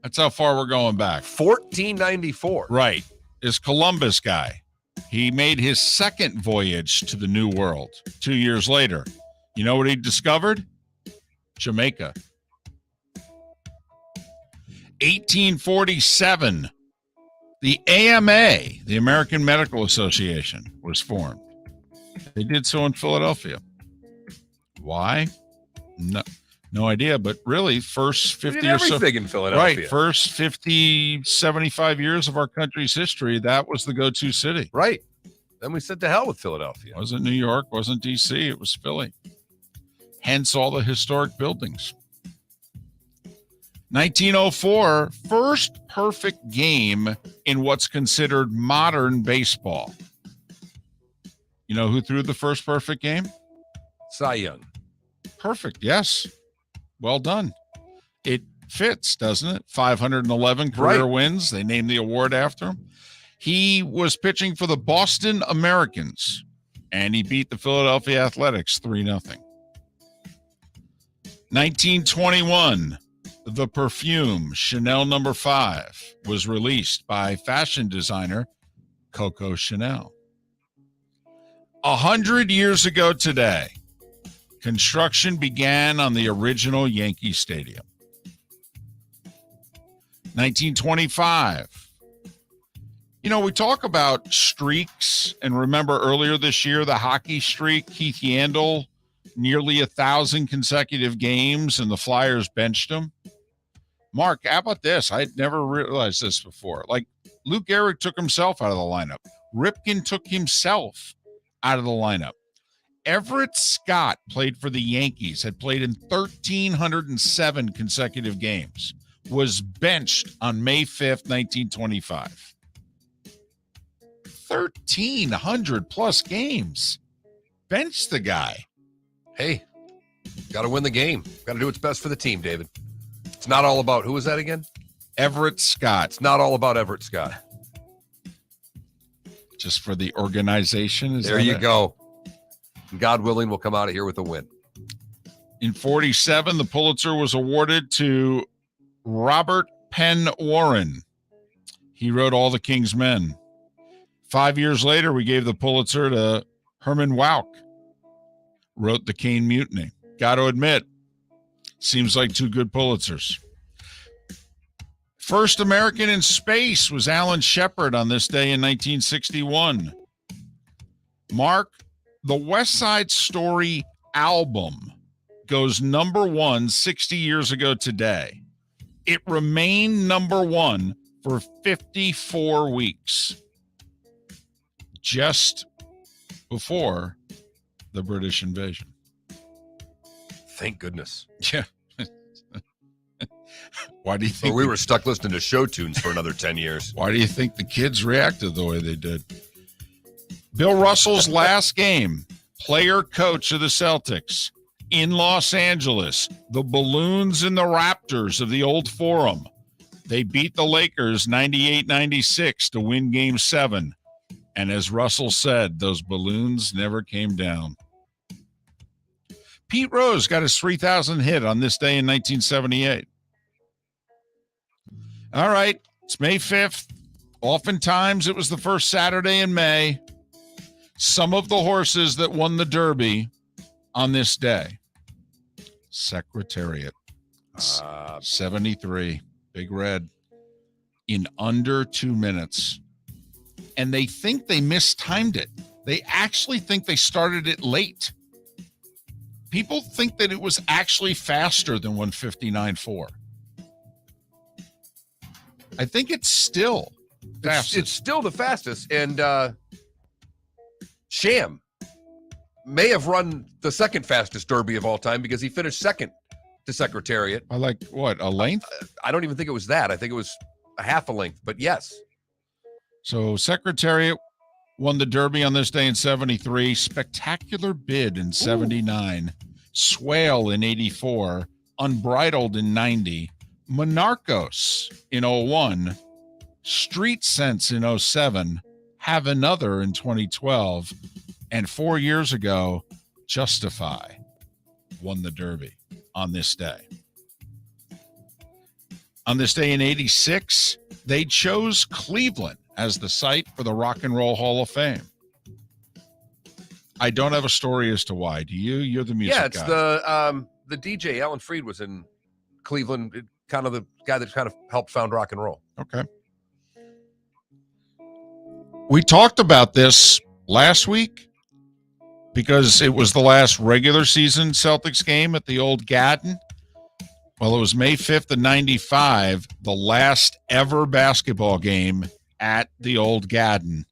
That's how far we're going back. 1494. Right. Is Columbus guy. He made his second voyage to the New World 2 years later. You know what he discovered? Jamaica. 1847, the AMA, the American Medical Association, was formed. They did so in Philadelphia. Why? No idea, but really, first 50 or so. Everything in Philadelphia. Right, first 50, 75 years of our country's history, that was the go-to city. Right. Then we said to hell with Philadelphia. Wasn't New York, wasn't D.C., it was Philly. Hence all the historic buildings. 1904, first perfect game in what's considered modern baseball. You know who threw the first perfect game? Cy Young. Perfect, yes. Well done. It fits, doesn't it? 511 career wins. They named the award after him. He was pitching for the Boston Americans, and he beat the Philadelphia Athletics 3-0. 1921. The perfume Chanel No. 5 was released by fashion designer Coco Chanel. 100 years ago today, construction began on the original Yankee Stadium. 1925. You know, we talk about streaks, and remember earlier this year, the hockey streak, Keith Yandel, nearly 1,000 consecutive games, and the Flyers benched him. Mark, how about this? I'd never realized this before. Like, Luke Gehrig took himself out of the lineup. Ripken took himself out of the lineup. Everett Scott played for the Yankees, had played in 1,307 consecutive games, was benched on May 5th, 1925. 1,300 plus games. Bench the guy. Hey, got to win the game. Got to do what's best for the team, David. It's not all about, who was that again? Everett Scott. It's not all about Everett Scott. Just for the organization. There you go. God willing, we'll come out of here with a win. In 47, the Pulitzer was awarded to Robert Penn Warren. He wrote All the King's Men. 5 years later, we gave the Pulitzer to Herman Wouk. Wrote The Caine Mutiny. Got to admit, seems like two good Pulitzers. First American in space was Alan Shepard on this day in 1961. Mark, the West Side Story album goes number 1 60 years ago today. It remained number 1 for 54 weeks, just before the British invasion. Thank goodness. Yeah. Why do you think we were stuck listening to show tunes for another 10 years? Why do you think the kids reacted the way they did? Bill Russell's last game, player coach of the Celtics in Los Angeles, the Balloons and the Raptors of the old Forum. They beat the Lakers 98-96 to win Game 7. And as Russell said, those balloons never came down. Pete Rose got his 3,000th hit on this day in 1978. All right, it's May 5th. Oftentimes it was the first Saturday in May. Some of the horses that won the Derby on this day. Secretariat, 73, Big Red, in under 2 minutes. And they think they mistimed it. They actually think they started it late. People think that it was actually faster than 159.4. I think it's still fastest. It's still the fastest. And Sham may have run the second fastest Derby of all time because he finished second to Secretariat. I like what, a length? I don't even think it was that. I think it was a half a length, but yes. So Secretariat won the Derby on this day in 73. Spectacular Bid in 79. Swale in 84. Unbridled in 90. Monarchos in 01. Street Sense in 07. Have Another in 2012. And 4 years ago, Justify won the Derby on this day. On this day in 86, they chose Cleveland as the site for the Rock and Roll Hall of Fame. I don't have a story as to why. Do you? You're the music guy. Yeah, it's the DJ, Alan Freed, was in Cleveland, kind of the guy that kind of helped found rock and roll. Okay. We talked about this last week because it was the last regular season Celtics game at the old Garden. Well, it was May 5th of 95, the last ever basketball game at the old Garden.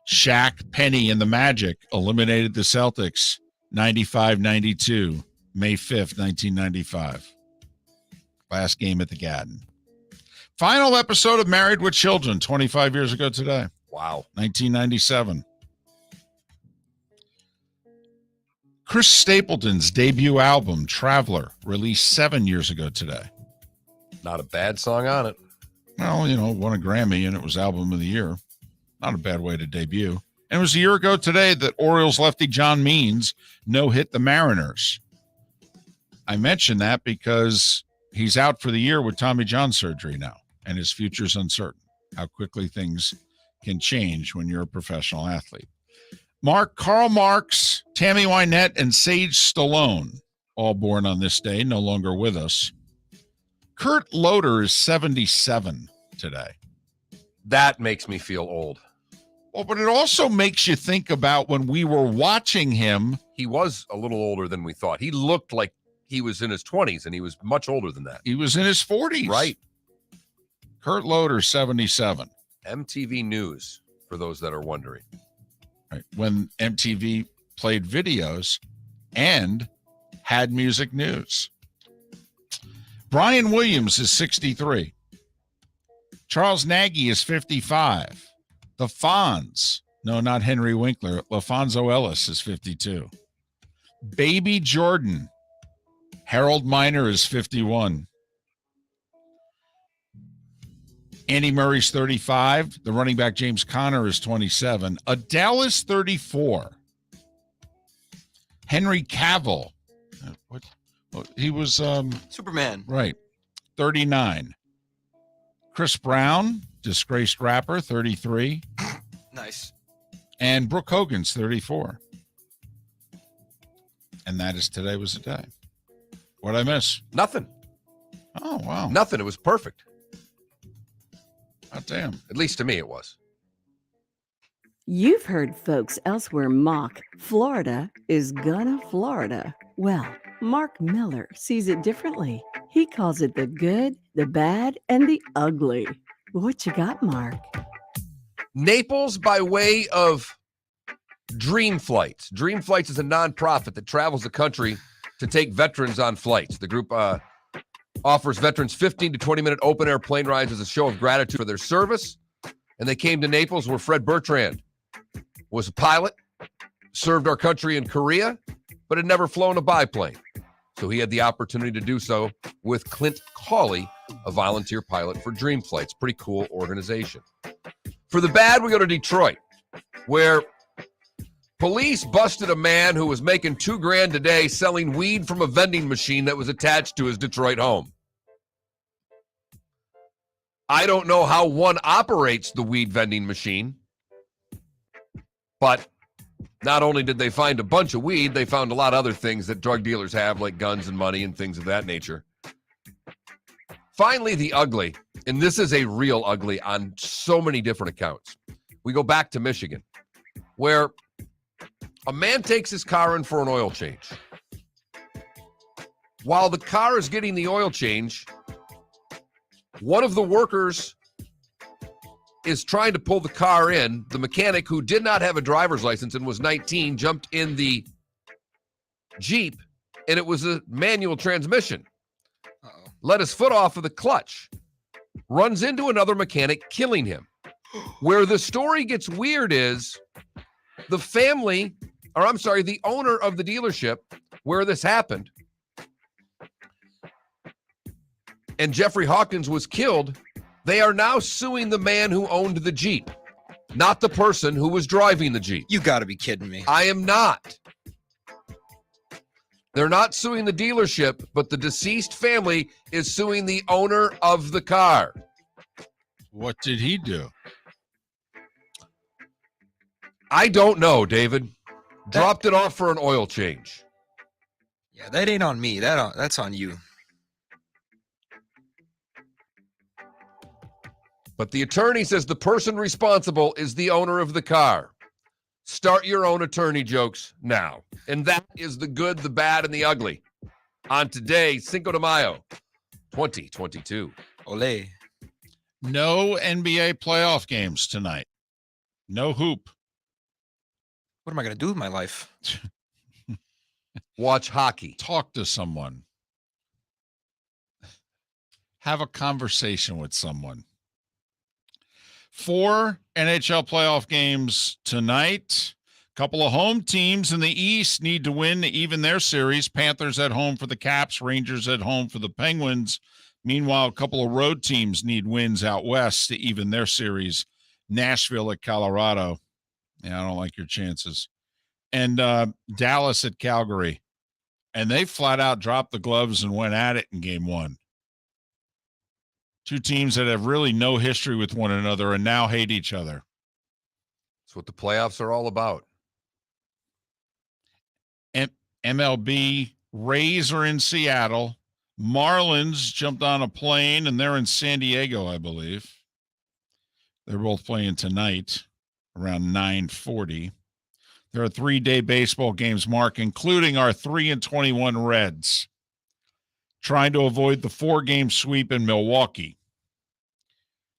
Shaq, Penny, and the Magic eliminated the Celtics 95-92, May 5th, 1995. Last game at the Garden. Final episode of Married with Children, 25 years ago today. Wow. 1997. Chris Stapleton's debut album, Traveler, released 7 years ago today. Not a bad song on it. Well, won a Grammy, and it was Album of the Year. Not a bad way to debut. And it was a year ago today that Orioles lefty John Means no-hit the Mariners. I mention that because he's out for the year with Tommy John surgery now, and his future's uncertain. How quickly things can change when you're a professional athlete. Karl Marx, Tammy Wynette, and Sage Stallone, all born on this day, no longer with us. Kurt Loder is 77 today. That makes me feel old. Well, but it also makes you think about when we were watching him. He was a little older than we thought. He looked like he was in his 20s, and he was much older than that. He was in his 40s. Right. Kurt Loder, 77. MTV News, for those that are wondering. Right. When MTV played videos and had music news. Brian Williams is 63. Charles Nagy is 55. The Fonz, no, not Henry Winkler, LaFonso Ellis is 52. Baby Jordan, Harold Miner is 51. Andy Murray's 35. The running back James Conner is 27. Adele is 34. Henry Cavill, he was Superman. Right, 39. Chris Brown, disgraced rapper, 33. Nice. And Brooke Hogan's 34. And that is Today Was a Day. What'd I miss? Nothing. Oh, wow. Nothing. It was perfect. God damn. At least to me it was. You've heard folks elsewhere mock Florida is gonna Florida. Well, Mark Miller sees it differently. He calls it the good, the bad, and the ugly. What you got, Mark? Naples by way of Dream Flights. Dream Flights is a nonprofit that travels the country to take veterans on flights. The group offers veterans 15 to 20-minute open-air plane rides as a show of gratitude for their service. And they came to Naples where Fred Bertrand was a pilot, served our country in Korea, but had never flown a biplane. So he had the opportunity to do so with Clint Cawley, a volunteer pilot for Dream Flights. Pretty cool organization. For the bad, we go to Detroit, where police busted a man who was making $2,000 a day selling weed from a vending machine that was attached to his Detroit home. I don't know how one operates the weed vending machine, but not only did they find a bunch of weed, they found a lot of other things that drug dealers have, like guns and money and things of that nature. Finally, the ugly, and this is a real ugly on so many different accounts. We go back to Michigan, where a man takes his car in for an oil change. While the car is getting the oil change, one of the workers is trying to pull the car in. The mechanic, who did not have a driver's license and was 19, jumped in the Jeep, and it was a manual transmission. Let his foot off of the clutch, runs into another mechanic, killing him. Where the story gets weird is the owner of the dealership where this happened, and Jeffrey Hawkins was killed. They are now suing the man who owned the Jeep, not the person who was driving the Jeep. You got to be kidding me. I am not. They're not suing the dealership, but the deceased family is suing the owner of the car. What did he do? I don't know, David. Dropped it off for an oil change. Yeah, that ain't on me. That's on you. But the attorney says the person responsible is the owner of the car. Start your own attorney jokes now. And that is the good, the bad, and the ugly on today, Cinco de Mayo, 2022. Ole. No NBA playoff games tonight. No hoop. What am I going to do with my life? Watch hockey. Talk to someone. Have a conversation with someone. 4 NHL playoff games tonight. A couple of home teams in the East need to win to even their series. Panthers at home for the Caps, Rangers at home for the Penguins. Meanwhile, a couple of road teams need wins out west to even their series. Nashville at Colorado. Yeah, I don't like your chances. And Dallas at Calgary. And they flat out dropped the gloves and went at it in game 1. Two teams that have really no history with one another and now hate each other. That's what the playoffs are all about. MLB, Rays are in Seattle. Marlins jumped on a plane, and they're in San Diego, I believe. They're both playing tonight around 9:40. There are 3-day baseball games, Mark, including our 3-21 Reds, trying to avoid the 4-game sweep in Milwaukee.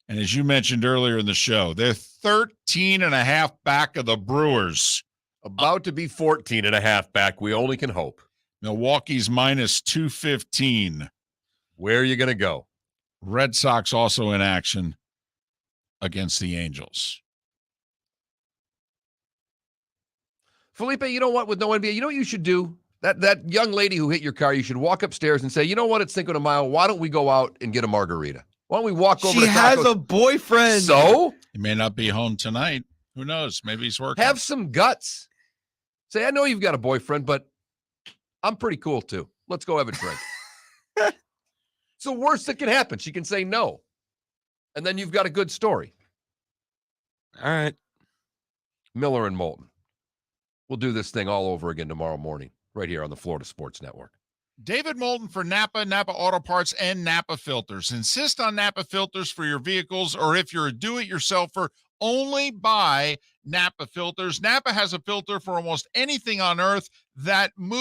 And as you mentioned earlier in the show, they're 13.5 back of the Brewers. About to be 14.5 back. We only can hope. Milwaukee's minus 215. Where are you going to go? Red Sox also in action against the Angels. Felipe, you know what? With no NBA, you know what you should do? That young lady who hit your car, you should walk upstairs and say, you know what? It's Cinco de Mayo. Why don't we go out and get a margarita? Why don't we walk over to She has Tacos? a boyfriend. So? He may not be home tonight. Who knows? Maybe he's working. Have some guts. Say, I know you've got a boyfriend, but I'm pretty cool too. Let's go have a drink. It's the worst that can happen. She can say no. And then you've got a good story. All right. Miller and Moulton. We'll do this thing all over again tomorrow morning, right here on the Florida Sports Network. David Moulton for Napa, Napa Auto Parts, and Napa Filters. Insist on Napa Filters for your vehicles, or if you're a do-it-yourselfer, only buy Napa Filters. Napa has a filter for almost anything on earth that moves.